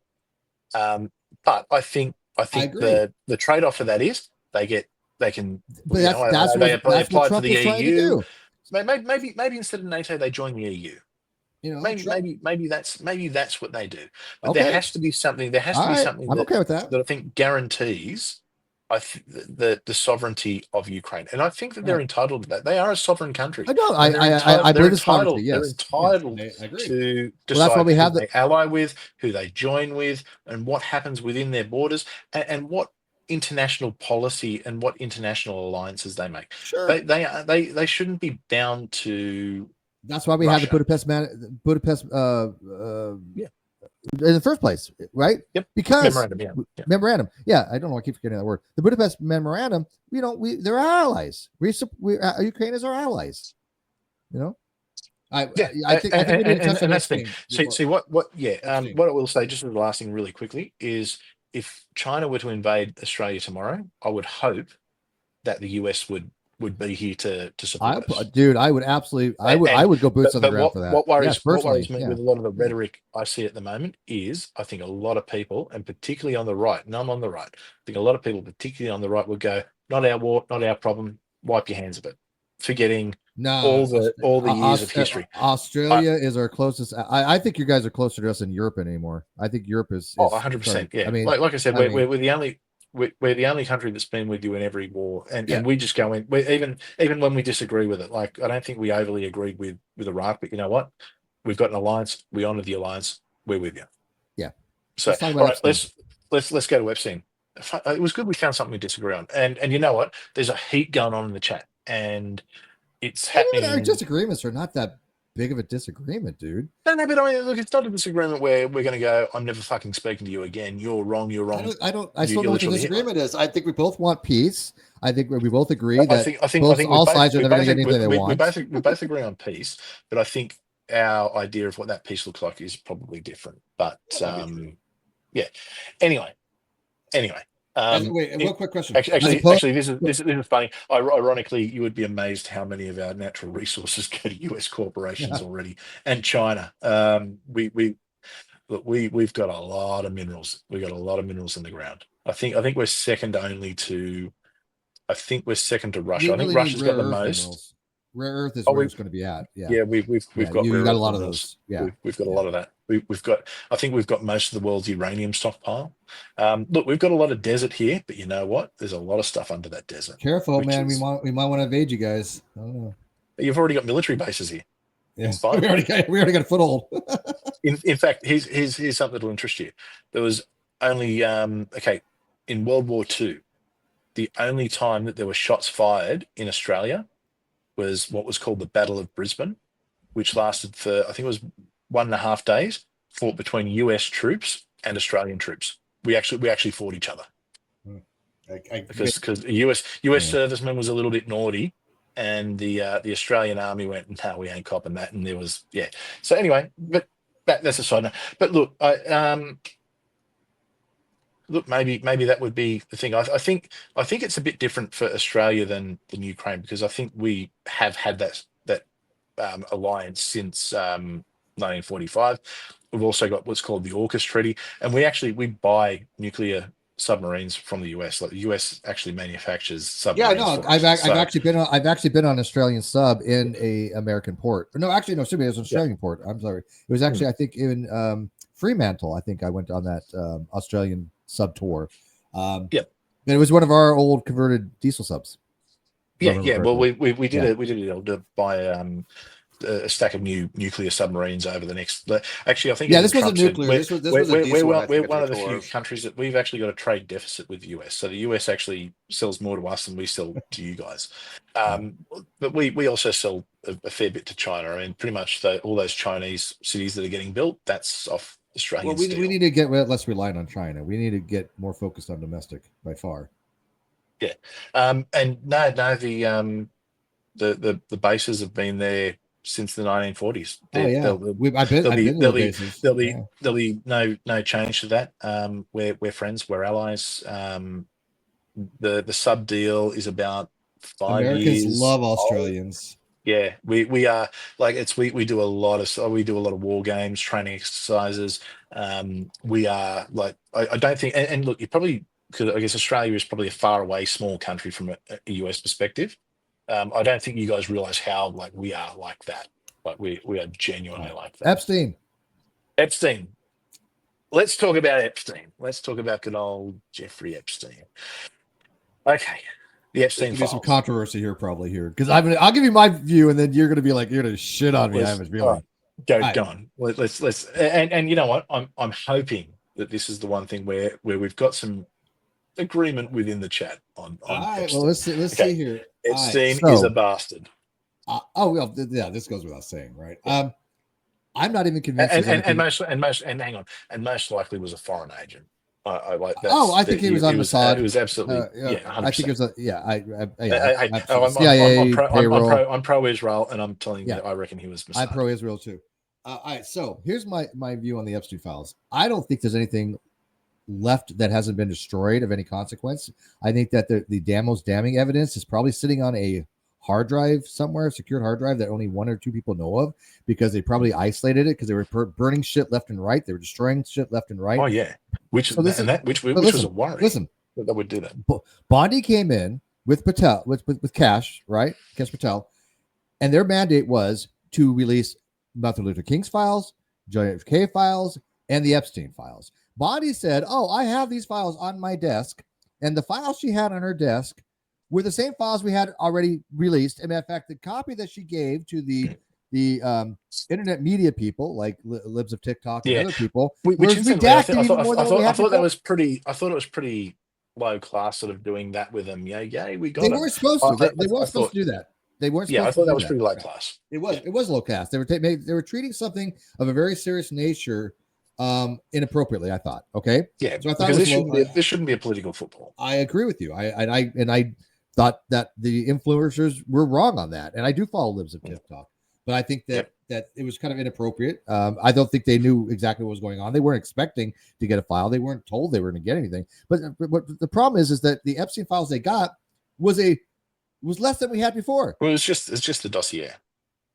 But I think the trade-off for that is they can. But that's what Trump is trying to do. Maybe instead of NATO, they join the EU. Maybe that's what they do. But there has to be something. There has to be something that I think guarantees the sovereignty of Ukraine, and I think that they're entitled to that. They are a sovereign country. I know. I believe it's entitled. Yes, they're entitled to decide that's why we have who they ally with, who they join with, and what happens within their borders, and what international policy and what international alliances they make. Sure, they shouldn't be bound to. That's why we have the Budapest in the first place, right? Yep. Because memorandum. Yeah, I don't know. I keep forgetting that word. The Budapest memorandum. They're allies. Ukraine is our allies. I think we need to touch on that's the thing. See what I will say, just as the last thing really quickly, is if China were to invade Australia tomorrow, I would hope that the US would be here to support us. Dude, I would absolutely, I would go boots on the ground for that. What worries me with a lot of the rhetoric I see at the moment is I think a lot of people, and particularly on the right, none on the right, I think a lot of people, particularly on the right, would go, not our war, not our problem. Wipe your hands of it. Forgetting No, all the years of history. Australia is our closest. I think you guys are closer to us than Europe anymore. I think Europe is 100%. Yeah. I mean, like I said, we're the only we're the only country that's been with you in every war, and we just go in. Even when we disagree with it, like I don't think we overly agreed with Iraq, but you know what? We've got an alliance. We honor the alliance. We're with you. Yeah. So all right, let's go to Epstein. It was good we found something we disagree on, and you know what? There's a heat going on in the chat, and it's happening. Our disagreements are not that big of a disagreement, dude. No, but I mean, look, it's not a disagreement where we're going to go, I'm never fucking speaking to you again. You're wrong. You're wrong. I still know what the disagreement is. I think we both want peace. I think we both agree that I think all sides are never going to get anything they want. We both agree on peace, but I think our idea of what that peace looks like is probably different. But yeah. Anyway. Wait, one quick question. Actually, this is funny. Ironically, you would be amazed how many of our natural resources go to US corporations already, and China. We've got a lot of minerals. We've got a lot of minerals in the ground. I think we're second only to. I think we're second to Russia. I think Russia's got the most. Minerals. Rare earth is where it's going to be at. Yeah, we've got a lot of those. Yeah, we've got a lot of that. We've got. I think we've got most of the world's uranium stockpile. Look, we've got a lot of desert here, but you know what? There's a lot of stuff under that desert. Careful, man. We might want to invade you guys. I don't know. You've already got military bases here. Yeah, we already got a foothold. in fact, here's something that'll interest you. There was only in World War II, the only time that there were shots fired in Australia was what was called the Battle of Brisbane, which lasted for, I think it was 1.5 days, fought between US troops and Australian troops. We actually fought each other. Because US serviceman was a little bit naughty, and the Australian army went, no, we ain't copping that. And there was, So anyway, but that's a side note. But look, maybe that would be the thing. I think it's a bit different for Australia than Ukraine, because I think we have had that alliance since 1945. We've also got what's called the AUKUS Treaty, and we buy nuclear submarines from the US. Like the US actually manufactures submarines. Yeah, no, I've actually been on an Australian sub in a American port. No, actually, no, it was an Australian port. I'm sorry, it was actually I think in Fremantle. I think I went on that Australian sub tour. And it was one of our old converted diesel subs. Well, we did it to buy a stack of new nuclear submarines over the next. Actually, I think this wasn't nuclear. We're one of the few countries that we've actually got a trade deficit with the US. So the US actually sells more to us than we sell to you guys. But we also sell a fair bit to China. I mean, pretty much all those Chinese cities that are getting built, that's off Australian. Well, we need to get less reliant on China. We need to get more focused on domestic by far. Yeah, and no, the bases have been there since the 1940s. There'll be no change to that. We're friends. We're allies. The sub deal is about 5 years. Americans love Australians. Yeah, we are like we do a lot of war games, training exercises. We are like I don't think and look, you probably because I guess Australia is probably a far away small country from a US perspective. I don't think you guys realize how like we are like that. Like we are genuinely like that. Epstein. Let's talk about Epstein. Let's talk about good old Jeffrey Epstein. Okay. The Epstein files. There's some controversy here, because I'll give you my view, and then you're going to be like, you're going to shit on me. I have a feeling. Go on. Let's and you know what? I'm hoping that this is the one thing where we've got some agreement within the chat on all right, Epstein. well, let's see here. Epstein is a bastard. This goes without saying, right? I'm not even convinced. And most likely was a foreign agent. I like that. I think he was on Mossad. It was absolutely 100%. I think it was CIA payroll. I'm pro-Israel, and I'm telling you, I reckon he was Mossad. I'm pro-Israel too. All right, so here's my view on the Epstein files. I don't think there's anything left that hasn't been destroyed of any consequence. I think that the most damning evidence is probably sitting on a hard drive somewhere, a secured hard drive that only 1 or 2 people know of, because they probably isolated it because they were burning shit left and right. They were destroying shit left and right. Oh yeah, which was a worry. Listen, that would do that. Bondi came in with Patel, with Cash, right? Cash Patel. And their mandate was to release Martin Luther King's files, JFK files, and the Epstein files. Bondi said, "Oh, I have these files on my desk," and the files she had on her desk were the same files we had already released. And in fact, the copy that she gave to the internet media people, like Libs of TikTok and other people, was redacted even more than what we had. I thought it was pretty low class, sort of doing that with them. Yeah, we got. They weren't supposed to. They weren't supposed to do that. They weren't. Yeah, I thought that was pretty low class. It was low class. They were treating something of a very serious nature inappropriately, I thought. Okay. Yeah. So I thought this shouldn't be a political football. I agree with you. I thought that the influencers were wrong on that, and I do follow Libs of TikTok, but I think that it was kind of inappropriate. I don't think they knew exactly what was going on. They weren't expecting to get a file. They weren't told they were going to get anything. But the problem is that the Epstein files they got was less than we had before. Well, it's just the dossier.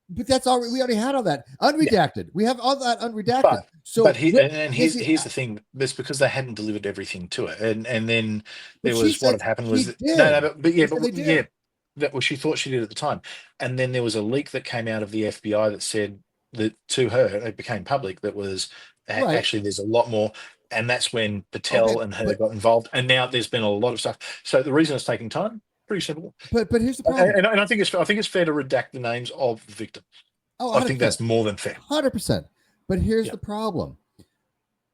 But that's all we already had all that unredacted. We have all that unredacted. Here's the thing. That's because they hadn't delivered everything to it, and then there was what had happened was she thought she did at the time, and then there was a leak that came out of the FBI that said that to her it became public that was actually there's a lot more, and that's when Patel and her got involved, and now there's been a lot of stuff. So the reason it's taking time. Pretty simple, but here's the problem, and I think it's fair to redact the names of the victims. I think that's more than fair, 100%. But here's the problem,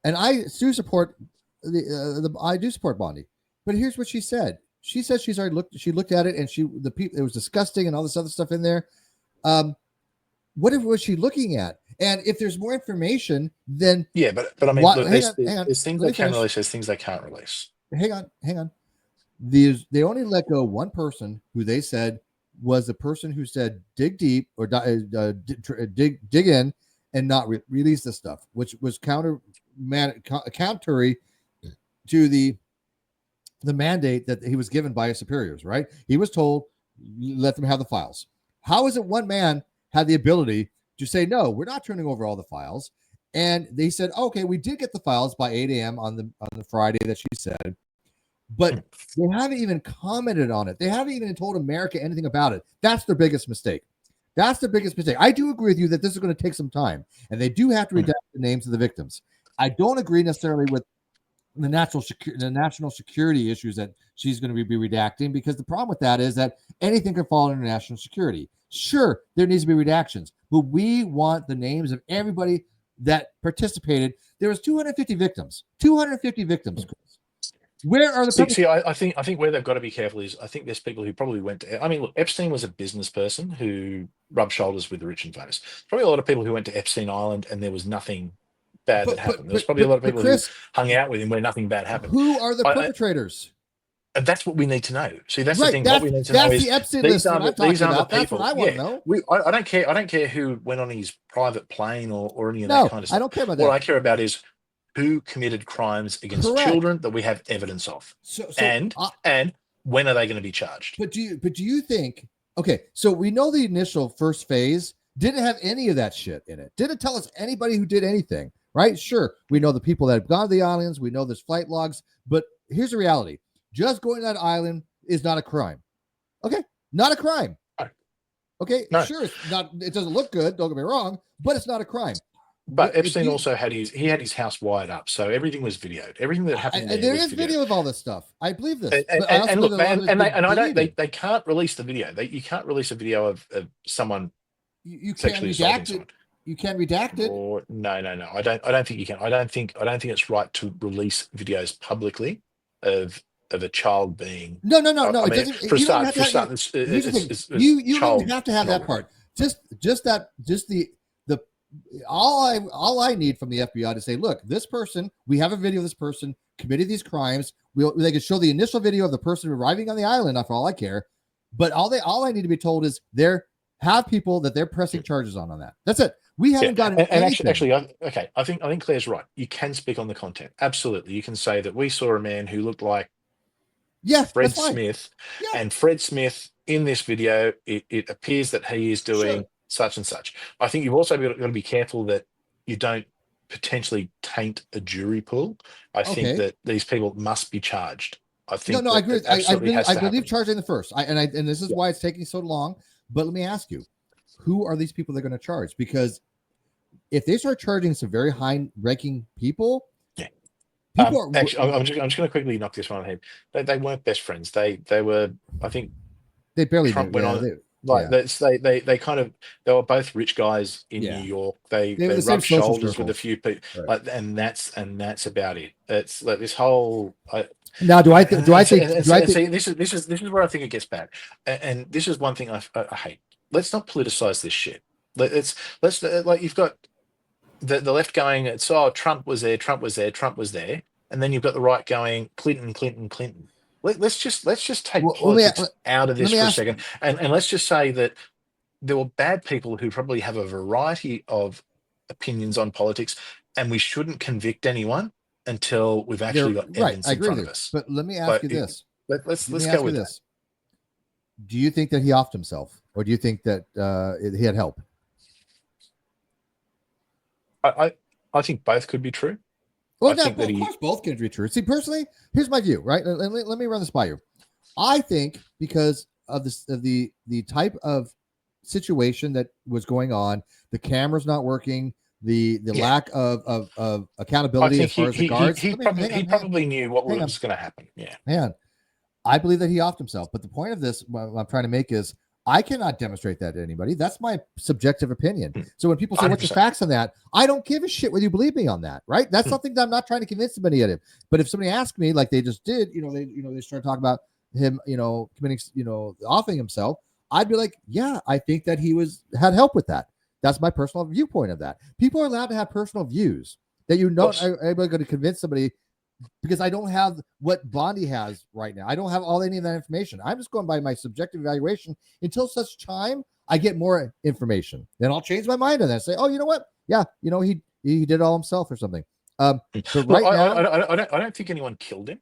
and I do support I do support Bondi. But here's what she said. She said she looked at it and it was disgusting and all this other stuff in there. What was she looking at? And if there's more information, then but I mean, there's things they can release, there's things they can't release. Hang on. They only let go one person who they said was the person who said dig deep or dig in and not release the stuff, which was counter to the mandate that he was given by his superiors. Right? He was told let them have the files. How is it one man had the ability to say no? We're not turning over all the files, and they said okay, we did get the files by 8 a.m. on the Friday that she said. But they haven't even commented on it. They haven't even told America anything about it. That's their biggest mistake. I do agree with you that this is going to take some time, and they do have to redact the names of the victims. I don't agree necessarily with the national security issues that she's going to be redacting, because the problem with that is that anything can fall under national security. Sure, there needs to be redactions, but we want the names of everybody that participated. There was 250 victims. 250 victims. Where are the I think where they've got to be careful is I think there's people who probably went to. I mean, look, Epstein was a business person who rubbed shoulders with the rich and famous. Probably a lot of people who went to Epstein Island and there was nothing bad that happened. There's probably a lot of people who hung out with him where nothing bad happened. Who are the perpetrators? And that's what we need to know. See, that's the thing. What we need to know is the Epstein list these are the people. That's what I want to know. I don't care. I don't care who went on his private plane or any of that kind of stuff. I don't care about that. What I care about is who committed crimes against children that we have evidence of, and when are they going to be charged? But do you think? Okay, so we know the initial first phase didn't have any of that shit in it. Didn't tell us anybody who did anything, right? Sure, we know the people that have gone to the islands. We know there's flight logs, but here's the reality: just going to that island is not a crime. Okay, not a crime. Okay, sure, it's not. It doesn't look good. Don't get me wrong, but it's not a crime. But Epstein also had his house wired up, so everything was videoed. Everything that happened there is video of all this stuff. I believe this. They can't release the video. You can't release a video of someone. You can't redact it. You can't redact it. No. I don't think you can. I don't think it's right to release videos publicly of a child being. No. It doesn't. For a start, you don't have to have that part. All I need from the FBI to say, look, this person, we have a video of this person committed these crimes. They can show the initial video of the person arriving on the island. Not for all I care, but all I need to be told is have people that they're pressing charges on that. That's it. We haven't gotten anything. Actually, okay. I think Claire's right. You can speak on the content. Absolutely, you can say that we saw a man who looked like Fred Smith, and Fred Smith in this video. It appears that he is doing. Such and such. I think you've also got to be careful that you don't potentially taint a jury pool. I think that these people must be charged. I think I agree. it absolutely has to I happen. believe charging the first. And this is why it's taking so long. But let me ask you, who are these people they're going to charge? Because if they start charging some very high-ranking people, actually, I'm just going to quickly knock this one on the head. They weren't best friends. They were. I think they barely Trump did. went on. They kind of, they were both rich guys in New York. They were the same rubbed social shoulders with a circles. few people, Right. and that's about it. It's like this whole. Now, do I think? See, this is where I think it gets bad, and this is one thing I hate. Let's not politicize this shit. Let's like, you've got the left going, it's, oh, Trump was there, and then you've got the right going, Clinton. Let's just take politics out of this for a second, and let's just say that there were bad people who probably have a variety of opinions on politics, and we shouldn't convict anyone until we've actually got evidence in front of us. But let me ask you this. Let's go with this. Do you think that he offed himself, or do you think that he had help? I think both could be true. Well, of course, both can be true. See, personally, here's my view, right? Let me run this by you. I think because of the type of situation that was going on, the camera's not working, the lack of accountability as far as the guards. He probably knew what was going to happen. Yeah, man, I believe that he offed himself. But the point of this, what I'm trying to make is, I cannot demonstrate that to anybody. That's my subjective opinion. So when people say, 100%. What's the facts on that? I don't give a shit whether you believe me on that, right? That's something that I'm not trying to convince somebody of. But if somebody asks me, like they just did, they start talking about him, committing, offing himself, I'd be like, yeah, I think that he had help with that. That's my personal viewpoint of that. People are allowed to have personal views that you're not able to convince somebody, because I don't have what Bondi has right now. I don't have any of that information. I'm just going by my subjective evaluation until such time I get more information. Then I'll change my mind on that and say, oh, you know what? Yeah, he did it all himself or something. But right now, I don't think anyone killed him,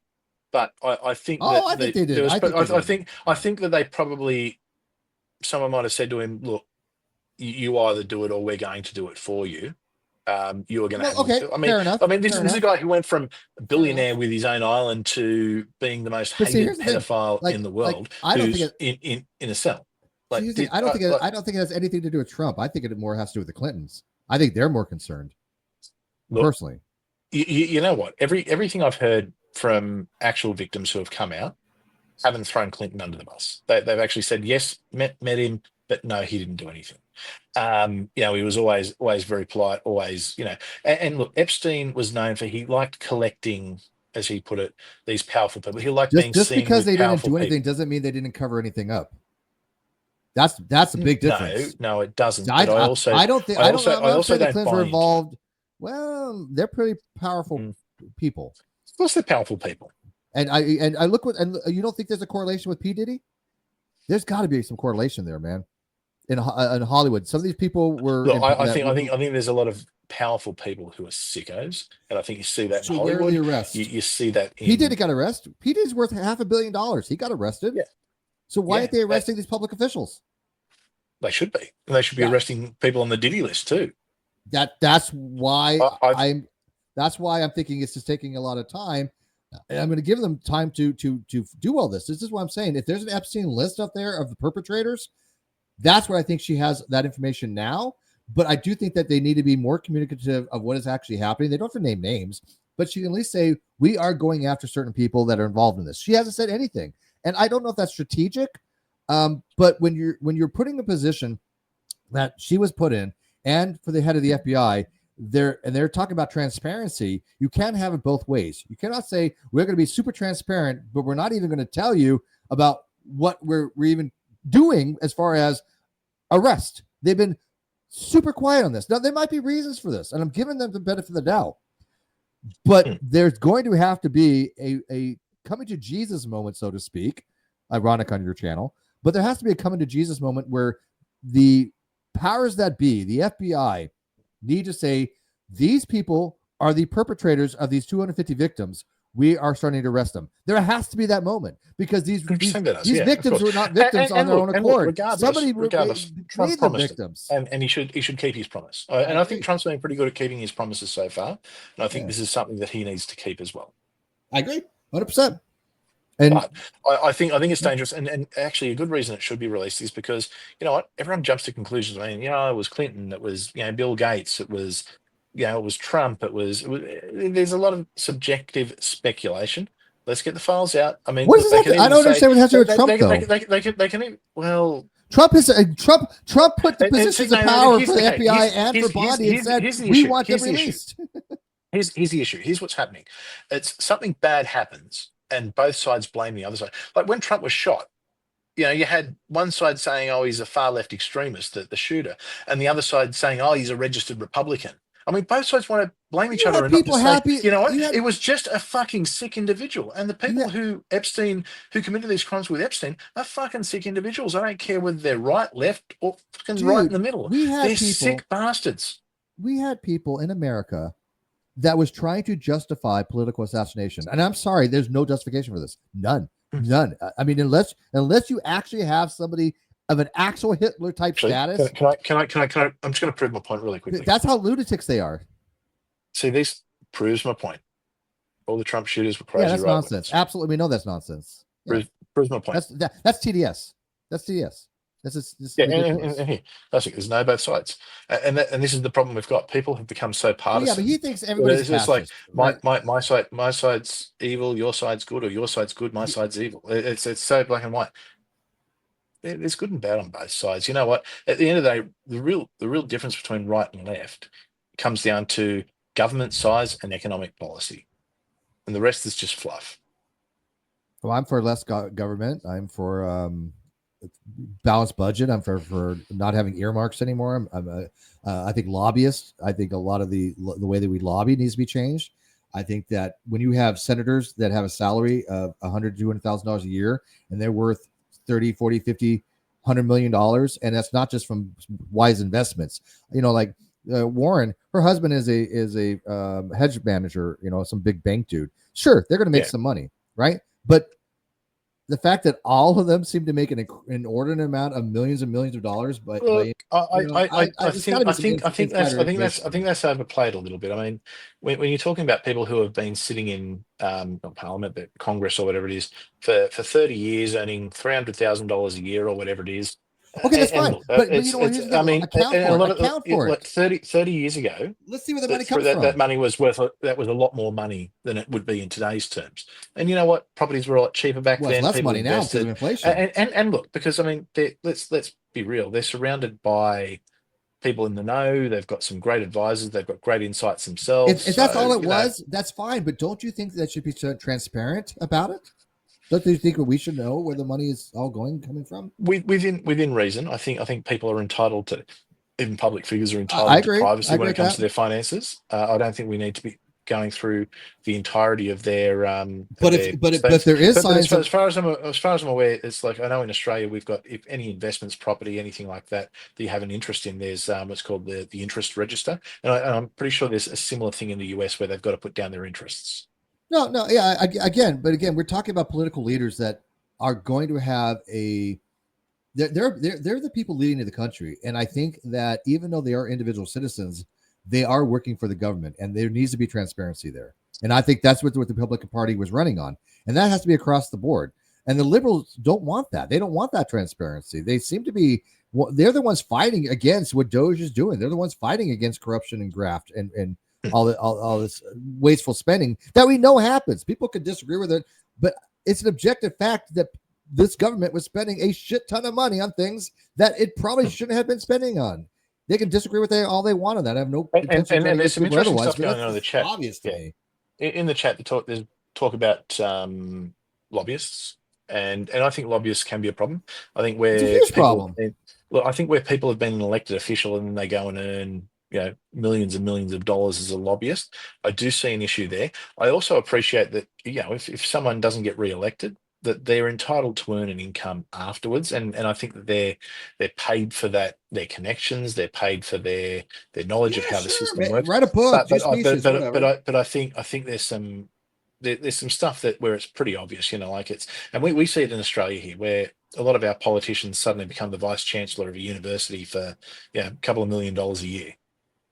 but I think I think they did. I think that they probably, someone might have said to him, look, you either do it or we're going to do it for you. You are going to have. Okay, fair enough. This is a guy who went from a billionaire with his own island to being the most hated pedophile in the world. I don't think in a cell. I don't think it has anything to do with Trump. I think it more has to do with the Clintons. I think they're more concerned. Personally, you know what? Everything I've heard from actual victims who have come out haven't thrown Clinton under the bus. They've actually said yes, met him, but no, he didn't do anything. He was always very polite, always, and look, Epstein was known for, he liked collecting, as he put it, these powerful people. He liked being just seen because they didn't do anything people. Doesn't mean they didn't cover anything up. That's a big difference. No, it doesn't. I don't think the Clintons were involved. Well, they're pretty powerful people. Of course, they're powerful people. And I look and you don't think there's a correlation with P. Diddy? There's got to be some correlation there, man. In Hollywood, some of these people were. Look, I think there's a lot of powerful people who are sickos, and I think you see that in Hollywood. Where are the arrests? You see that. P. Diddy got arrested. P. Diddy's worth $500 million. He got arrested. Yeah. So why aren't they arresting these public officials? They should be. And they should be arresting people on the Diddy list too. That's why I'm thinking it's just taking a lot of time. And I'm going to give them time to do all this. This is what I'm saying. If there's an Epstein list up there of the perpetrators, that's where I think she has that information now. But I do think that they need to be more communicative of what is actually happening. They don't have to name names, but she can at least say, we are going after certain people that are involved in this. She hasn't said anything. And I don't know if that's strategic. But when you're putting a position that she was put in, and for the head of the FBI, they're talking about transparency, you can't have it both ways. You cannot say we're going to be super transparent, but we're not even going to tell you about what we're even doing as far as arrest. They've been super quiet on this. Now, there might be reasons for this, and I'm giving them the benefit of the doubt. But there's going to have to be a coming to Jesus moment, so to speak, ironic on your channel, but there has to be a coming to Jesus moment where the powers that be, the FBI, need to say, these people are the perpetrators of these 250 victims. We are starting to arrest them. There has to be that moment, because these victims were not victims on their own accord. Somebody made them victims. And he should keep his promise. And I think Trump's been pretty good at keeping his promises so far. And I think this is something that he needs to keep as well. I agree, 100%. And But I think it's dangerous, and actually a good reason it should be released is because you know what, everyone jumps to conclusions. I mean, you know, it was Clinton, it was Bill Gates, it was it was Trump, there's a lot of subjective speculation. Let's get the files out. I mean, what look, does that? I don't understand what has to do with Trump though. they can even, well. Trump put the positions of power for the FBI and for Bondi and said we want them released. Here's the issue. Here's what's happening. It's something bad happens, and both sides blame the other side. Like when Trump was shot, you had one side saying, "Oh, he's a far left extremist, the shooter," and the other side saying, "Oh, he's a registered Republican." I mean, both sides want to blame each other and not just say, you know what, it was just a fucking sick individual. And the people who committed these crimes with Epstein are fucking sick individuals. I don't care whether they're right, left, or fucking right in the middle. They're sick bastards. We had people in America that was trying to justify political assassination. And I'm sorry, there's no justification for this. None. I mean, unless you actually have somebody of an actual Hitler type status. Can I? I'm just going to prove my point really quickly. That's how lunatics they are. See, this proves my point. All the Trump shooters were crazy. Yeah, that's nonsense. Absolutely, we know that's nonsense. Yeah. Proves my point. That's TDS. That's TDS. There's no both sides, and this is the problem we've got. People have become so partisan. Yeah, but he thinks everybody's just like my side's evil, your side's good, or your side's good, my side's evil. It's so black and white. There's good and bad on both sides. You know what? At the end of the day, the real difference between right and left comes down to government size and economic policy, and the rest is just fluff. Well, I'm for less government. I'm for balanced budget. I'm for not having earmarks anymore. I think lobbyists. I think a lot of the way that we lobby needs to be changed. I think that when you have senators that have a salary of $100,000 to $200,000 a year and they're worth 30, 40, 50, $100 million, and that's not just from wise investments. Like Warren, her husband is a hedge manager. Some big bank dude. Sure, they're going to make some money, right? But the fact that all of them seem to make an inordinate amount of millions and millions of dollars, I think that's overplayed a little bit. I mean, when you're talking about people who have been sitting in not Parliament, but Congress or whatever it is for 30 years, earning $300,000 a year or whatever it is. Okay, that's fine. But account for it. 30 years ago. Let's see where the money comes from. That money was worth. That was a lot more money than it would be in today's terms. And you know what? Properties were a lot cheaper back then. Less money now because of inflation. And look, because I mean, let's be real. They're surrounded by people in the know. They've got some great advisors. They've got great insights themselves. If that's all it was, that's fine. But don't you think that should be transparent about it? Don't you think we should know where the money is all coming from? Within reason, I think people are entitled to, even public figures are entitled to privacy when it comes to their finances. I don't think we need to be going through the entirety of their. But there is science. As far as I'm aware, it's like I know in Australia we've got, if any investments, property, anything like that you have an interest in, there's what's called the interest register, and I'm pretty sure there's a similar thing in the US where they've got to put down their interests. No, yeah. Again, we're talking about political leaders that are going to have they're the people leading the country, and I think that even though they are individual citizens, they are working for the government, and there needs to be transparency there. And I think that's what the Republican Party was running on, and that has to be across the board. And the liberals don't want that. They don't want that transparency. They seem to be. They're the ones fighting against what Doge is doing. They're the ones fighting against corruption and graft and all this wasteful spending that we know happens. People could disagree with it, but it's an objective fact that this government was spending a shit ton of money on things that it probably shouldn't have been spending on. They can disagree with all they want on that. I have no intention. And there's some interesting stuff going on in the chat. Obviously, in the chat, there's talk about lobbyists, and I think lobbyists can be a problem. I think it's a huge problem. I think where people have been an elected official and then they go and earn millions and millions of dollars as a lobbyist, I do see an issue there. I also appreciate that if someone doesn't get re-elected, that they're entitled to earn an income afterwards, and I think that they're paid for that, their connections, they're paid for their knowledge of how the system works. Write a book, but I think there's some stuff that where it's pretty obvious, and we see it in Australia here, where a lot of our politicians suddenly become the vice chancellor of a university for a couple of $1 million a year.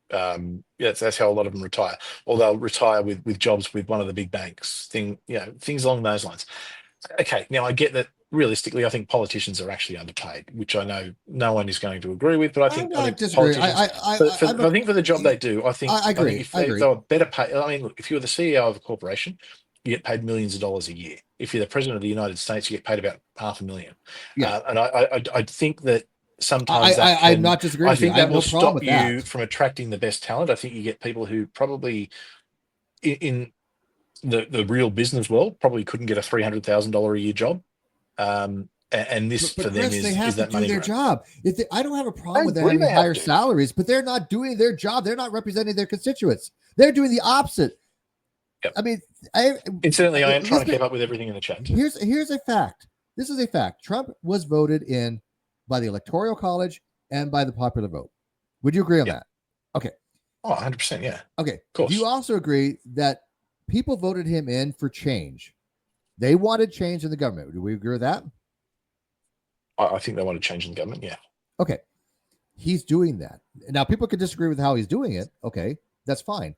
That's how a lot of them retire, or they'll retire with jobs with one of the big banks, things along those lines. Okay, now I get that realistically, I think politicians are actually underpaid, which I know no one is going to agree with, but I I'm think not disagreeing. politicians, I think for the job they do, I think agree. if I agree. they were better paid, I mean, look, if you're the CEO of a corporation, you get paid millions of dollars a year. If you're the president of the United States, you get paid about $500,000. Yeah. And I think that sometimes that I'm can, not disagreeing I with you. think I have that no will problem stop with you that. from attracting the best talent. I think you get people who probably in the real business world probably couldn't get a $300,000 a year job. And this But for them Chris, they have is to that do money their grab. job. I don't have a problem I with them agree having they have higher to. salaries, but they're not doing their job. They're not representing their constituents. They're doing the opposite. Yep. I mean, Incidentally, I am trying to keep up with everything in the chat. Here's a fact. This is a fact. Trump was voted in by the Electoral College and by the popular vote. Would you agree on that? Okay. Oh, 100%. Yeah. Okay. Of course. Do you also agree that people voted him in for change? They wanted change in the government. Do we agree with that? I think they want to change in the government. Yeah. Okay. He's doing that. Now, people could disagree with how he's doing it. Okay. That's fine.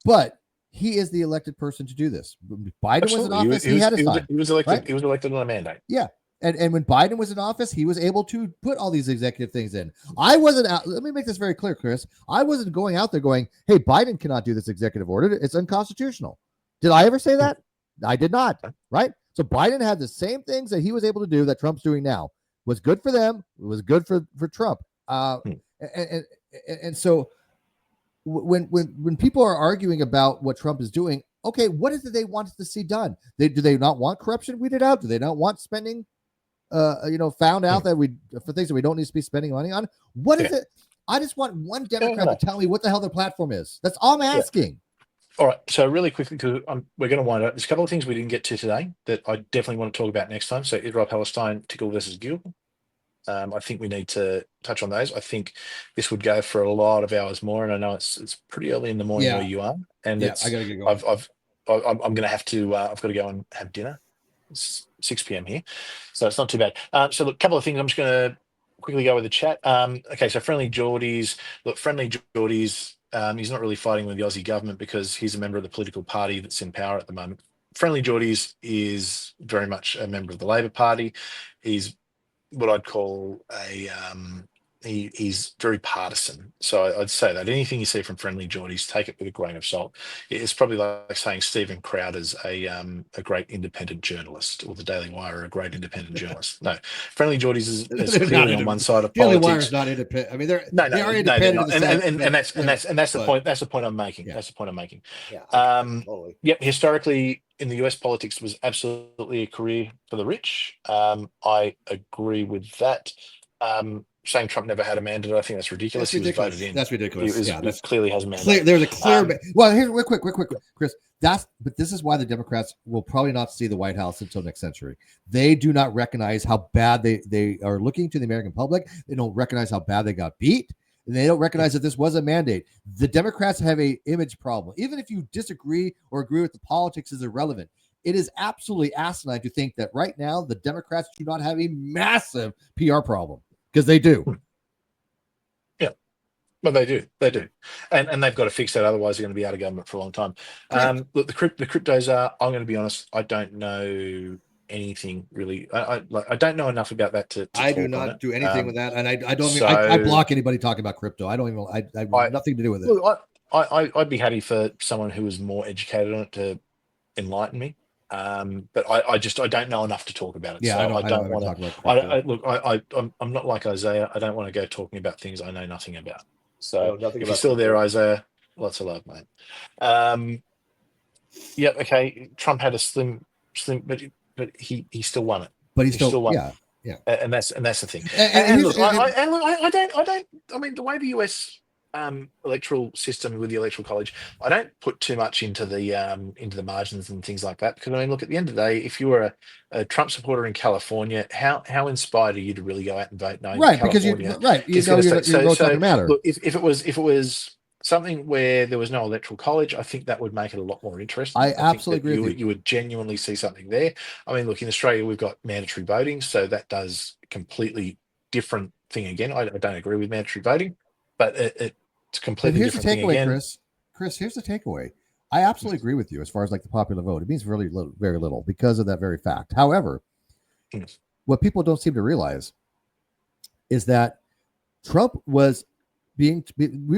But he is the elected person to do this. When Biden was in office, he had a sign. He was elected. Right? He was elected on a mandate. Yeah. And when Biden was in office, he was able to put all these executive things in. I wasn't out. Let me make this very clear, Chris. I wasn't going out there going, hey, Biden cannot do this executive order. It's unconstitutional. Did I ever say that? I did not. Right. So Biden had the same things that he was able to do that Trump's doing now. Was good for them. It was good for Trump. And so when people are arguing about what Trump is doing, okay, what is it they want to see done? Do they not want corruption weeded out? Do they not want spending? Found out that for things that we don't need to be spending money on. What is it? I just want one Democrat to tell me what the hell their platform is. That's all I'm asking. All right. So really quickly, because we're going to wind up. There's a couple of things we didn't get to today that I definitely want to talk about next time. So Israel, Palestine, Tickle versus Gil. I think we need to touch on those. I think this would go for a lot of hours more, and I know it's pretty early in the morning where you are, and I gotta get going. I'm going to have to. I've got to go and have dinner. It's 6 p.m. here, so it's not too bad. So look, a couple of things. I'm just going to quickly go with the chat. Okay, so Friendly Geordies. Look, Friendly Geordies. He's not really fighting with the Aussie government because he's a member of the political party that's in power at the moment. Friendly Geordies is very much a member of the Labor Party. He's what I'd call he's very partisan. So I'd say that anything you see from Friendly Geordies, take it with a grain of salt. It's probably like saying Stephen Crowder's a great independent journalist, or the Daily Wire a great independent journalist. No, Friendly Geordies is clearly on one side of Daily politics. Wire is not independent. I mean, they are No, independent. and that's the point. That's the point I'm making. Yeah. That's the point I'm making. Yeah. Totally. Yep. Historically, in the US, politics was absolutely a career for the rich. I agree with that. Saying Trump never had a mandate, I think that's ridiculous. That's ridiculous. He was voted in. That's ridiculous. He clearly has a mandate. There's a clear. Well, here's real quick, Chris. But this is why the Democrats will probably not see the White House until next century. They do not recognize how bad they are looking to the American public. They don't recognize how bad they got beat. And they don't recognize that this was a mandate. The Democrats have a image problem. Even if you disagree or agree with the politics is irrelevant. It is absolutely asinine to think that right now the Democrats do not have a massive PR problem, because they do. Yeah, but they do, and they've got to fix that. Otherwise, they're going to be out of government for a long time. Look, the cryptos are. I'm going to be honest. I don't know anything really. I don't know enough about that to I do not do anything with that, and I don't. I block anybody talking about crypto. I don't even. I have nothing to do with it. Look, I'd be happy for someone who was more educated on it to enlighten me. But I don't know enough to talk about it. Yeah, so I don't want to talk about crypto. I'm not like Isaiah. I don't want to go talking about things I know nothing about. So if you're still there, Isaiah, lots of love, mate. Yeah, okay. Trump had a slim, but he still won it. But he still won. Yeah. And that's the thing. And look, I don't. I mean, the way the US electoral system with the electoral college, I don't put too much into the margins and things like that, because I mean, look, at the end of the day, if you were a Trump supporter in California, how inspired are you to really go out and vote? No, right, because your vote's not going to matter. Look, if it was something where there was no electoral college, I think that would make it a lot more interesting. I absolutely agree with you would genuinely see something there. I mean, look, in Australia we've got mandatory voting, so that does completely different thing again. I don't agree with mandatory voting, but it's completely different thing again. Chris, here's the takeaway. I absolutely agree with you as far as like the popular vote. It means really little, very little because of that very fact. However, what people don't seem to realize is that Trump was we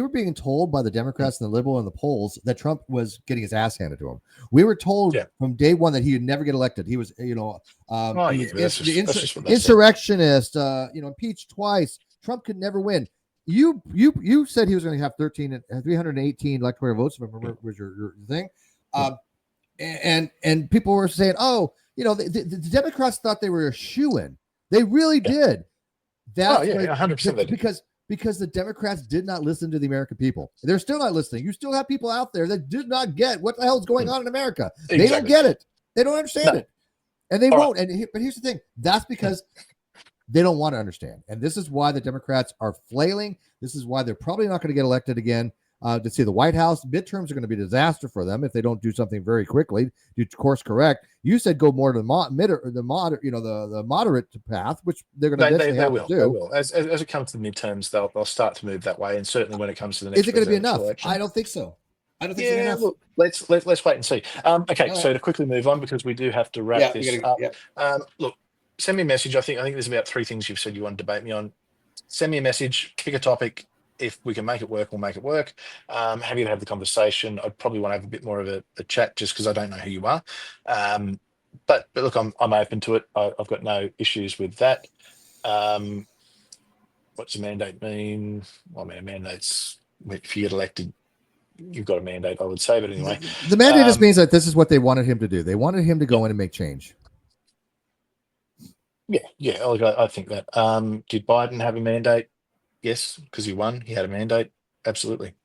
were being told by the Democrats and the liberal and the polls that Trump was getting his ass handed to him. We were told from day one that he would never get elected. He was, he was insurrectionist, impeached twice. Trump could never win. You said he was going to have 318 electoral votes. If I remember, was your thing. And people were saying, the Democrats thought they were a shoo-in. They really did. That's 100%. Because the Democrats did not listen to the American people. They're still not listening. You still have people out there that did not get what the hell is going on in America. Exactly. They don't get it. They don't understand it. And they won't. Right. But here's the thing. That's because they don't want to understand. And this is why the Democrats are flailing. This is why they're probably not going to get elected again. To see the White House. Midterms are going to be a disaster for them if they don't do something very quickly. Do course correct. You said go more to the moderate path, which they're going to do. They will. As it comes to the midterms, they'll start to move that way. And certainly when it comes to the next, is it going to be enough? Election, I don't think so. I don't think it's enough. Look, let's wait and see. Okay, so to quickly move on because we do have to wrap this up. Look, send me a message. I think there's about 3 things you've said you want to debate me on. Send me a message. Pick a topic. If we can make it work, we'll make it work. Happy to have the conversation. I'd probably want to have a bit more of a chat just because I don't know who you are. But look, I'm open to it. I've got no issues with that. What's a mandate mean? Well, I mean, a mandate's if you get elected, you've got a mandate, I would say. But anyway, the mandate just means that this is what they wanted him to do. They wanted him to go in and make change. Yeah. I think that. Did Biden have a mandate? Yes, because he won. He had a mandate. Absolutely.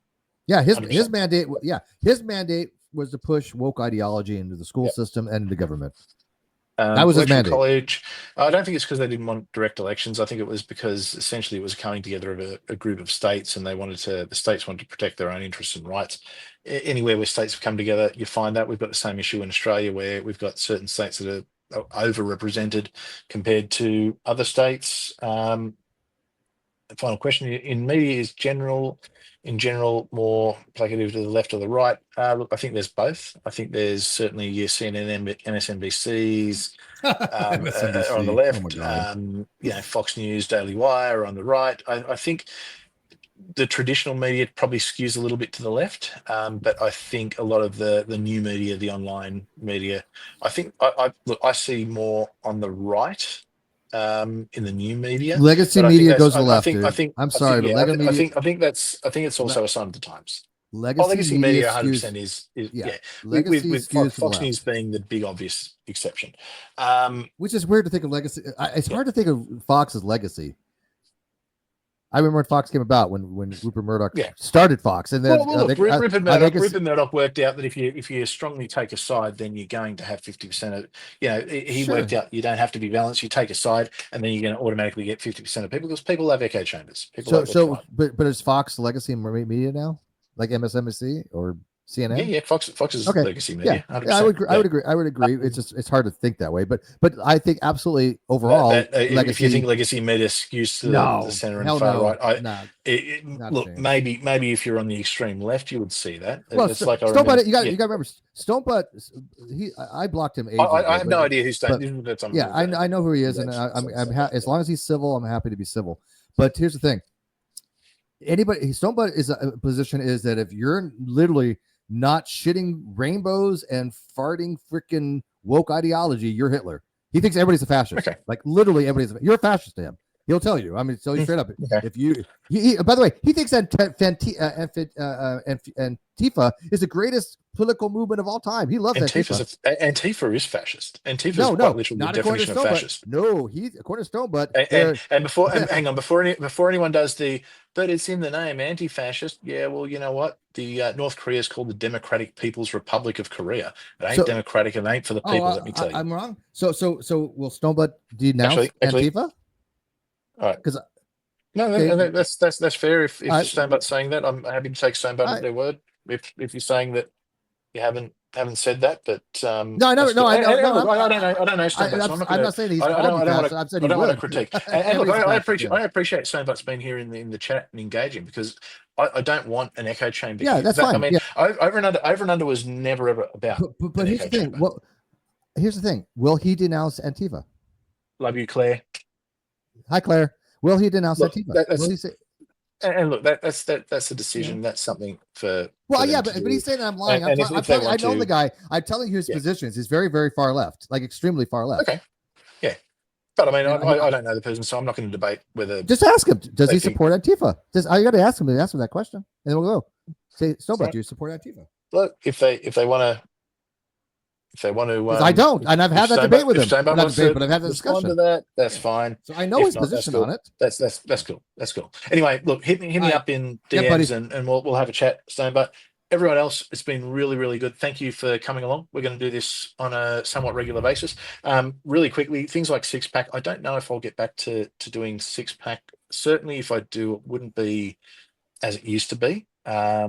Yeah, his mandate. Yeah, his mandate was to push woke ideology into the school system and the government. That was his mandate. College. I don't think it's because they didn't want direct elections. I think it was because essentially it was coming together of a group of states, and the states wanted to protect their own interests and rights. Anywhere where states have come together, you find that we've got the same issue in Australia, where we've got certain states that are overrepresented compared to other states. The final question in media is in general more placative to the left or the right. Look, I think there's both. I think there's certainly your CNN, MSNBCs MSNBC. Are on the left. Fox News, Daily Wire are on the right. I think the traditional media probably skews a little bit to the left, but I think a lot of the new media, the online media, I think I see more on the right. In the new media, legacy media goes to the left. I think it's also a sign of the times. Legacy media 100% is with Fox News being the big obvious exception. Which is weird to think of legacy. It's hard to think of Fox as legacy. I remember when Fox came about, when Rupert Murdoch started Fox, and then Rupert Murdoch worked out that if you strongly take a side, then you're going to have 50% of. He worked out you don't have to be balanced. You take a side, and then you're going to automatically get 50% of people because people love echo chambers. But is Fox legacy media now, like MSNBC or CNN? Yeah. Fox is legacy media. Yeah, I would agree. It's hard to think that way, but I think absolutely overall. Legacy, if you think legacy media skews to the center and far right, look, maybe if you're on the extreme left, you would see that. Well, it's like Stonebutt. You got to remember Stonebutt. I blocked him. I have no idea who's done. I know who he is, and I'm as long as he's civil, I'm happy to be civil. But here's the thing: Stonebutt is a position is that if you're literally not shitting rainbows and farting freaking woke ideology, you're Hitler. He thinks everybody's a fascist. Okay. Like literally you're a fascist to him. He'll tell you. I mean, tell you straight up. Okay. If you, by the way, he thinks that Antifa is the greatest political movement of all time. He loves Antifa is fascist. Antifa is quite literally the definition of fascist. No, according to Stonebutt. Hang on, before anyone does but it's in the name, anti-fascist. Yeah, well, you know what? The North Korea is called the Democratic People's Republic of Korea. It ain't democratic. It ain't for the people. Let me tell you. I'm wrong. So will Stonebutt denounce Antifa? All right. Because that's fair. If Stonebutt's saying that, I'm happy to take Stonebutt at their word. If you're saying that you haven't haven't said that, but No, I never. that's No, cool. I know. And No, look, I don't know Stone Butt, so I'm not I'm going not saying he's to. I called don't. you I don't want pastor. to. I'm saying I he don't want to would. critique. And And look, he's a I pastor, appreciate. yeah. I appreciate Stone Butt's been here in the chat and engaging, because I don't want an echo chamber Yeah, here. that's I fine. mean, Yeah, over and under was never ever about but an here's echo the thing. chamber. Well, here's the thing. Will he denounce Antifa? Love you, Claire. Hi, Claire. Will he denounce Look, Antifa? that's Will he say? and look, that's a decision. That's something for Well, them yeah, to but do. he's saying that I'm lying. And if they I want know the to, guy. I'm telling you his yeah, positions. He's very, very far left, like extremely far left. okay, yeah. But I mean, And I don't know the person, so I'm not going to debate whether. just ask him. Does they he think- support Antifa? I got to ask him that question, and then we'll go. Say, Snowbutt, Right. do you support Antifa? Look, if they want to, I don't, and I've had that debate with him. If Stone Butt Not wants debate, to but I've had the respond discussion. to that, that's fine. So I know If his not, that's position cool. on it. That's cool. That's cool. Anyway, look, hit me All up in Yeah, buddy. DMs and we'll have a chat, Stone Butt. Everyone else, it's been really, really good. Thank you for coming along. We're going to do this on a somewhat regular basis. Really quickly, things like six pack. I don't know if I'll get back to doing six pack. Certainly, if I do, it wouldn't be as it used to be. I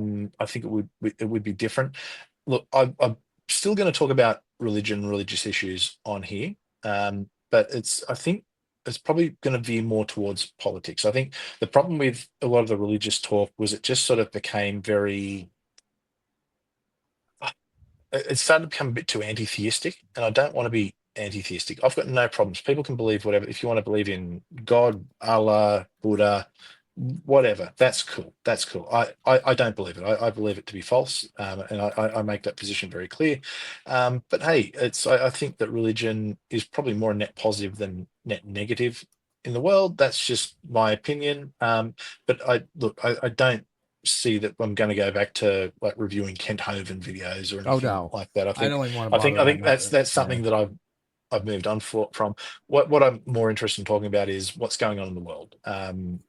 think it would be different. Look, I'm still going to talk about religious issues on here, but I think it's probably going to veer more towards politics. I think the problem with a lot of the religious talk was it just sort of became very. It started to become a bit too anti-theistic, and I don't want to be anti-theistic. I've got no problems. People can believe whatever. If you want to believe in God, Allah, Buddha, whatever, that's cool. That's cool. I don't believe it. I believe it to be false, and I make that position very clear. But hey, I think that religion is probably more net positive than net negative in the world. That's just my opinion. But I don't see that I'm going to go back to like reviewing Kent Hovind videos or anything like that. I don't even want I think that's something that I've moved on from. What I'm more interested in talking about is what's going on in the world.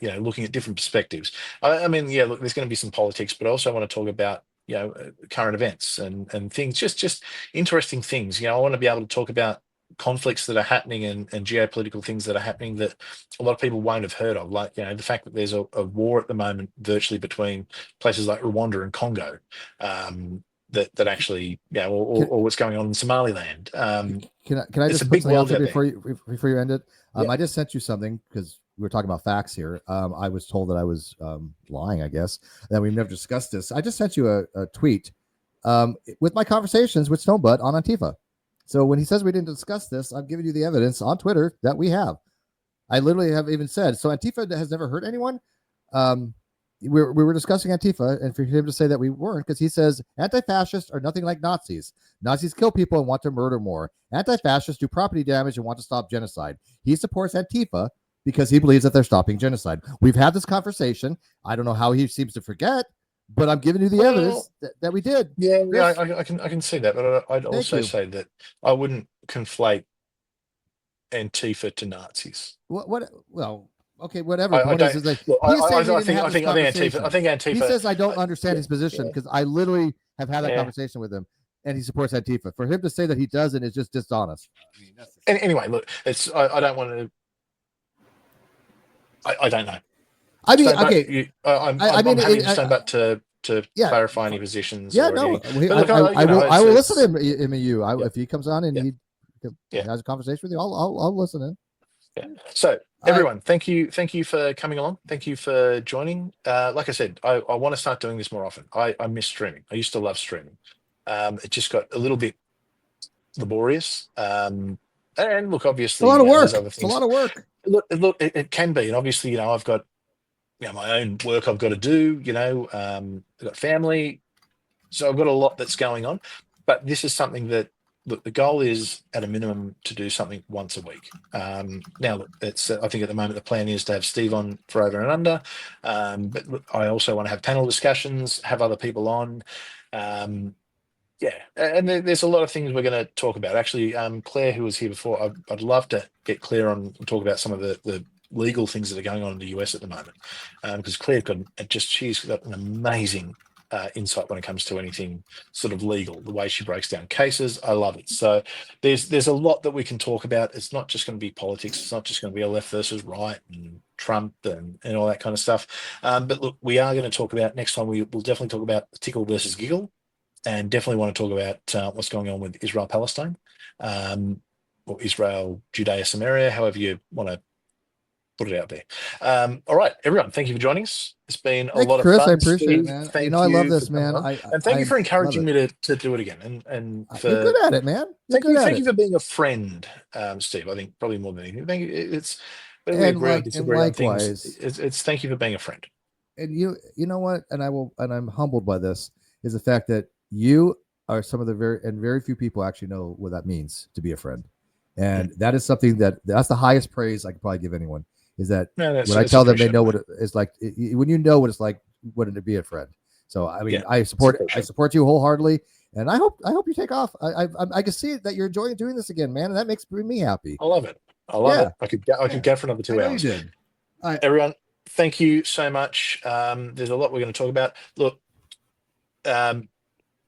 Looking at different perspectives. I mean, yeah, look, there's going to be some politics, but I also want to talk about current events and things, just interesting things. I want to be able to talk about conflicts that are happening and geopolitical things that are happening that a lot of people won't have heard of, like the fact that there's a war at the moment virtually between places like Rwanda and Congo, that actually or what's going on in Somaliland. Can I it's just a put big something out world there out before you end it? Yeah. I just sent you something because we were talking about facts here. I was told that I was lying, I guess, that we've never discussed this. I just sent you a tweet with my conversations with Snowbutt on Antifa. So when he says we didn't discuss this, I've given you the evidence on Twitter that we have. I literally have even said, so Antifa has never hurt anyone. We were discussing Antifa, and for him to say that we weren't, because he says anti-fascists are nothing like Nazis. Nazis kill people and want to murder more. Anti-fascists do property damage and want to stop genocide. He supports Antifa because he believes that they're stopping genocide. We've had this conversation. I don't know how he seems to forget, but I'm giving you the evidence that we did. Yeah, I can see that, but I'd also say that I wouldn't conflate Antifa to Nazis. Well, okay, whatever. I think Antifa. He says I don't understand his position because I literally have had that conversation with him, and he supports Antifa. For him to say that he doesn't is just dishonest. I mean, anyway, look, I don't want to. I don't know. I mean, okay. I'm happy to stand back to clarify any positions. Yeah, no. I will listen to him and you. If he comes on and he has a conversation with you, I'll listen in. Yeah. So everyone, thank you for coming along. Thank you for joining. Like I said, I want to start doing this more often. I miss streaming. I used to love streaming. It just got a little bit laborious. And look, obviously, a lot of work. It's a lot of work. Look, it can be, and obviously, I've got my own work I've got to do. I've got family, so I've got a lot that's going on. But this is something that. Look, the goal is at a minimum to do something once a week. Now, look, it's I think at the moment the plan is to have Steve on for over and under, but look, I also want to have panel discussions, have other people on. And there's a lot of things we're going to talk about. Actually, Claire, who was here before, I'd love to get Claire on and talk about some of the legal things that are going on in the US at the moment, because Claire she's got an amazing insight when it comes to anything sort of legal, the way she breaks down cases. I love it. So there's a lot that we can talk about. It's not just going to be politics. It's not just going to be a left versus right and Trump and all that kind of stuff. But look, we are going to talk about next time. We'll definitely talk about Tickle versus Giggle. and definitely want to talk about what's going on with Israel-Palestine, or Israel-Judea-Samaria, however you want to put it out there. All right, everyone, thank you for joining us. It's been a lot of Chris, fun. I appreciate it, Steve, man. thank I love you this, for coming man. on. And thank you for encouraging me to do it again. And for, you're good at it, man. You're good at thank it. you for being a friend, Steve. I think probably more than anything. Thank you. It's whether we And agree or like, and disagree on things. likewise, It's thank you for being a friend. and you know what? And I'm humbled by this, is the fact that you are some of the very few people actually know what that means to be a friend. And that is something that's the highest praise I could probably give anyone, is that when I tell them they know what it is like, when you know what it's like, what it to be a friend. So I mean, I support you wholeheartedly, and I hope you take off. I can see that you're enjoying doing this again, man, and that makes me happy. I love it. I love it. I could go for another 2 hours. You did. Everyone, thank you so much. There's a lot we're going to talk about. Look,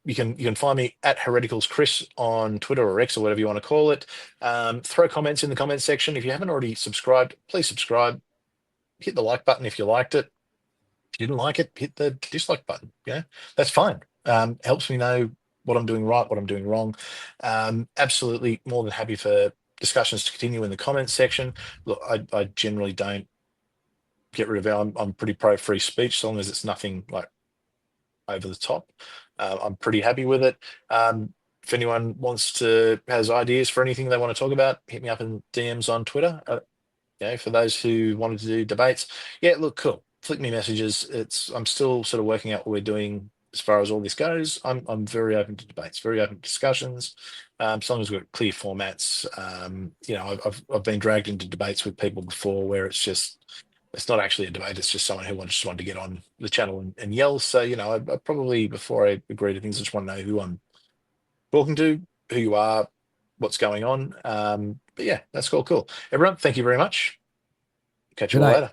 you can find me at Hereticals Chris on Twitter or X or whatever you want to call it. Throw comments in the comments section. If you haven't already subscribed, please subscribe. Hit the like button if you liked it. If you didn't like it, hit the dislike button. Yeah, that's fine. Helps me know what I'm doing right, what I'm doing wrong. Absolutely more than happy for discussions to continue in the comments section. Look, I generally don't get rid of it. I'm pretty pro free speech, as long as it's nothing like over the top. I'm pretty happy with it. If anyone has ideas for anything they want to talk about, hit me up in DMs on Twitter. For those who wanted to do debates, look, cool. Flick me messages. I'm still sort of working out what we're doing as far as all this goes. I'm very open to debates, very open to discussions. As long as we've got clear formats. I've been dragged into debates with people before where it's not actually a debate. It's just someone who just wanted to get on the channel and yell. So, I probably, before I agree to things, I just want to know who I'm talking to, who you are, what's going on. But yeah, that's cool. Everyone, thank you very much. Catch you all later.